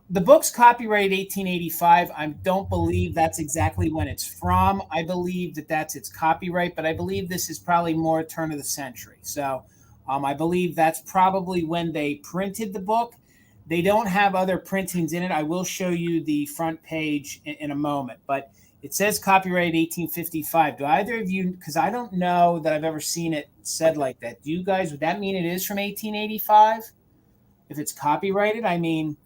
the book's copyrighted 1885. I don't believe that's exactly when it's from. I believe that that's its copyright, but I believe this is probably more turn of the century. So I believe that's probably when they printed the book. They don't have other printings in it. I will show you the front page in a moment, but it says copyright 1855. Do either of you, because I don't know that I've ever seen it said like that. Do you guys, would that mean it is from 1885? If it's copyrighted? I mean,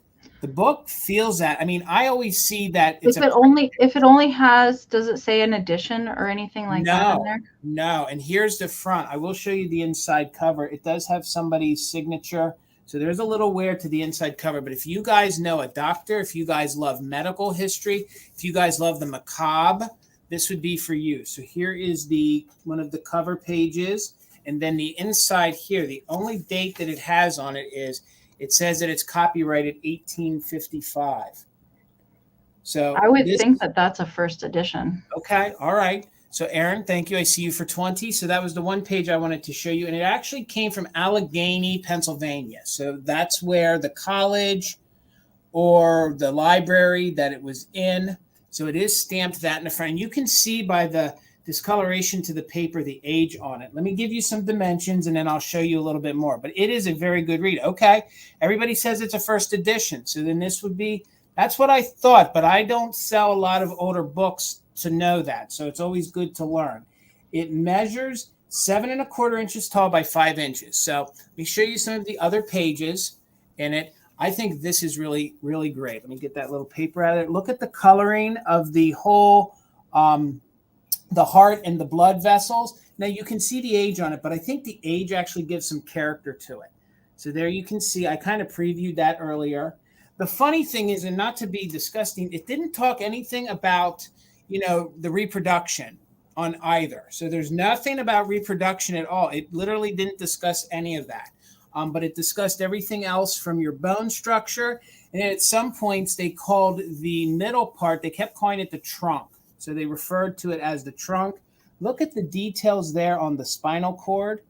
the book feels that. I mean, I always see that. If it only has, does it say an edition or anything like that in there? No. And here's the front. I will show you the inside cover. It does have somebody's signature. So there's a little wear to the inside cover. But if you guys know a doctor, if you guys love medical history, if you guys love the macabre, this would be for you. So here is one of the cover pages. And then the inside here, the only date that it has on it is, it says that it's copyrighted 1855. So I would think that that's a first edition. Okay. All right. So Aaron, thank you. I see you for 20. So that was the one page I wanted to show you. And it actually came from Allegheny, Pennsylvania. So that's where the college or the library that it was in. So it is stamped that in the front. And you can see by the discoloration to the paper, the age on it. Let me give you some dimensions and then I'll show you a little bit more. But it is a very good read. Okay. Everybody says it's a first edition. So then this would be, that's what I thought, but I don't sell a lot of older books to know that. So it's always good to learn. It measures 7 1/4 inches tall by 5 inches. So let me show you some of the other pages in it. I think this is really, really great. Let me get that little paper out of it. Look at the coloring of the whole, the heart and the blood vessels. Now you can see the age on it, but I think the age actually gives some character to it. So there you can see, I kind of previewed that earlier. The funny thing is, and not to be disgusting, it didn't talk anything about, the reproduction on either. So there's nothing about reproduction at all. It literally didn't discuss any of that. But it discussed everything else from your bone structure. And at some points they called the middle part, they kept calling it the trunk. So they referred to it as the trunk. Look at the details there on the spinal cord.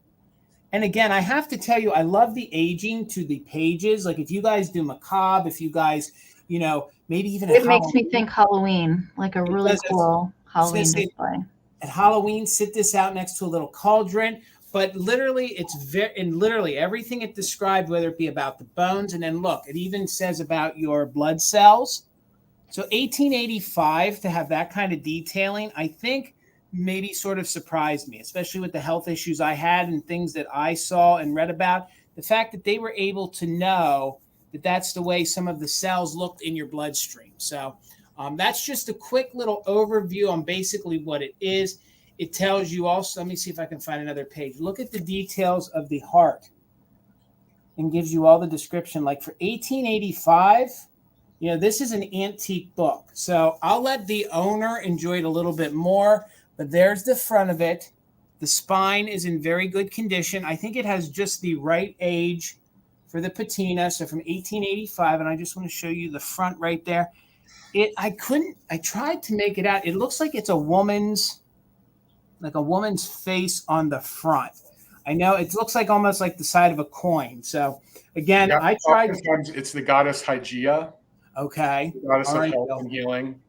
And again, I have to tell you, I love the aging to the pages. Like if you guys do macabre, if you guys, maybe even it makes me think Halloween, like a really cool Halloween display. at Halloween, sit this out next to a little cauldron. But literally, it's literally everything it described, whether it be about the bones, and then look, it even says about your blood cells. So 1885 to have that kind of detailing, I think maybe sort of surprised me, especially with the health issues I had and things that I saw and read about. The fact that they were able to know that that's the way some of the cells looked in your bloodstream. So that's just a quick little overview on basically what it is. It tells you also, let me see if I can find another page. Look at the details of the heart and gives you all the description. Like for 1885, this is an antique book. So I'll let the owner enjoy it a little bit more, but there's the front of it. The spine is in very good condition. I think it has just the right age for the patina. So from 1885, and I just want to show you the front right there. I tried to make it out. It looks like it's a woman's face on the front. I know it looks like almost like the side of a coin. So again, yeah, I tried. Sometimes it's the goddess Hygeia. Okay. The goddess of health and healing.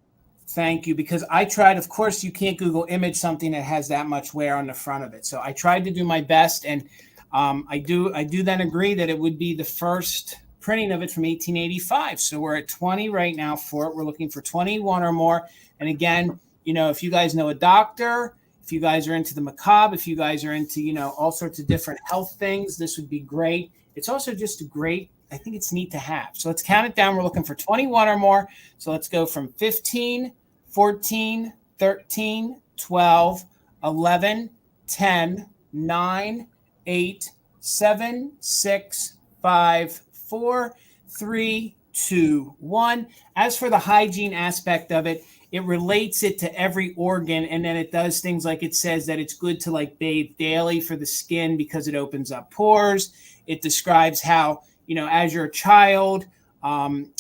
Thank you. Because I tried, of course, you can't Google image something that has that much wear on the front of it. So I tried to do my best. And I do then agree that it would be the first printing of it from 1885. So we're at 20 right now for it. We're looking for 21 or more. And again, if you guys know a doctor, if you guys are into the macabre, if you guys are into, all sorts of different health things, this would be great. It's also just a great, I think it's neat to have. So let's count it down. We're looking for 21 or more. So let's go from 15, 14, 13, 12, 11, 10, 9, 8, 7, 6, 5, 4, 3, 2, 1. As for the hygiene aspect of it, it relates it to every organ, and then it does things like it says that it's good to like bathe daily for the skin because it opens up pores. It describes how, as you're a child,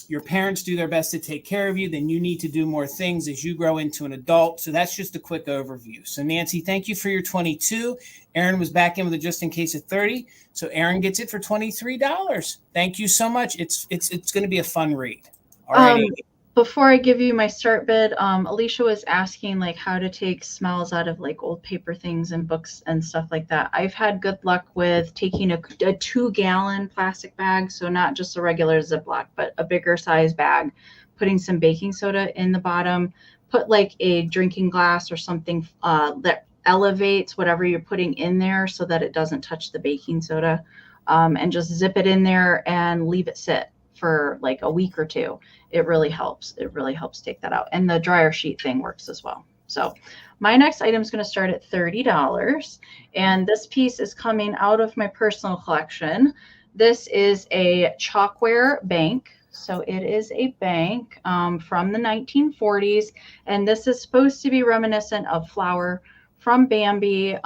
your parents do their best to take care of you. Then you need to do more things as you grow into an adult. So that's just a quick overview. So Nancy, thank you for your 22. Aaron was back in with a just in case of 30. So Aaron gets it for $23. Thank you so much. It's going to be a fun read. All right. Before I give you my start bid, Alicia was asking like how to take smells out of like old paper things and books and stuff like that. I've had good luck with taking a 2-gallon plastic bag, so not just a regular Ziploc, but a bigger size bag, putting some baking soda in the bottom, put like a drinking glass or something that elevates whatever you're putting in there so that it doesn't touch the baking soda, and just zip it in there and leave it sit for like a week or two. It really helps. It really helps take that out. And the dryer sheet thing works as well. So my next item is going to start at $30. And this piece is coming out of my personal collection. This is a chalkware bank. So it is a bank from the 1940s. And this is supposed to be reminiscent of Flower from Bambi.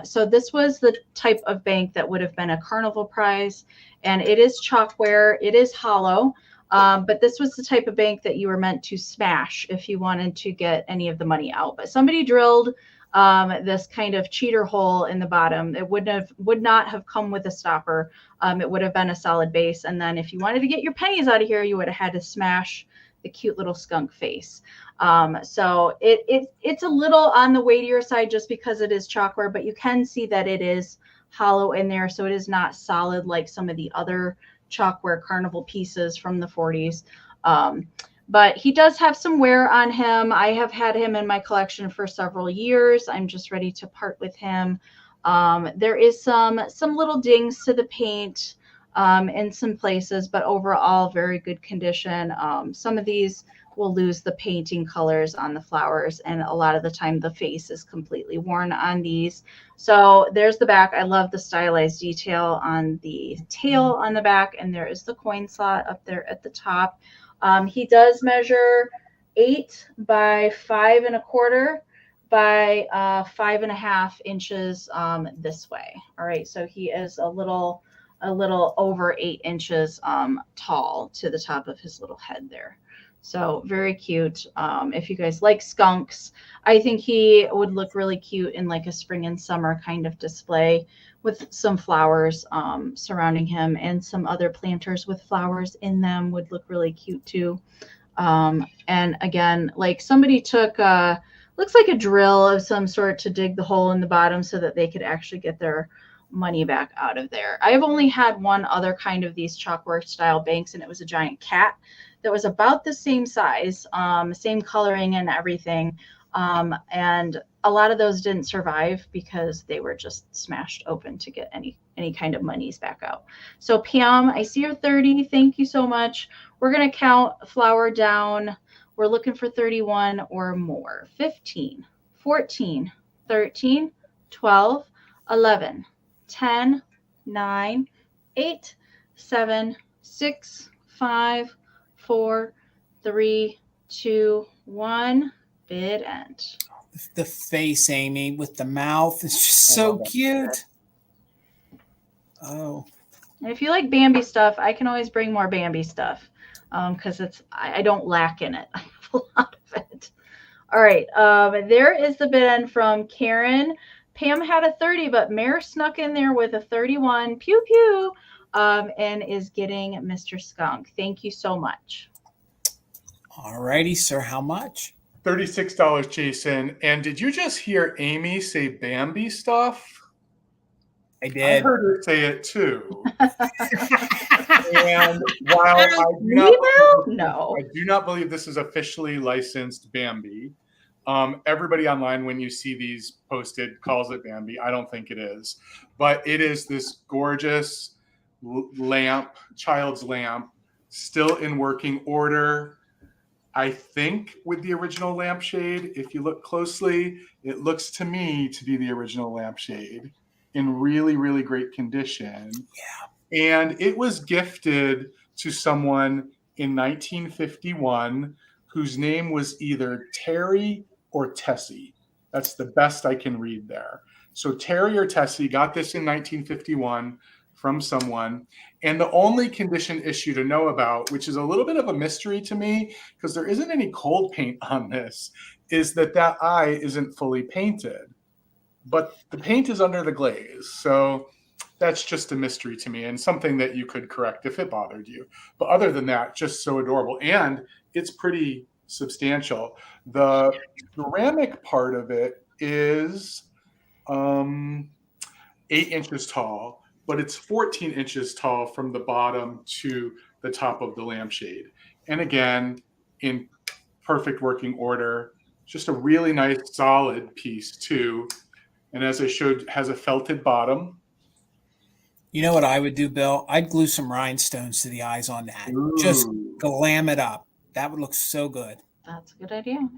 So this was the type of bank that would have been a carnival prize. And it is chalkware. It is hollow. But this was the type of bank that you were meant to smash if you wanted to get any of the money out. But somebody drilled this kind of cheater hole in the bottom. It would not have come with a stopper. It would have been a solid base. And then if you wanted to get your pennies out of here, you would have had to smash the cute little skunk face. So it's a little on the weightier side just because it is chalkware, but you can see that it is hollow in there. So it is not solid like some of the other chalkware carnival pieces from the 40s. But he does have some wear on him. I have had him in my collection for several years. I'm just ready to part with him. There is some little dings to the paint in some places, but overall very good condition. Some of these will lose the painting colors on the flowers, and a lot of the time the face is completely worn on these. So there's the back. I love the stylized detail on the tail on the back, and there is the coin slot up there at the top. He does measure 8 by 5 1/4 by 5 1/2 inches this way. All right, so he is a little over 8 inches tall to the top of his little head there. So very cute. If you guys like skunks, I think he would look really cute in like a spring and summer kind of display with some flowers surrounding him, and some other planters with flowers in them would look really cute too. And again, like somebody took looks like a drill of some sort to dig the hole in the bottom so that they could actually get their money back out of there. I've only had one other kind of these chalkware style banks, and it was a giant cat that was about the same size, same coloring and everything. And a lot of those didn't survive because they were just smashed open to get any kind of monies back out. So Pam, I see your 30. Thank you so much. We're going to count flour down. We're looking for 31 or more. 15, 14, 13, 12, 11, 10, 9, 8, 7, 6, 5, 4, 3, 2, 1. Bid end. The face, Amy, with the mouth is just so cute. Oh. And if you like Bambi stuff, I can always bring more Bambi stuff because I don't lack in it. I have a lot of it. All right. There is the bid end from Karen. Pam had a 30, but Mare snuck in there with a 31. Pew, pew. And is getting Mr. Skunk. Thank you so much. All righty, sir. How much? $36, Jason. And did you just hear Amy say Bambi stuff? I did. I heard her say it too. And while I do not believe this is officially licensed Bambi, everybody online, when you see these posted, calls it Bambi. I don't think it is. But it is this gorgeous lamp, child's lamp, still in working order. I think with the original lampshade, if you look closely, it looks to me to be the original lampshade in really, really great condition. Yeah. And it was gifted to someone in 1951 whose name was either Terry or Tessie. That's the best I can read there. So Terry or Tessie got this in 1951 from someone. And the only condition issue to know about, which is a little bit of a mystery to me, because there isn't any cold paint on this, is that eye isn't fully painted. But the paint is under the glaze. So that's just a mystery to me and something that you could correct if it bothered you. But other than that, just so adorable. And it's pretty substantial. The ceramic part of it is 8 inches tall, but it's 14 inches tall from the bottom to the top of the lampshade. And again, in perfect working order, just a really nice solid piece too. And as I showed, has a felted bottom. You know what I would do, Bill? I'd glue some rhinestones to the eyes on that. Ooh. Just glam it up. That would look so good. That's a good idea.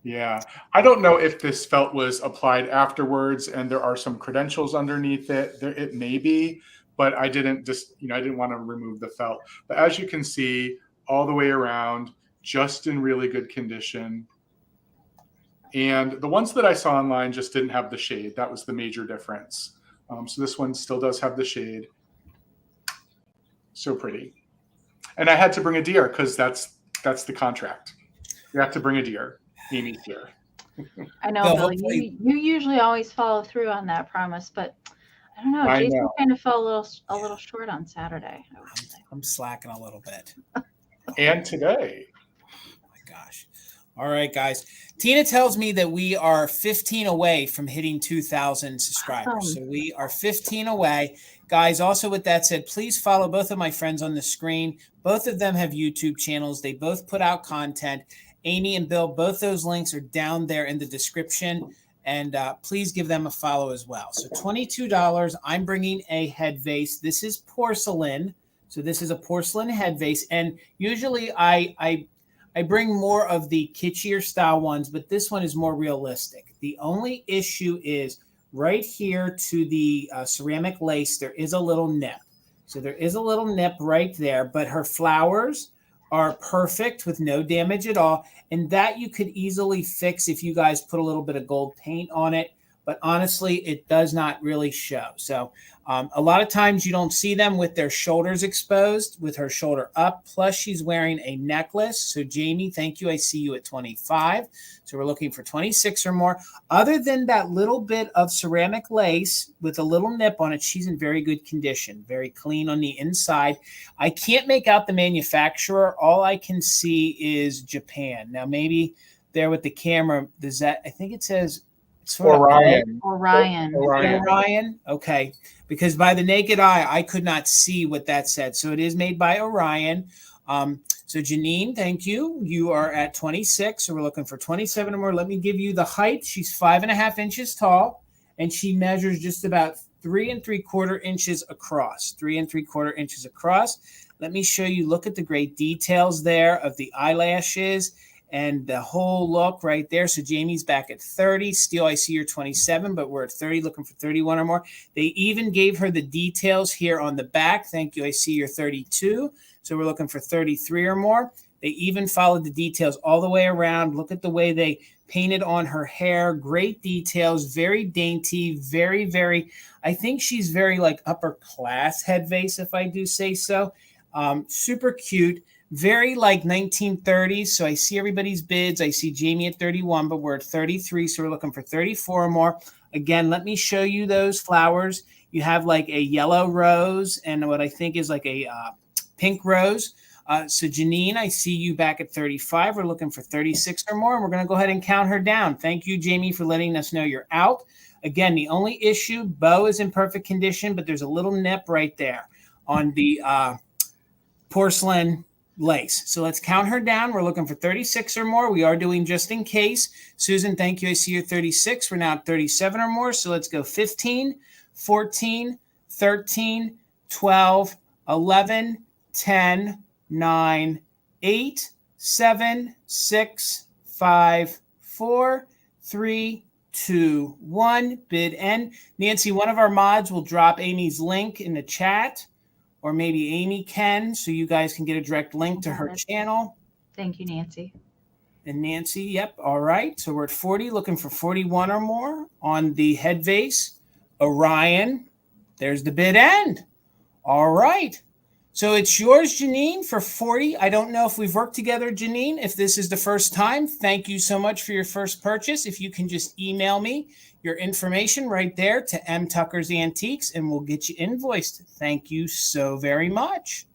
Yeah. I don't know if this felt was applied afterwards and there are some credentials underneath it. It may be, but I didn't I didn't want to remove the felt. But as you can see, all the way around, just in really good condition. And the ones that I saw online just didn't have the shade. That was the major difference. So this one still does have the shade. So pretty. And I had to bring a deer because that's the contract. You have to bring a deer. Amy's deer. I know, Bill. You usually always follow through on that promise, but I don't know. Jason kind of fell a little short on Saturday. I'm slacking a little bit. And today. Oh my gosh. All right, guys. Tina tells me that we are 15 away from hitting 2,000 subscribers. So we are 15 away. Guys, also with that said, please follow both of my friends on the screen. Both of them have YouTube channels. They both put out content. Amy and Bill, both those links are down there in the description. And please give them a follow as well. So $22, I'm bringing a head vase. This is porcelain. So this is a porcelain head vase. And usually I bring more of the kitschier style ones, but this one is more realistic. The only issue is right here to the ceramic lace, there is a little nip. So there is a little nip right there, but her flowers are perfect with no damage at all. And that you could easily fix if you guys put a little bit of gold paint on it. But honestly, it does not really show. So a lot of times you don't see them with their shoulders exposed, with her shoulder up. Plus, she's wearing a necklace. So, Jamie, thank you. I see you at 25. So we're looking for 26 or more. Other than that little bit of ceramic lace with a little nip on it, she's in very good condition, very clean on the inside. I can't make out the manufacturer. All I can see is Japan. Now, maybe there with the camera. Does that, I think it says it's sort Orion. Orion. Orion. Okay. Because by the naked eye, I could not see what that said. So it is made by Orion. So Janine, thank you. You are at 26. So we're looking for 27 or more. Let me give you the height. She's 5.5 inches tall, and she measures just about 3 3/4 inches across. 3 3/4 inches across. Let me show you. Look at the great details there of the eyelashes and the whole look right there. So Jamie's back at 30. Still, I see you're 27, but we're at 30, looking for 31 or more. They even gave her the details here on the back. Thank you. I see you're 32. So we're looking for 33 or more. They even followed the details all the way around. Look at the way they painted on her hair. Great details, very dainty, very, very, I think she's very like upper class head vase, if I do say so. Super cute, very like 1930s. So I see everybody's bids. I see Jamie at 31, but we're at 33. So we're looking for 34 or more. Again, let me show you those flowers. You have like a yellow rose and what I think is like a pink rose. So Janine, I see you back at 35. We're looking for 36 or more. And we're going to go ahead and count her down. Thank you, Jamie, for letting us know you're out. Again, the only issue, bow is in perfect condition, but there's a little nip right there on the porcelain lace. So let's count her down. We're looking for 36 or more. We are doing just in case. Susan, thank you. I see you're 36. We're now at 37 or more. So let's go 15, 14, 13, 12, 11, 10, 9, 8, 7, 6, 5, 4, 3, 2, 1. Bid end. Nancy, one of our mods will drop Amy's link in the chat, or maybe Amy can, so you guys can get a direct link to her channel. Thank you, Nancy. And Nancy, yep. All right. So we're at 40, looking for 41 or more on the head vase. Orion, there's the bid end. All right. So it's yours, Janine, for 40. I don't know if we've worked together, Janine. If this is the first time, thank you so much for your first purchase. If you can just email me your information right there to Tucker's Antiques, and we'll get you invoiced. Thank you so very much.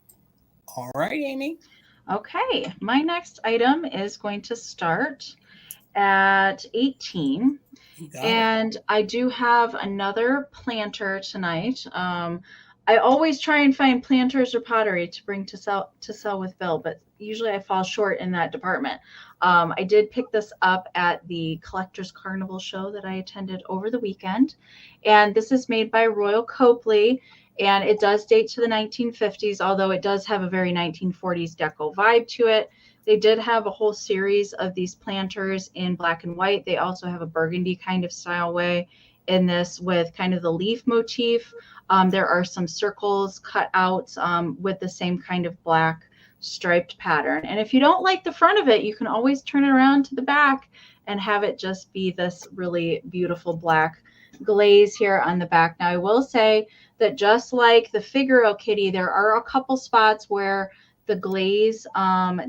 All right, Amy. Okay, my next item is going to start at 18. And I do have another planter tonight. I always try and find planters or pottery to bring to sell with Bill, but usually I fall short in that department. I did pick this up at the Collectors Carnival show that I attended over the weekend. And this is made by Royal Copley, and it does date to the 1950s, although it does have a very 1940s deco vibe to it. They did have a whole series of these planters in black and white. They also have a burgundy kind of style way in this with kind of the leaf motif. There are some circles cut out with the same kind of black striped pattern. And if you don't like the front of it, you can always turn it around to the back and have it just be this really beautiful black glaze here on the back. Now, I will say that just like the Figaro kitty, there are a couple spots where the glaze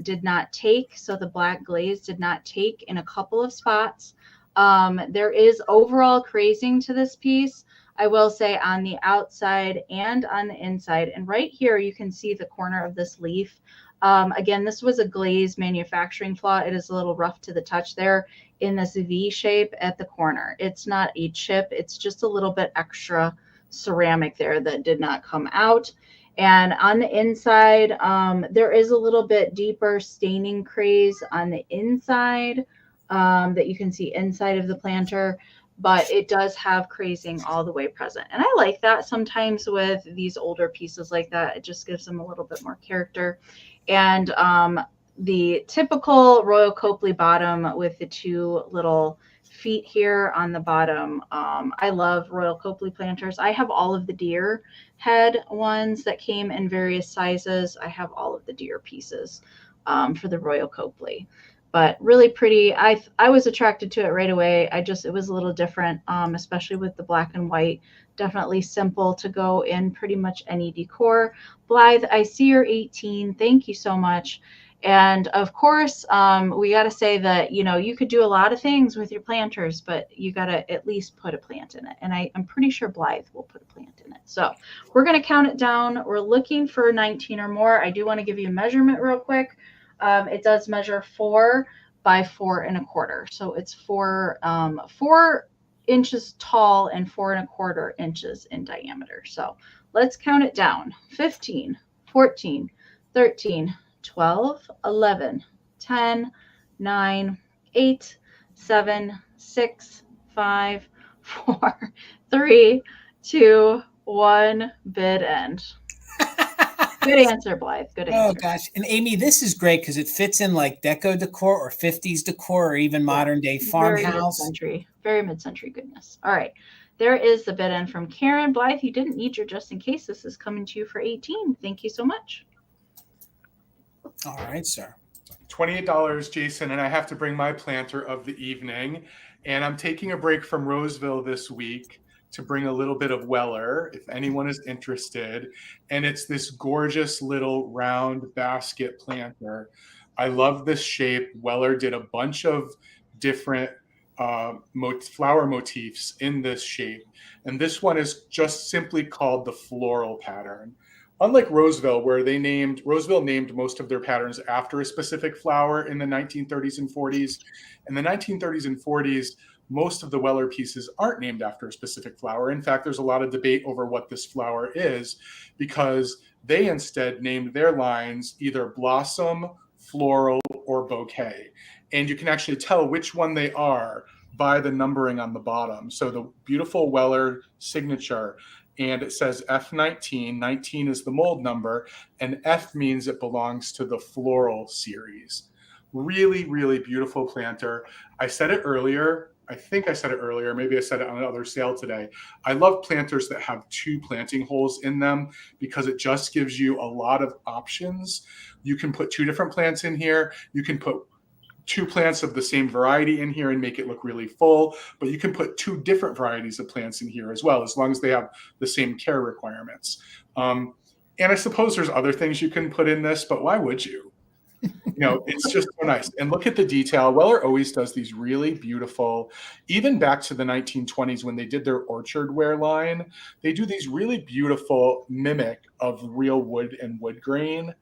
did not take. So the black glaze did not take in a couple of spots. There is overall crazing to this piece, I will say, on the outside and on the inside. And right here, you can see the corner of this leaf. Again, this was a glaze manufacturing flaw. It is a little rough to the touch there in this V shape at the corner. It's not a chip. It's just a little bit extra ceramic there that did not come out. And on the inside, there is a little bit deeper staining craze on the inside that you can see inside of the planter, but it does have crazing all the way present. And I like that sometimes with these older pieces like that. It just gives them a little bit more character. And the typical Royal Copley bottom with the two little feet here on the bottom. I love Royal Copley planters. I have all of the deer head ones that came in various sizes. I have all of the deer pieces for the Royal Copley. But really pretty. I was attracted to it right away. It was a little different, especially with the black and white. Definitely simple to go in pretty much any decor. Blythe, I see you're 18. Thank you so much. And of course, we got to say that, you could do a lot of things with your planters, but you got to at least put a plant in it. And I'm pretty sure Blythe will put a plant in it. So we're going to count it down. We're looking for 19 or more. I do want to give you a measurement real quick. It does measure 4 by 4¼ So it's 4 inches tall and 4¼ inches in diameter. So let's count it down. 15, 14, 13, 12, 11, 10, 9, 8, 7, 6, 5, 4, 3, 2, 1. Bid end. Good answer, Blythe. Good answer. Oh gosh. And Amy, this is great because it fits in like deco decor or 50s decor or even modern day farmhouse. Very mid-century goodness. All right. There is the bid end from Karen. Blythe, you didn't need your just in case. This is coming to you for 18. Thank you so much. All right, sir. $28, Jason, and I have to bring my planter of the evening. And I'm taking a break from Roseville this week to bring a little bit of Weller, if anyone is interested. And it's this gorgeous little round basket planter. I love this shape. Weller did a bunch of different flower motifs in this shape. And this one is just simply called the floral pattern. Unlike Roseville, where Roseville named most of their patterns after a specific flower in the 1930s and 40s. In the 1930s and 40s, most of the Weller pieces aren't named after a specific flower. In fact, there's a lot of debate over what this flower is because they instead named their lines either blossom, floral, or bouquet. And you can actually tell which one they are by the numbering on the bottom. So the beautiful Weller signature, and it says F19. 19 is the mold number, and F means it belongs to the floral series. Really, really beautiful planter. I said it earlier. I think I said it earlier. Maybe I said it on another sale today. I love planters that have 2 planting holes in them because it just gives you a lot of options. You can put 2 different plants in here. You can put 2 plants of the same variety in here and make it look really full, but you can put 2 different varieties of plants in here as well, as long as they have the same care requirements. And I suppose there's other things you can put in this, but why would you? It's just so nice. And look at the detail. Weller always does these really beautiful, even back to the 1920s when they did their orchard ware line, they do these really beautiful mimic of real wood and wood grain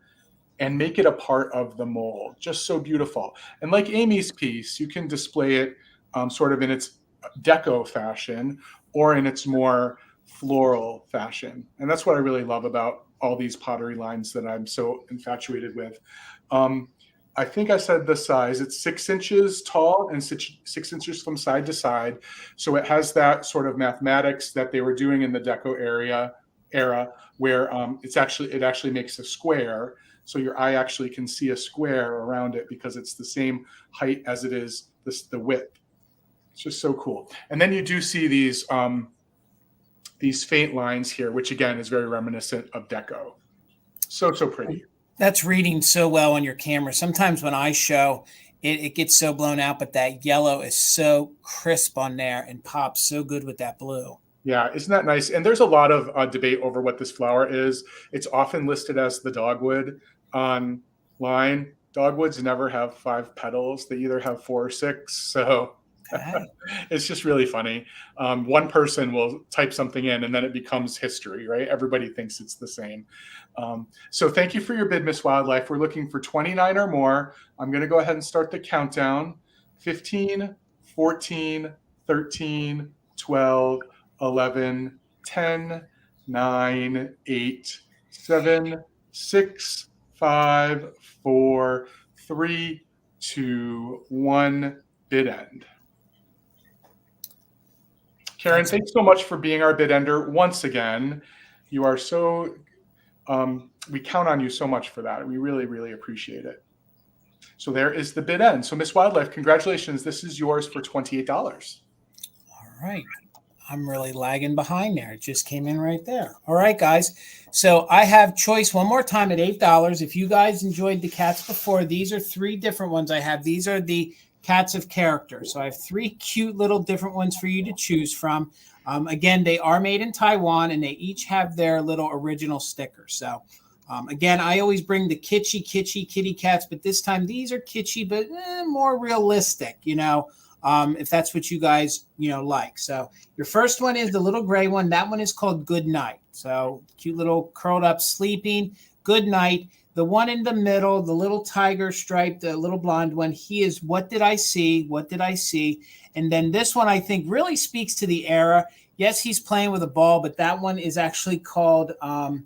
and make it a part of the mold. Just so beautiful. And like Amy's piece, you can display it sort of in its deco fashion or in its more floral fashion. And that's what I really love about all these pottery lines that I'm so infatuated with. I think I said the size. It's 6 inches tall and 6 inches from side to side. So it has that sort of mathematics that they were doing in the deco era where it actually makes a square. So your eye actually can see a square around it because it's the same height as it is the width. It's just so cool. And then you do see these faint lines here, which again is very reminiscent of deco. So pretty. That's reading so well on your camera. Sometimes when I show, it gets so blown out, but that yellow is so crisp on there and pops so good with that blue. Yeah, isn't that nice? And there's a lot of debate over what this flower is. It's often listed as the dogwood online. Dogwoods never have 5 petals. They either have 4 or 6. So it's just really funny. One person will type something in and then it becomes history, right? Everybody thinks it's the same. So thank you for your bid, Miss Wildlife. We're looking for 29 or more. I'm going to go ahead and start the countdown. 15, 14, 13, 12, 11, 10, 9, 8, 7, 6, 5, 4, 3, 2, 1. Bid end. Karen, thanks so much for being our bid ender once again. You are so, we count on you so much for that. We really, really appreciate it. So there is the bid end. So Miss Wildlife, congratulations. This is yours for $28. All right. I'm really lagging behind there. It just came in right there. All right, guys. So I have choice one more time at $8. If you guys enjoyed the cats before, these are 3 different ones I have. These are the cats of character. So I have 3 cute little different ones for you to choose from. Again, they are made in Taiwan, and they each have their little original sticker. So again, I always bring the kitschy kitty cats, but this time these are kitschy, but more realistic, if that's what you guys, like. So your first one is the little gray one. That one is called Good Night. So cute little curled up sleeping. Good night. The one in the middle, the little tiger striped, the little blonde one, he is What Did I See? What Did I See? And then this one I think really speaks to the era. Yes, he's playing with a ball, but that one is actually called, let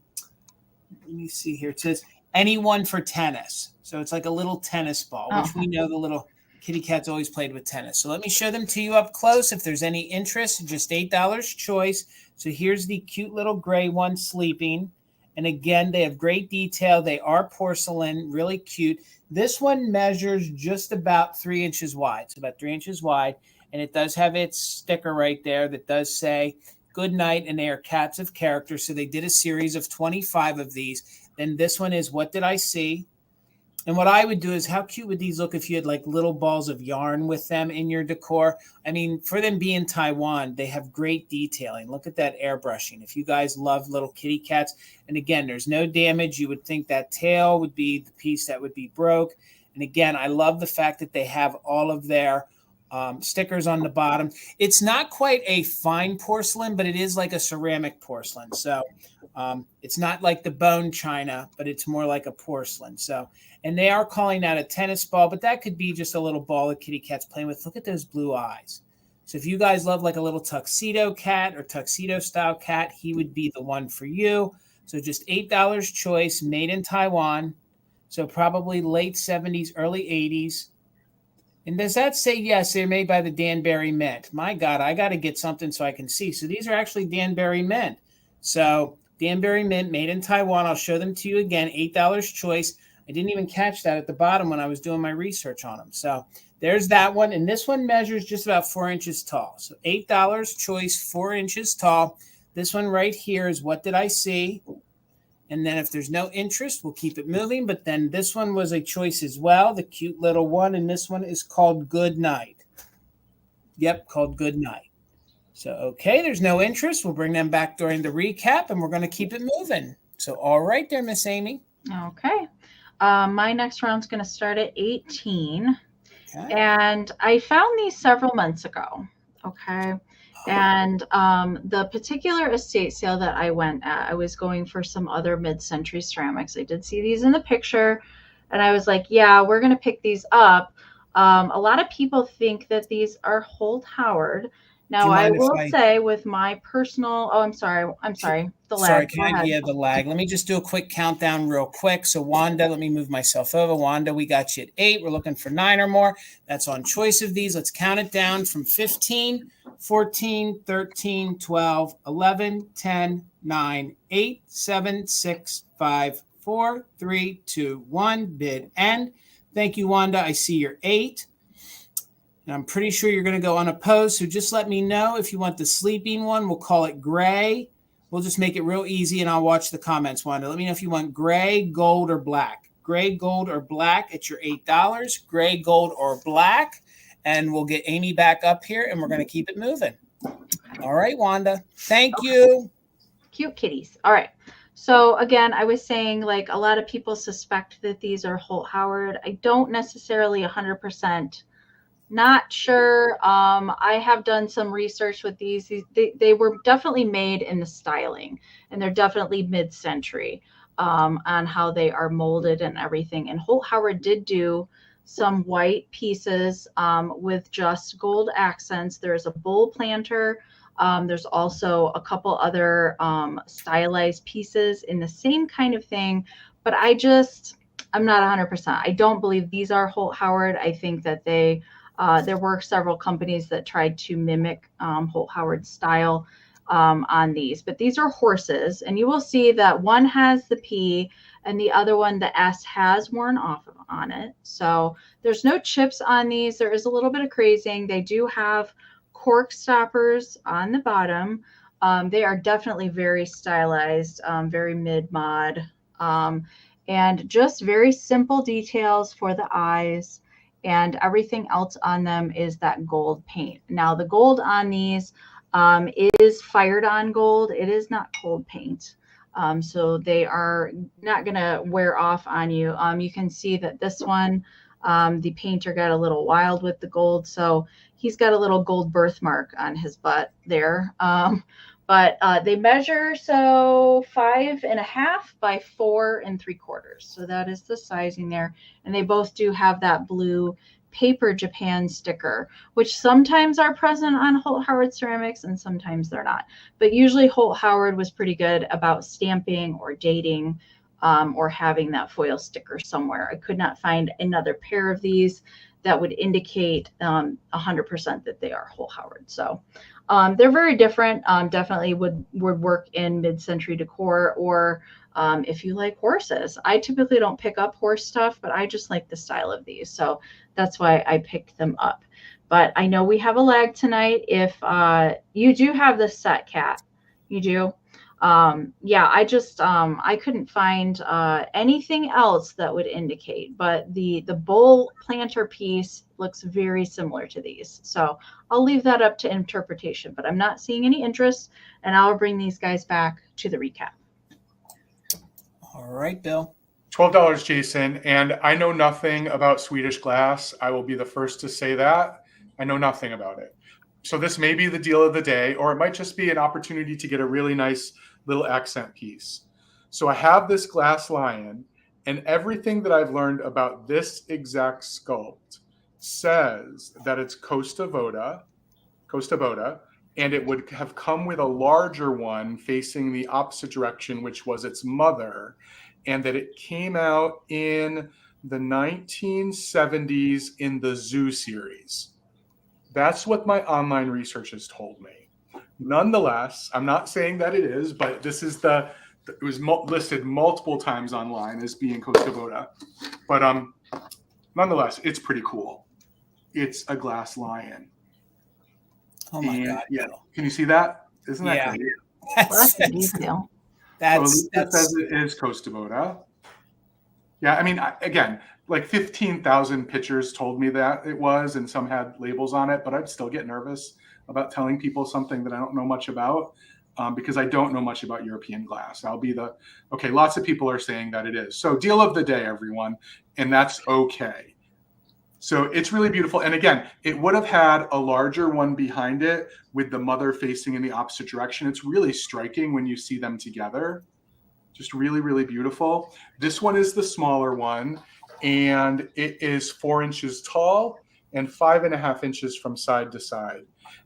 me see here. It says Anyone for Tennis. So it's like a little tennis ball, which we know the little kitty cats always played with tennis. So let me show them to you up close. If there's any interest, just $8 choice. So here's the cute little gray one sleeping. And again, they have great detail. They are porcelain, really cute. This one measures just about 3 inches wide. So about 3 inches wide. And it does have its sticker right there that does say good night. And they are cats of character. So they did a series of 25 of these. Then this one is What Did I See? And what I would do is, how cute would these look if you had like little balls of yarn with them in your decor? I mean, for them being Taiwan, they have great detailing. Look at that airbrushing. If you guys love little kitty cats, and again, there's no damage. You would think that tail would be the piece that would be broke. And again, I love the fact that they have all of their stickers on the bottom. It's not quite a fine porcelain, but it is like a ceramic porcelain. So it's not like the bone china, but it's more like a porcelain. So, and they are calling that a tennis ball, but that could be just a little ball that kitty cat's playing with. Look at those blue eyes. So if you guys love like a little tuxedo cat or tuxedo style cat, he would be the one for you. So just $8 choice, made in Taiwan. So probably late 70s, early 80s. And does that say, yes, they're made by the Danbury Mint? My God, I got to get something so I can see. So these are actually Danbury Mint. So Danbury Mint, made in Taiwan. I'll show them to you again, $8 choice. I didn't even catch that at the bottom when I was doing my research on them. So there's that one. And this one measures just about 4 inches tall. So $8 choice, 4 inches tall. This one right here is What Did I See? And then if there's no interest, we'll keep it moving. But then this one was a choice as well, the cute little one. And this one is called Good Night. Yep, called Good Night. So, okay, there's no interest. We'll bring them back during the recap, and we're going to keep it moving. So, all right there, Miss Amy. Okay. My next round's going to start at 18. Okay. And I found these several months ago. Okay. And the particular estate sale that I went at, I was going for some other mid-century ceramics. I did see these in the picture, and I was like, yeah, we're going to pick these up. A lot of people think that these are Holt Howard. Now, I will say with my personal, I'm sorry, the lag. Sorry, can I be the lag? Let me just do a quick countdown real quick. So Wanda, let me move myself over. Wanda, we got you at 8. We're looking for 9 or more. That's on choice of these. Let's count it down from 15, 14, 13, 12, 11, 10, 9, 8, 7, 6, 5, 4, 3, 2, 1. Bid end. Thank you, Wanda. I see your 8. And I'm pretty sure you're going to go unopposed. So just let me know if you want the sleeping one. We'll call it gray. We'll just make it real easy, and I'll watch the comments, Wanda. Let me know if you want gray, gold, or black. Gray, gold, or black at your $8. Gray, gold, or black. And we'll get Amy back up here, and we're going to keep it moving. All right, Wanda. Thank you. Cute kitties. All right. So again, I was saying, like, a lot of people suspect that these are Holt Howard. I don't necessarily 100%. Not sure. I have done some research with these. They were definitely made in the styling, and they're definitely mid-century on how they are molded and everything. And Holt Howard did do some white pieces with just gold accents. There's a bowl planter. There's also a couple other stylized pieces in the same kind of thing. But I'm not 100%. I don't believe these are Holt Howard. I think that there were several companies that tried to mimic Holt Howard's style on these, but these are horses, and you will see that one has the P and the other one, the S, has worn off on it. So there's no chips on these. There is a little bit of crazing. They do have cork stoppers on the bottom. They are definitely very stylized, very mid-mod, and just very simple details for the eyes. And everything else on them is that gold paint. Now, the gold on these is fired on gold. It is not cold paint. So they are not going to wear off on you. You can see that this one, the painter got a little wild with the gold. So he's got a little gold birthmark on his butt there. But they measure 5.5 by 4 3/4. So that is the sizing there. And they both do have that blue paper Japan sticker, which sometimes are present on Holt Howard ceramics and sometimes they're not. But usually Holt Howard was pretty good about stamping or dating or having that foil sticker somewhere. I could not find another pair of these that would indicate 100% that they are Holt Howard. So they're very different. Definitely would work in mid-century decor, or if you like horses. I typically don't pick up horse stuff, but I just like the style of these. So that's why I picked them up. But I know we have a lag tonight. If you do have this set, Kat, you do. Yeah, I couldn't find anything else that would indicate, but the bowl planter piece looks very similar to these. So I'll leave that up to interpretation, but I'm not seeing any interest, and I'll bring these guys back to the recap. All right, Bill. $12, Jason. And I know nothing about Swedish glass. I will be the first to say that. I know nothing about it. So this may be the deal of the day, or it might just be an opportunity to get a really nice little accent piece. So I have this glass lion, and everything that I've learned about this exact sculpt says that it's Kosta Boda, and it would have come with a larger one facing the opposite direction, which was its mother, and that it came out in the 1970s in the Zoo series. That's what my online research has told me. Nonetheless, I'm not saying that it is, but this is it was listed multiple times online as being Kosta Boda. But nonetheless, it's pretty cool. It's a glass lion. Oh my God! Yeah, can you see that? Isn't that great? That's a detail. That says it is Kosta Boda. Yeah, I mean, again, like 15,000 pictures told me that it was, and some had labels on it, but I'd still get nervous about telling people something that I don't know much about because I don't know much about European glass. I'll be okay, lots of people are saying that it is. So deal of the day, everyone, and that's okay. So it's really beautiful. And again, it would have had a larger one behind it with the mother facing in the opposite direction. It's really striking when you see them together. Just really, really beautiful. This one is the smaller one, and it is 4 inches tall and 5.5 inches from side to side.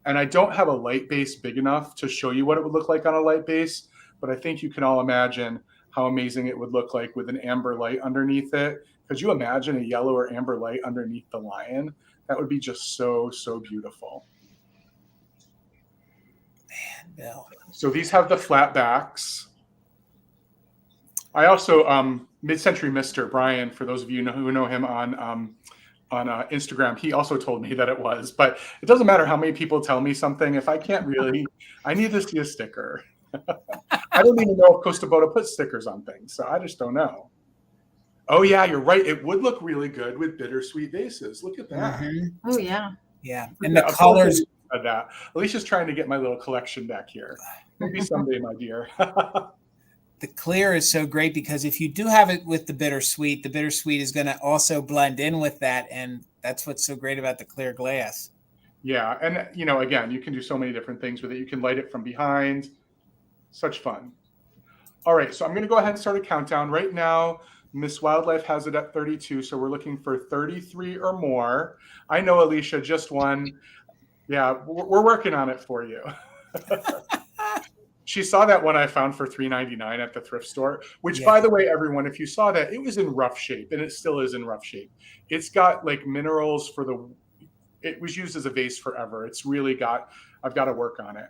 And I don't have a light base big enough to show you what it would look like on a light base, but I think you can all imagine how amazing it would look like with an amber light underneath it. Could you imagine a yellow or amber light underneath the lion? That would be just so, so beautiful. Man, Bill. So these have the flat backs. I also, Mid-Century Mr. Brian, for those of you who know him on Instagram, he also told me that it was. But it doesn't matter how many people tell me something. If I can't really, I need to see a sticker. I don't even know if Kosta Boda puts stickers on things, so I just don't know. Oh, yeah, you're right. It would look really good with bittersweet vases. Look at that. Mm-hmm. Oh, yeah. Yeah. And the colors. That. Alicia's trying to get my little collection back here. Maybe someday, my dear. The clear is so great because if you do have it with the bittersweet is going to also blend in with that. And that's what's so great about the clear glass. Yeah. And, again, you can do so many different things with it. You can light it from behind. Such fun. All right. So I'm going to go ahead and start a countdown right now. Miss Wildlife has it at 32. So we're looking for 33 or more. I know, Alicia, just one. Yeah, we're working on it for you. She saw that one I found for $3.99 at the thrift store, which, by the way, everyone, if you saw that, it was in rough shape, and it still is in rough shape. It's got like minerals it was used as a vase forever. It's really I've got to work on it.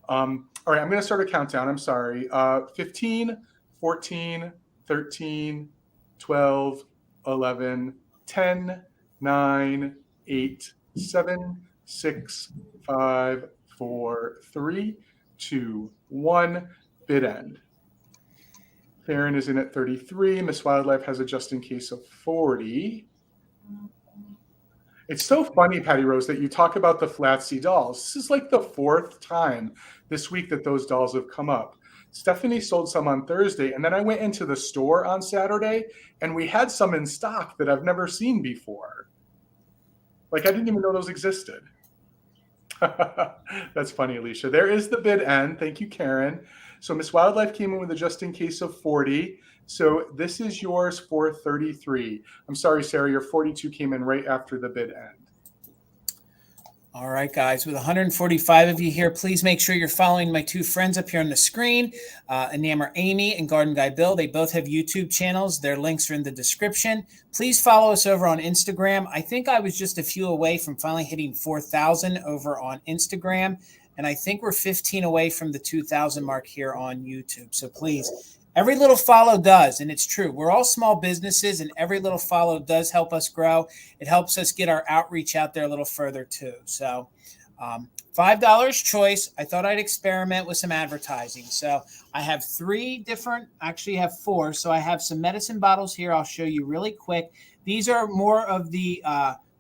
All right, I'm going to start a countdown. I'm sorry. 15, 14, 13, 12, 11, 10, 9, 8, 7, 6, 5, 4, 3, 2, 1, bid end. Farron is in at 33. Miss Wildlife has a just in case of 40. It's so funny, Patty Rose, that you talk about the Flatsy dolls. This is like the 4th time this week that those dolls have come up. Stephanie sold some on Thursday, and then I went into the store on Saturday, and we had some in stock that I've never seen before. Like, I didn't even know those existed. That's funny, Alicia. There is the bid end. Thank you, Karen. So Miss Wildlife came in with a just in case of 40. So this is yours for 33. I'm sorry, Sarah, your 42 came in right after the bid end. All right, guys, with 145 of you here, please make sure you're following my two friends up here on the screen, ENAMOR Amie and Garden Guy Bill. They both have YouTube channels. Their links are in the description. Please follow us over on Instagram. I think I was just a few away from finally hitting 4,000 over on Instagram, and I think we're 15 away from the 2,000 mark here on YouTube. So please, every little follow does, and it's true. We're all small businesses, and every little follow does help us grow. It helps us get our outreach out there a little further, too. So $5 choice. I thought I'd experiment with some advertising. So I have actually have four. So I have some medicine bottles here. I'll show you really quick. These are more of the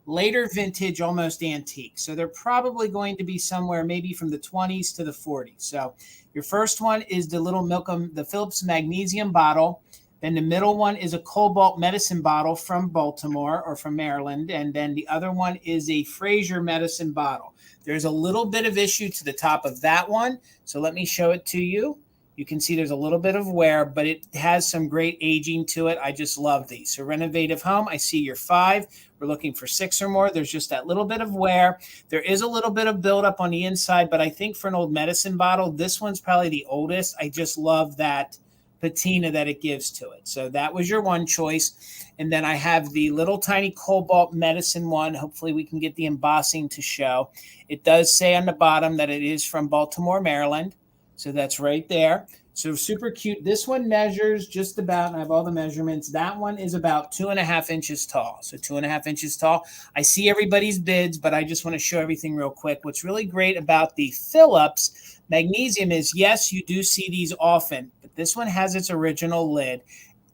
later vintage, almost antique. So they're probably going to be somewhere maybe from the 20s to the 40s. So your first one is the little the Phillips magnesium bottle. Then the middle one is a cobalt medicine bottle from Baltimore or from Maryland. And then the other one is a Fraser medicine bottle. There's a little bit of issue to the top of that one. So let me show it to you. You can see there's a little bit of wear, but it has some great aging to it. I just love these. So renovative home, I see your 5. We're looking for 6 or more. There's just that little bit of wear. There is a little bit of buildup on the inside, but I think for an old medicine bottle, this one's probably the oldest. I just love that patina that it gives to it. So that was your one choice. And then I have the little tiny cobalt medicine one. Hopefully we can get the embossing to show. It does say on the bottom that it is from Baltimore, Maryland. So that's right there. So super cute. This one measures just about, and I have all the measurements. That one is about 2.5 inches tall. So 2.5 inches tall. I see everybody's bids, but I just want to show everything real quick. What's really great about the Phillips magnesium is, yes, you do see these often, but this one has its original lid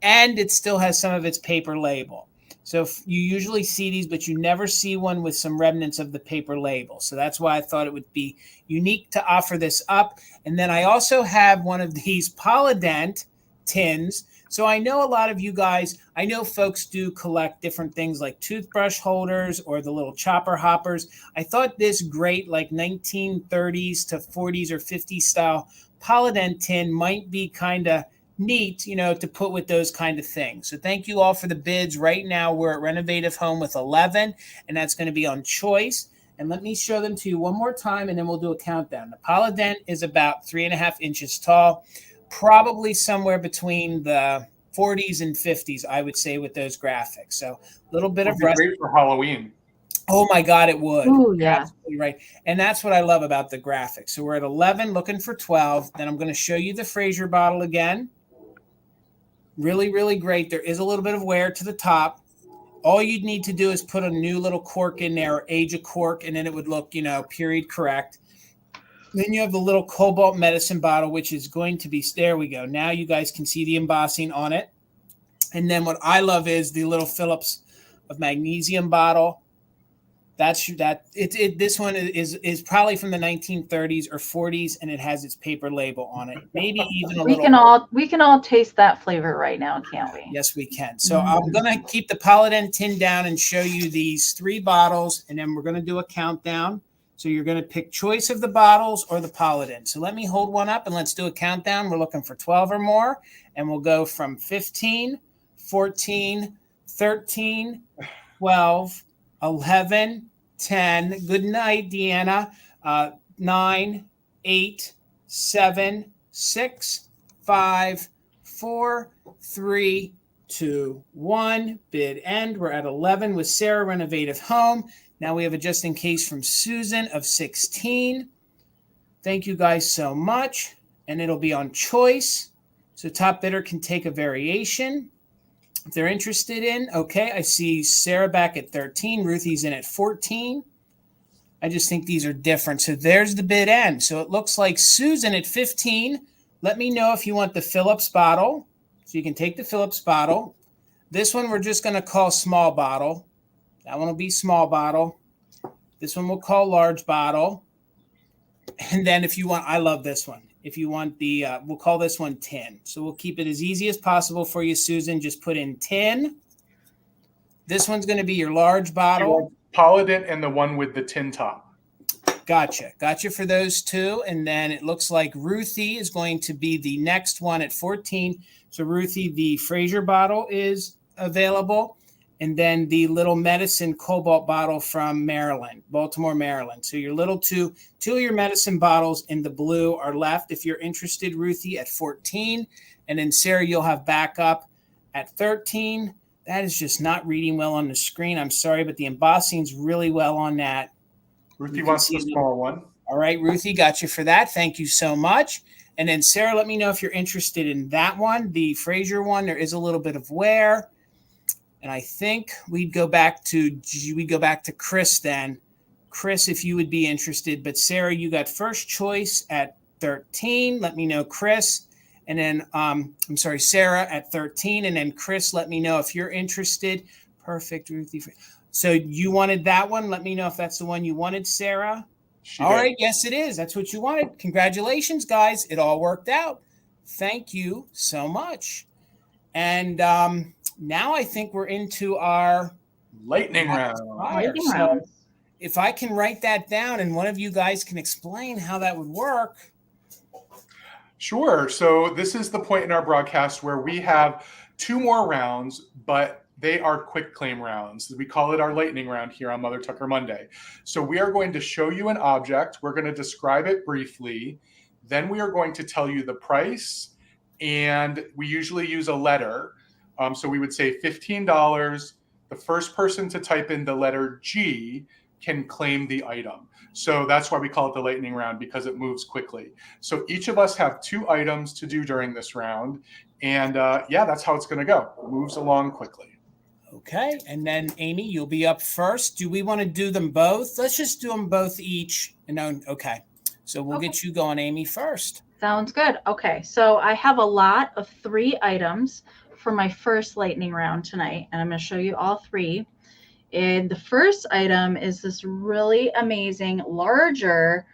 and it still has some of its paper label. So you usually see these, but you never see one with some remnants of the paper label. So that's why I thought it would be unique to offer this up. And then I also have one of these Polydent tins. So I know a lot of you guys, I know folks do collect different things like toothbrush holders or the little chopper hoppers. I thought this great like 1930s to 40s or 50s style Polydent tin might be kind of neat, you know, to put with those kind of things. So thank you all for the bids. Right now we're at Renovative Home with 11, and that's going to be on choice. And let me show them to you one more time, and then we'll do a countdown. The Polydent is about 3.5 inches tall, probably somewhere between the 40s and 50s, I would say, with those graphics. So a little bit of great for Halloween. Oh my God, it would. Oh, yeah. Absolutely right. And that's what I love about the graphics. So we're at 11, looking for 12. Then I'm going to show you the Fraser bottle again. Really, really great. There is a little bit of wear to the top. All you'd need to do is put a new little cork in there, or age a cork, and then it would look, you know, period correct. Then you have the little cobalt medicine bottle, which is going to be, there we go. Now you guys can see the embossing on it. And then what I love is the little Phillips of magnesium bottle. This one is probably from the 1930s or 40s, and it has its paper label on it. Maybe even a little. We can all taste that flavor right now, can't we? Yes, we can. So I'm gonna keep the Polydent tin down and show you these 3 bottles, and then we're gonna do a countdown. So you're gonna pick choice of the bottles or the Polydent. So let me hold one up and let's do a countdown. We're looking for 12 or more, and we'll go from 15, 14, 13, 12, 11, 10. Good night, Deanna. 9, 8, 7, 6, 5, 4, 3, 2, 1. Bid end. We're at 11 with Sarah, Renovative Home. Now we have a just in case from Susan of 16. Thank you guys so much. And it'll be on choice. So top bidder can take a variation if they're interested in. Okay, I see Sarah back at 13. Ruthie's in at 14. I just think these are different. So there's the bid end. So it looks like Susan at 15. Let me know if you want the Phillips bottle. So you can take the Phillips bottle. This one we're just going to call small bottle. That one will be small bottle. This one we'll call large bottle. And then if you want, I love this one. If you want the, we'll call this one tin. So we'll keep it as easy as possible for you, Susan. Just put in tin. This one's going to be your large bottle. Polydent and the one with the tin top. Gotcha for those two. And then it looks like Ruthie is going to be the next one at 14. So Ruthie, the Fraser bottle is available. And then the little medicine cobalt bottle from Maryland, Baltimore, Maryland. So your little two of your medicine bottles in the blue are left if you're interested, Ruthie, at 14. And then Sarah, you'll have backup at 13. That is just not reading well on the screen. I'm sorry, but the embossing's really well on that. Ruthie wants the small one. All right, Ruthie, got you for that. Thank you so much. And then Sarah, let me know if you're interested in that one, the Fraser one. There is a little bit of wear. And I think we'd go back to Chris then. Chris, if you would be interested. But Sarah, you got first choice at 13. Let me know, Chris. And then, Sarah at 13. And then Chris, let me know if you're interested. Perfect, Ruthie. So you wanted that one. Let me know if that's the one you wanted, Sarah. All right. Yes, it is. That's what you wanted. Congratulations, guys. It all worked out. Thank you so much. And now I think we're into our lightning round. So if I can write that down and one of you guys can explain how that would work. Sure. So this is the point in our broadcast where we have 2 more rounds, but they are quick claim rounds. We call it our lightning round here on Mother Tucker Monday. So we are going to show you an object. We're going to describe it briefly. Then we are going to tell you the price. And we usually use a letter. So we would say $15. The first person to type in the letter G can claim the item. So that's why we call it the lightning round, because it moves quickly. So each of us have 2 items to do during this round. And that's how it's going to go. It moves along quickly. Okay. And then Amy, you'll be up first. Do we want to do them both? Let's just do them both each. Okay. So we'll get you going, Amy, first. Sounds good. Okay. So I have a lot of 3 items for my first lightning round tonight, and I'm going to show you all 3. And the first item is this really amazing, larger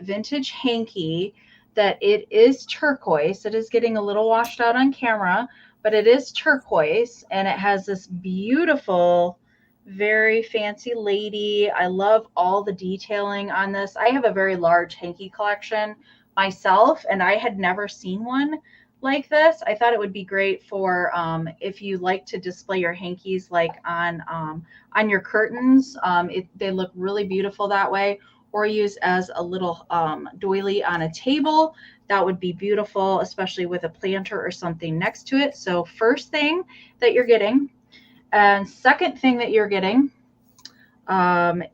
vintage hanky that it is turquoise. It is getting a little washed out on camera, but it is turquoise, and it has this beautiful, very fancy lady. I love all the detailing on this. I have a very large hanky collection myself, and I had never seen one like this. I thought it would be great for if you like to display your hankies like on your curtains. They look really beautiful that way, or use as a little doily on a table. That would be beautiful, especially with a planter or something next to it. So first thing that you're getting, and second thing that you're getting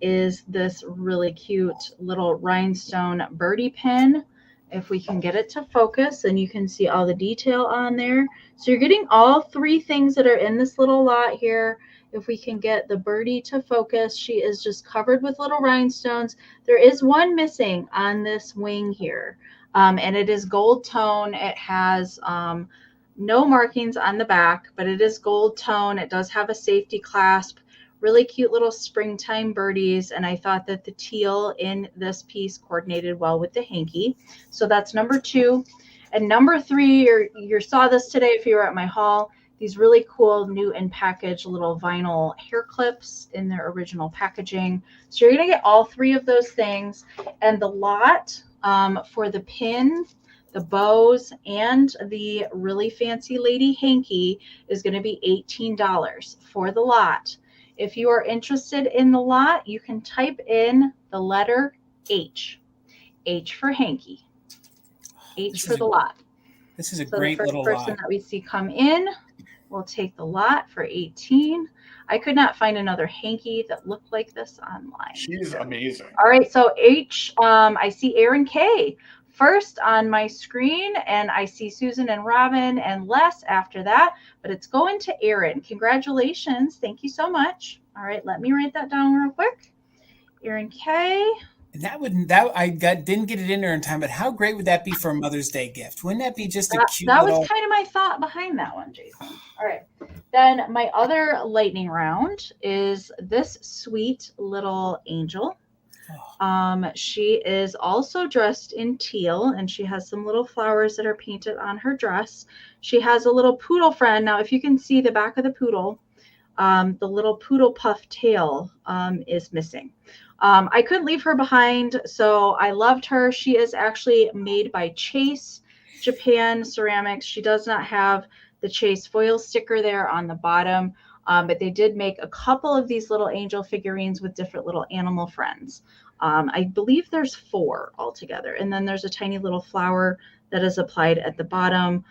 is this really cute little rhinestone birdie pin. If we can get it to focus, and you can see all the detail on there. So you're getting all 3 things that are in this little lot here. If we can get the birdie to focus, she is just covered with little rhinestones. There is one missing on this wing here, and it is gold tone. It has no markings on the back, but it is gold tone. It does have a safety clasp. Really cute little springtime birdies, and I thought that the teal in this piece coordinated well with the hanky. So that's number 2. And number 3, you saw this today if you were at my haul, these really cool new in package little vinyl hair clips in their original packaging. So you're going to get all 3 of those things, and the lot for the pin, the bows, and the really fancy lady hanky is going to be $18 for the lot. If you are interested in the lot, you can type in the letter H. H for hanky. H for the lot. This is a great little lot. The first person that we see come in will take the lot for 18. I could not find another hanky that looked like this online. She's amazing. All right, so H, I see Aaron K first on my screen, and I see Susan and Robin and Les after that, but it's going to Aaron. Congratulations. Thank you so much. All right, let me write that down real quick. Aaron K. Didn't get it in there in time, but how great would that be for a Mother's Day gift? Wouldn't that be just a cute That was kind of my thought behind that one, Jason. All right. Then my other lightning round is this sweet little angel. She is also dressed in teal, and she has some little flowers that are painted on her dress. She has a little poodle friend. Now, if you can see the back of the poodle, the little poodle puff tail is missing. I couldn't leave her behind, so I loved her. She is actually made by Chase Japan Ceramics. She does not have the Chase foil sticker there on the bottom, but they did make a couple of these little angel figurines with different little animal friends. I believe there's 4 altogether, and then there's a tiny little flower that is applied at the bottom.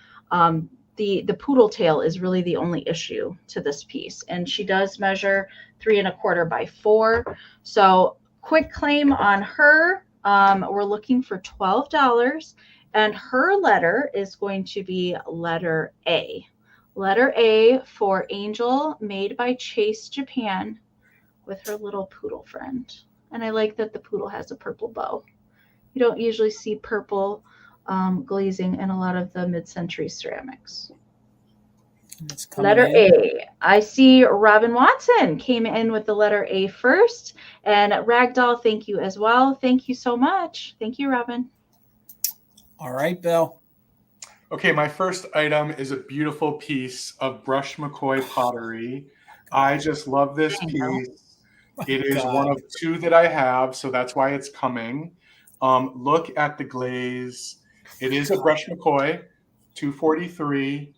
The poodle tail is really the only issue to this piece, and she does measure 3 1/4 by 4. So quick claim on her. We're looking for $12, and her letter is going to be letter A. Letter A for Angel, made by Chase Japan, with her little poodle friend. And I like that the poodle has a purple bow. You don't usually see purple glazing in a lot of the mid-century ceramics. Letter A. I see Robin Watson came in with the letter A first. And Ragdoll, thank you as well. Thank you so much. Thank you, Robin. All right, Bill. Okay, my first item is a beautiful piece of brushed McCoy pottery. I just love this piece. It is one of 2 that I have, so that's why it's coming. Look at the glaze. It is a brushed McCoy, 243,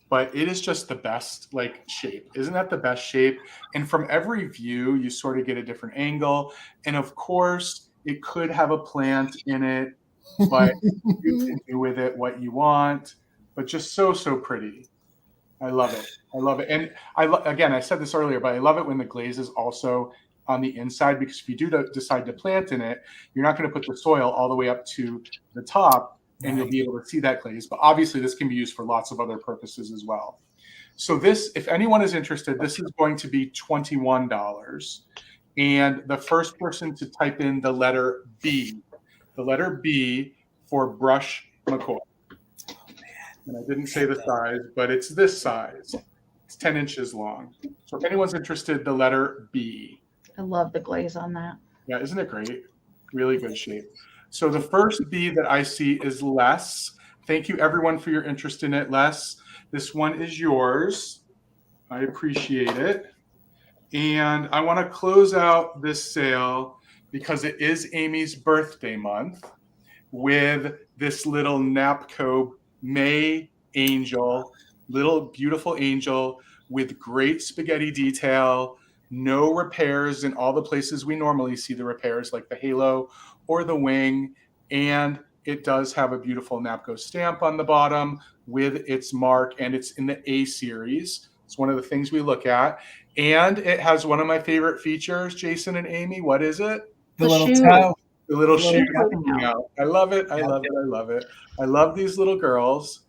but it is just the best shape. Isn't that the best shape? And from every view, you sort of get a different angle. And of course, it could have a plant in it, but you can do with it what you want. But just so pretty. I love it. I love it. And again, I said this earlier, but I love it when the glaze is also on the inside, because if you do decide to plant in it, you're not going to put the soil all the way up to the top, and you'll be able to see that glaze. But obviously, this can be used for lots of other purposes as well. So this, if anyone is interested, this is going to be $21. And the first person to type in the letter B for brush McCoy. And I didn't say the size, but it's this size. It's 10 inches long. So if anyone's interested, the letter B. I love the glaze on that. Yeah, isn't it great? Really good shape. So the first B that I see is Les. Thank you, everyone, for your interest in it, Les. This one is yours. I appreciate it. And I want to close out this sale because it is Amy's birthday month with this little Napco May angel, little beautiful angel with great spaghetti detail, no repairs in all the places we normally see the repairs, like the halo or the wing. And it does have a beautiful Napco stamp on the bottom with its mark, and it's in the A series. It's one of the things we look at. And it has one of my favorite features, Jason and Amy. What is it? The little toe. The little shoe coming out. I love it. I love it. I love it. I love these little girls.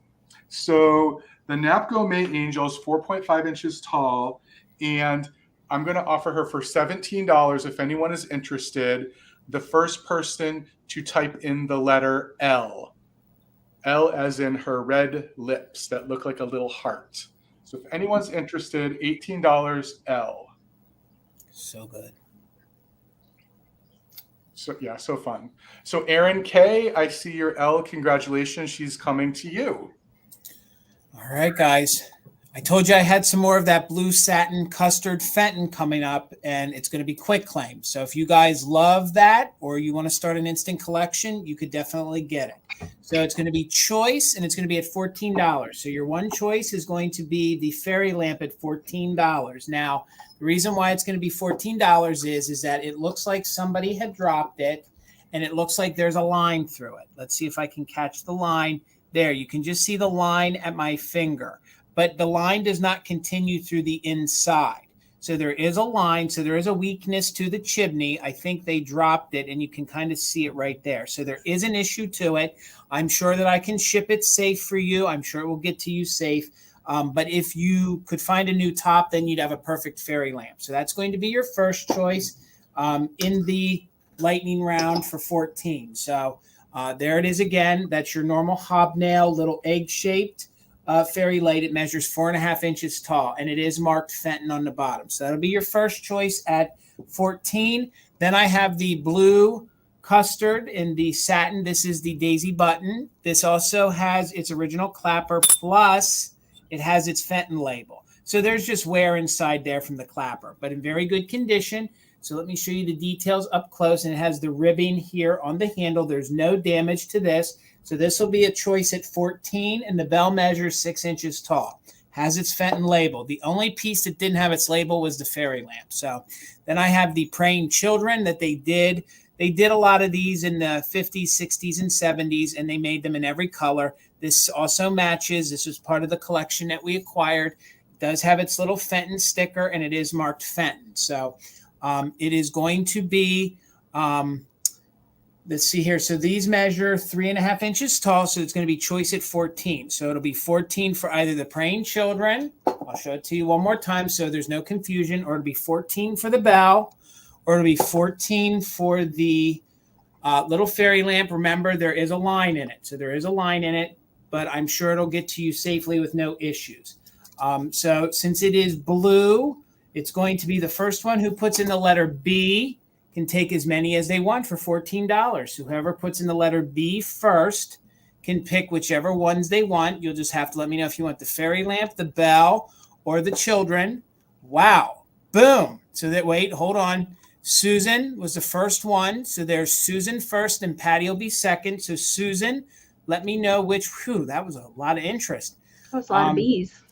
So the Napco May Angel is 4.5 inches tall, and I'm going to offer her for $17 if anyone is interested. The first person to type in the letter L. L as in her red lips that look like a little heart. So if anyone's interested, $18 L. So good. So yeah, so fun. So Erin K, I see your L. Congratulations. She's coming to you. All right, guys. I told you I had some more of that blue satin custard Fenton coming up, and it's going to be quick claim. So if you guys love that, or you want to start an instant collection, you could definitely get it. So it's going to be choice, and it's going to be at $14. So your one choice is going to be the fairy lamp at $14. Now, the reason why it's going to be $14 is that it looks like somebody had dropped it, and it looks like there's a line through it. Let's see if I can catch the line. There, you can just see the line at my finger. But the line does not continue through the inside. So there is a line. So there is a weakness to the chimney. I think they dropped it, and you can kind of see it right there. So there is an issue to it. I'm sure that I can ship it safe for you. I'm sure it will get to you safe. But if you could find a new top, then you'd have a perfect fairy lamp. So that's going to be your first choice in the lightning round for 14. So there it is again. That's your normal hobnail, little egg-shaped fairy light. It measures 4.5 inches tall, and it is marked Fenton on the bottom. So that'll be your first choice at 14. Then I have the blue custard in the satin. This is the daisy button. This also has its original clapper, plus it has its Fenton label. So there's just wear inside there from the clapper, but in very good condition. So let me show you the details up close. And it has the ribbing here on the handle. There's no damage to this. So this will be a choice at 14, and the bell measures 6 inches tall. Has its Fenton label. The only piece that didn't have its label was the fairy lamp. So then I have the praying children that they did. They did a lot of these in the 50s, 60s, and 70s, and they made them in every color. This also matches. This was part of the collection that we acquired. It does have its little Fenton sticker, and it is marked Fenton. So it is going to be, let's see here. So these measure 3.5 inches tall. So it's going to be choice at 14. So it'll be 14 for either the praying children. I'll show it to you one more time so there's no confusion. Or it'll be 14 for the bell. Or it'll be 14 for the little fairy lamp. Remember, there is a line in it. So there is a line in it, but I'm sure it'll get to you safely with no issues. So since it is blue, it's going to be the first one who puts in the letter B can take as many as they want for $14. Whoever puts in the letter B first can pick whichever ones they want. You'll just have to let me know if you want the fairy lamp, the bell, or the children. Wow. Boom. So that, wait, hold on. Susan was the first one. So there's Susan first and Patty will be second. So Susan, let me know which, that was a lot of interest. That was a lot of bees.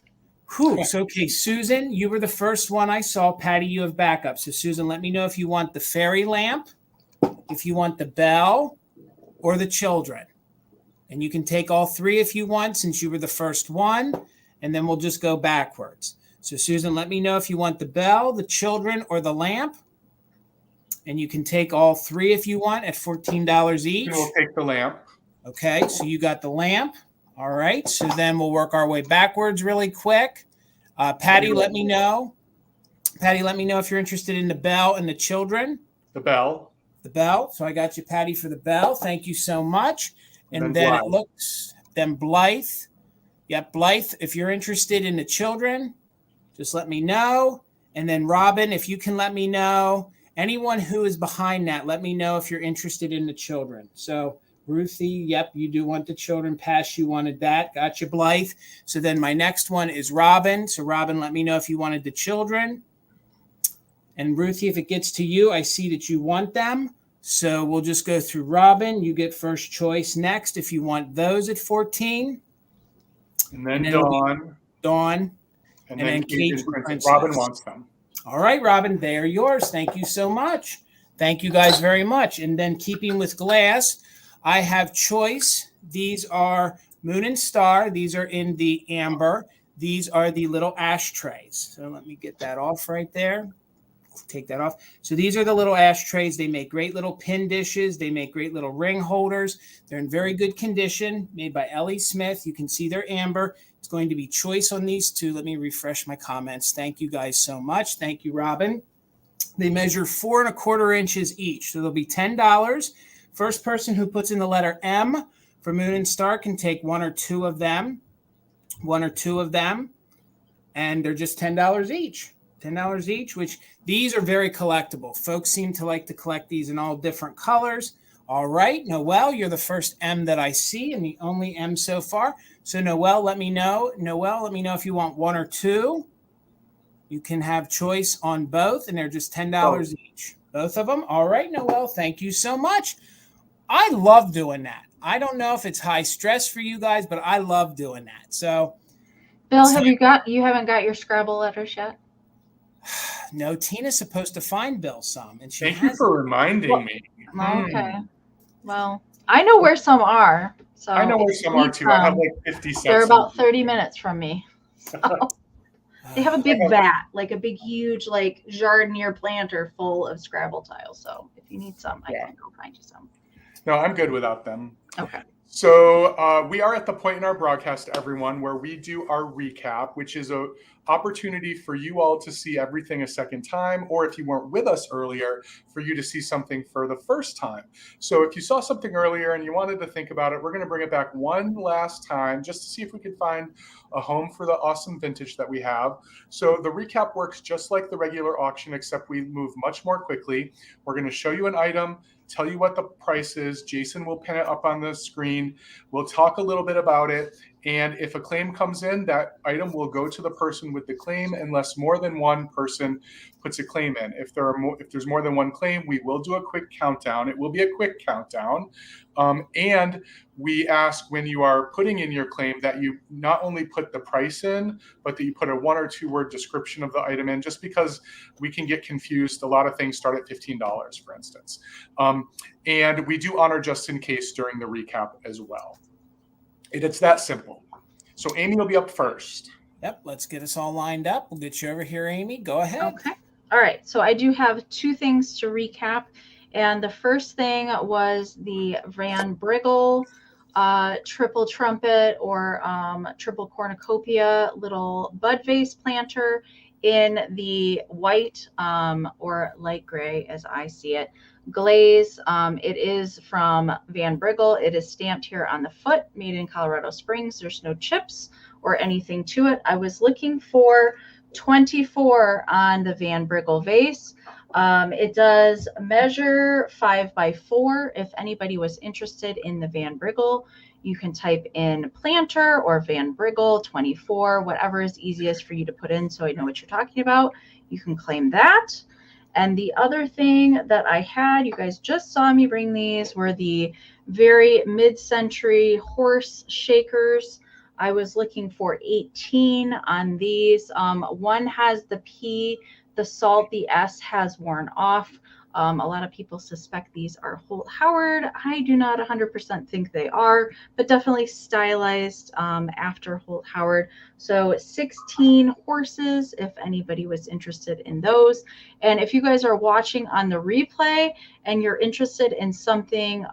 So, okay, Susan, you were the first one I saw. Patty, you have backup. So, Susan, let me know if you want the fairy lamp, if you want the bell, or the children. And you can take all three if you want, since you were the first one, and then we'll just go backwards. So, Susan, let me know if you want the bell, the children, or the lamp. And you can take all three if you want at $14 each. We'll take the lamp. Okay, so you got the lamp. All right, so then we'll work our way backwards really quick. Patty, let me know. Patty, let me know if you're interested in the bell and the children. The bell. The bell. So I got you, Patty, for the bell. Thank you so much. And then it looks, then Blythe. Yep, Blythe, if you're interested in the children, just let me know. And then Robin, if you can let me know. Anyone who is behind that, let me know if you're interested in the children. So Ruthie, yep, you do want the children. Pass, you wanted that. Got you, Blythe. So then my next one is Robin. So Robin, let me know if you wanted the children. And Ruthie, if it gets to you, I see that you want them. So we'll just go through Robin. You get first choice next if you want those at 14. And then Dawn. Dawn. And then Kate and Princess. Robin wants them. All right, Robin, they are yours. Thank you so much. Thank you guys very much. And then keeping with glass, I have choice. These are Moon and Star. These are in the amber. These are the little ashtrays. So let me get that off right there. Take that off. So these are the little ashtrays. They make great little pin dishes. They make great little ring holders. They're in very good condition, made by Ellie Smith. You can see they're amber. It's going to be choice on these two. Let me refresh my comments. Thank you guys so much. Thank you, Robin. They measure 4 1/4 inches each. So they'll be $10. First person who puts in the letter M for Moon and Star can take one or two of them. And they're just $10 each. $10 each, which these are very collectible. Folks seem to like to collect these in all different colors. All right, Noelle, you're the first M that I see and the only M so far. So Noelle, let me know. Noelle, let me know if you want one or two. You can have choice on both, and they're just $10 each. Both of them. All right, Noelle, thank you so much. I love doing that. I don't know if it's high stress for you guys, but I love doing that. So, Bill, you haven't got your Scrabble letters yet? No, Tina's supposed to find Bill some, and she Thank you for reminding me. Okay. Well, I know where some are. So I know where some are too. I have like 50 cents. They're about 30 minutes from me. So. They have a big vat, like a big, huge, like jardinier planter full of Scrabble tiles. So if you need some, I can go find you some. No, I'm good without them. Okay. So we are at the point in our broadcast, everyone, where we do our recap, which is a opportunity for you all to see everything a second time, or if you weren't with us earlier, for you to see something for the first time. So if you saw something earlier and you wanted to think about it, we're going to bring it back one last time just to see if we can find a home for the awesome vintage that we have. So the recap works just like the regular auction, except we move much more quickly. We're going to show you an item, tell you what the price is. Jason will pin it up on the screen. We'll talk a little bit about it. And if a claim comes in, that item will go to the person with the claim unless more than one person puts a claim in. If there's more than one claim, we will do a quick countdown. It will be a quick countdown. And we ask when you are putting in your claim that you not only put the price in, but that you put a 1 or 2 word description of the item in, just because we can get confused. A lot of things start at $15, for instance. And we do honor just in case during the recap as well. It's that simple. So Amy will be up first. Yep, let's get us all lined up. We'll get you over here, Amy. Go ahead. Okay. All right. So I do have 2 things to recap. And the first thing was the Van Briggle triple trumpet or triple cornucopia little bud vase planter in the white or light gray, as I see it, glaze. It is from Van Briggle. It is stamped here on the foot, made in Colorado Springs. There's no chips or anything to it. I was looking for 24 on the Van Briggle vase. It does measure 5 by 4. If anybody was interested in the Van Briggle, you can type in planter or Van Briggle 24, whatever is easiest for you to put in so I know what you're talking about. You can claim that. And the other thing that I had, you guys just saw me bring these, were the very mid-century horse shakers. I was looking for 18 on these. One has the P, the salt, the S has worn off. A lot of people suspect these are Holt Howard. I do not 100% think they are, but definitely stylized after Holt Howard. So 16 horses, if anybody was interested in those. And if you guys are watching on the replay and you're interested in something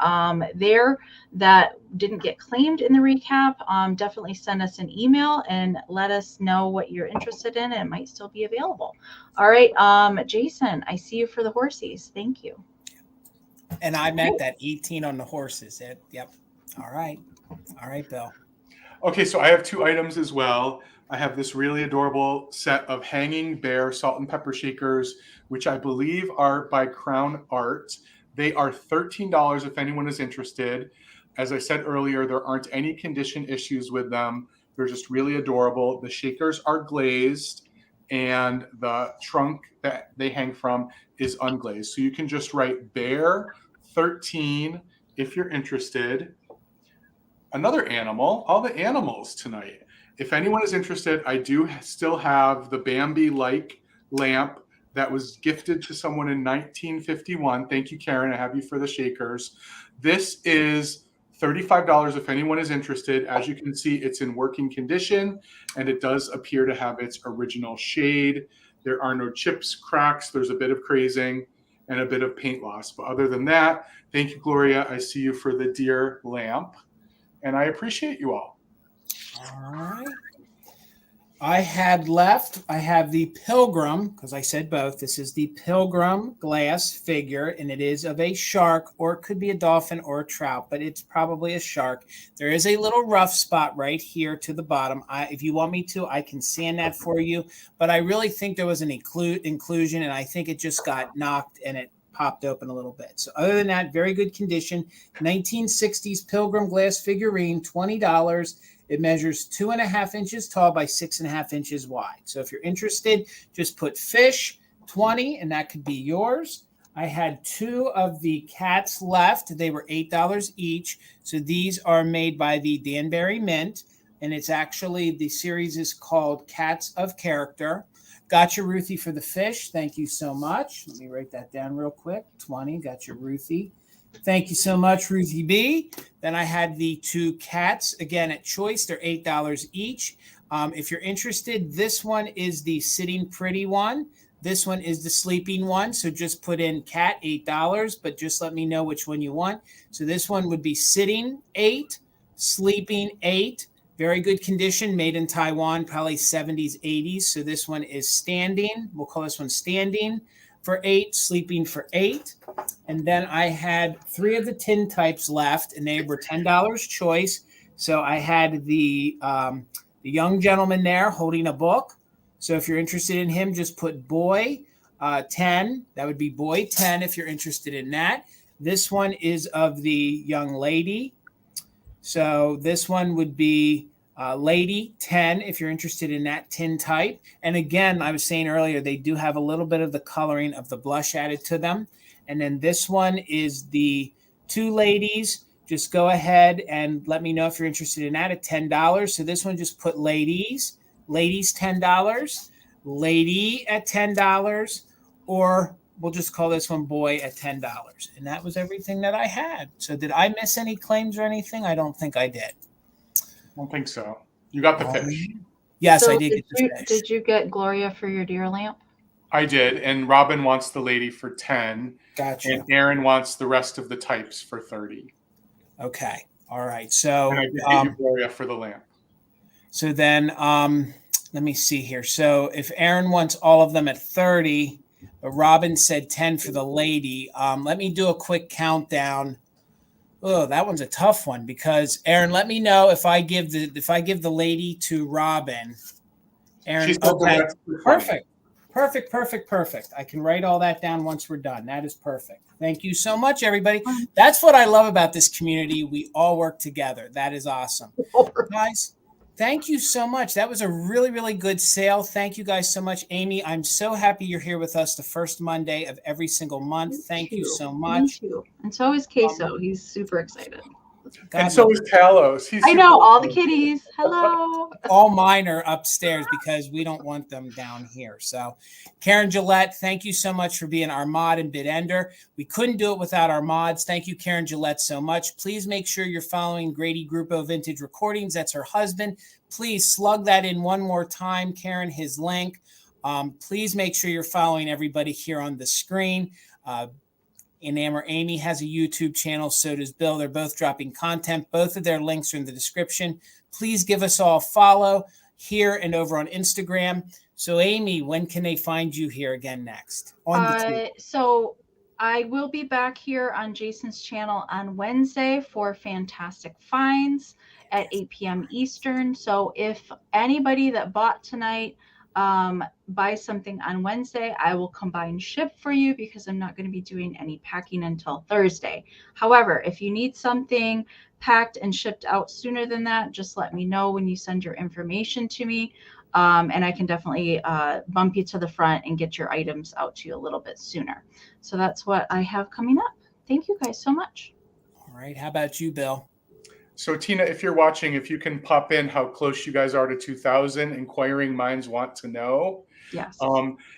there that didn't get claimed in the recap, definitely send us an email and let us know what you're interested in. It might still be available. All right, Jason, I see you for the horsies. Thank you. And I meant that 18 on the horses. Yep. All right, Bill. Okay, so I have 2 items as well. I have this really adorable set of hanging bear salt and pepper shakers, which I believe are by Crown Art. They are $13 if anyone is interested. As I said earlier, there aren't any condition issues with them. They're just really adorable. The shakers are glazed, and the trunk that they hang from is unglazed. So you can just write bear 13 if you're interested. Another animal, all the animals tonight. If anyone is interested, I do still have the Bambi-like lamp that was gifted to someone in 1951. Thank you, Karen. I have you for the shakers. This is $35 if anyone is interested. As you can see, it's in working condition, and it does appear to have its original shade. There are no chips, cracks. There's a bit of crazing and a bit of paint loss. But other than that, thank you, Gloria. I see you for the deer lamp, and I appreciate you all. All right. I have the Pilgrim, because I said both. This is the Pilgrim glass figure, and it is of a shark, or it could be a dolphin or a trout, but it's probably a shark. There is a little rough spot right here to the bottom. If you want me to, I can sand that for you, but I really think there was an inclusion, and I think it just got knocked and it popped open a little bit. So other than that, very good condition. 1960s Pilgrim glass figurine, $20. It measures 2.5 inches tall by 6.5 inches wide. So if you're interested, just put fish 20, and that could be yours. I had 2 of the cats left. They were $8 each. So these are made by the Danbury Mint, and it's actually, the series is called Cats of Character. Gotcha, Ruthie, for the fish. Thank you so much. Let me write that down real quick. 20. Gotcha, Ruthie. Thank you so much, Ruthie B. Then I had the 2 cats, again, at choice. They're $8 each. If you're interested, this one is the sitting pretty one. This one is the sleeping one. So just put in cat, $8, but just let me know which one you want. So this one would be sitting, $8, sleeping, $8. Very good condition, made in Taiwan, probably 70s, 80s. So this one is standing. We'll call this one standing for $8, sleeping for $8. And then I had 3 of the tin types left, and they were $10 choice. So I had the young gentleman there holding a book. So if you're interested in him, just put boy 10. That would be boy 10 if you're interested in that. This one is of the young lady. So this one would be Lady, 10 if you're interested in that tintype. And again, I was saying earlier, they do have a little bit of the coloring of the blush added to them. And then this one is the 2 ladies. Just go ahead and let me know if you're interested in that at $10. So this one, just put ladies, $10, lady at $10, or we'll just call this one boy at $10. And that was everything that I had. So did I miss any claims or anything? I don't think I did. I don't think so. You got the fish. Yes, So I did get the fish. Did you get Gloria for your deer lamp? I did. And Robin wants the lady for 10. Gotcha. And Aaron wants the rest of the types for 30. Okay. All right. So and I did get you Gloria for the lamp. So then let me see here. So if Aaron wants all of them at 30, but Robin said 10 for the lady. Let me do a quick countdown. Oh, that one's a tough one because Aaron, let me know if I give the lady to Robin. Aaron, okay, perfect. I can write all that down once we're done. That is perfect. Thank you so much, everybody. That's what I love about this community. We all work together. That is awesome, guys. Thank you so much. That was a really, really good sale. Thank you guys so much. Amy, I'm so happy you're here with us the first Monday of every single month. Thank you so much. Thank you. And so is Queso. He's super excited. And so is Talos. I know, all the kitties. Hello. All mine are upstairs because we don't want them down here. So Karen Gillette, thank you so much for being our mod and bid ender. We couldn't do it without our mods. Thank you, Karen Gillette, so much. Please make sure you're following Grady Grupo Vintage Recordings. That's her husband. Please slug that in one more time, Karen, his link. Please make sure you're following everybody here on the screen. Enamor Amie has a YouTube channel. So does Bill. They're both dropping content. Both of their links are in the description. Please give us all a follow here and over on Instagram. So, Amy, when can they find you here again next? So I will be back here on Jason's channel on Wednesday for Fantastic Finds at 8 p.m. Eastern. So if anybody that bought tonight buy something on Wednesday, I will combine ship for you because I'm not going to be doing any packing until Thursday. However, if you need something packed and shipped out sooner than that, just let me know when you send your information to me. And I can definitely bump you to the front and get your items out to you a little bit sooner. So that's what I have coming up. Thank you guys so much. All right. How about you, Bill? So Tina, if you're watching, if you can pop in how close you guys are to 2,000, inquiring minds want to know. Yes.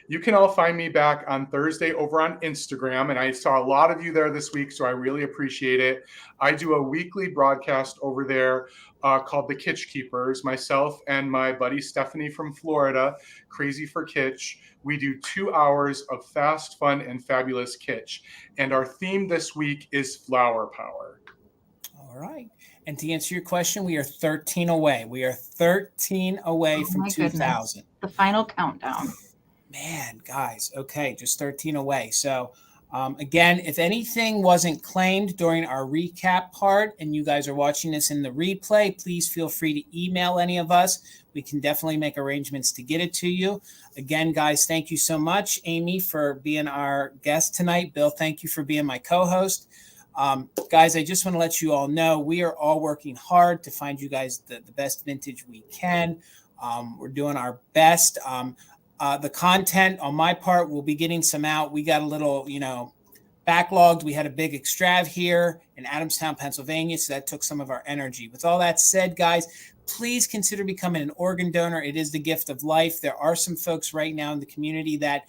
You can all find me back on Thursday over on Instagram. And I saw a lot of you there this week, so I really appreciate it. I do a weekly broadcast over there called The Kitsch Keepers. Myself and my buddy Stephanie from Florida, Crazy for Kitsch. We do 2 hours of fast, fun, and fabulous kitsch. And our theme this week is flower power. All right. And to answer your question, we are 13 away. We are 13 away from 2,000. The final countdown. Man, guys. Okay, just 13 away. So, again, if anything wasn't claimed during our recap part and you guys are watching this in the replay, please feel free to email any of us. We can definitely make arrangements to get it to you. Again, guys, thank you so much, Amy, for being our guest tonight. Bill, thank you for being my co-host. Guys, I just want to let you all know we are all working hard to find you guys the best vintage we can. We're doing our best. The content on my part, we'll be getting some out. We got a little, backlogged. We had a big extrav here in Adamstown, Pennsylvania, so that took some of our energy. With all that said, guys, please consider becoming an organ donor. It is the gift of life. There are some folks right now in the community that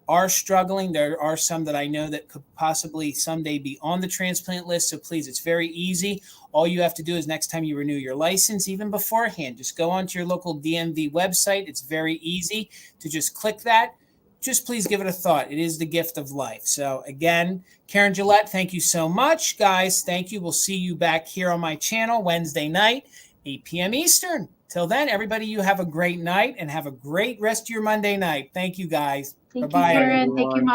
are struggling. There are some that I know that could possibly someday be on the transplant list. So please, it's very easy. All you have to do is next time you renew your license, even beforehand, just go onto your local DMV website. It's very easy to just click that. Just please give it a thought. It is the gift of life. So again, Karen Gillette, thank you so much, guys. Thank you. We'll see you back here on my channel Wednesday night, 8 p.m. Eastern. Till then, everybody, you have a great night and have a great rest of your Monday night. Thank you, guys. Thank Bye-bye. you, Karen. Thank you, Mom.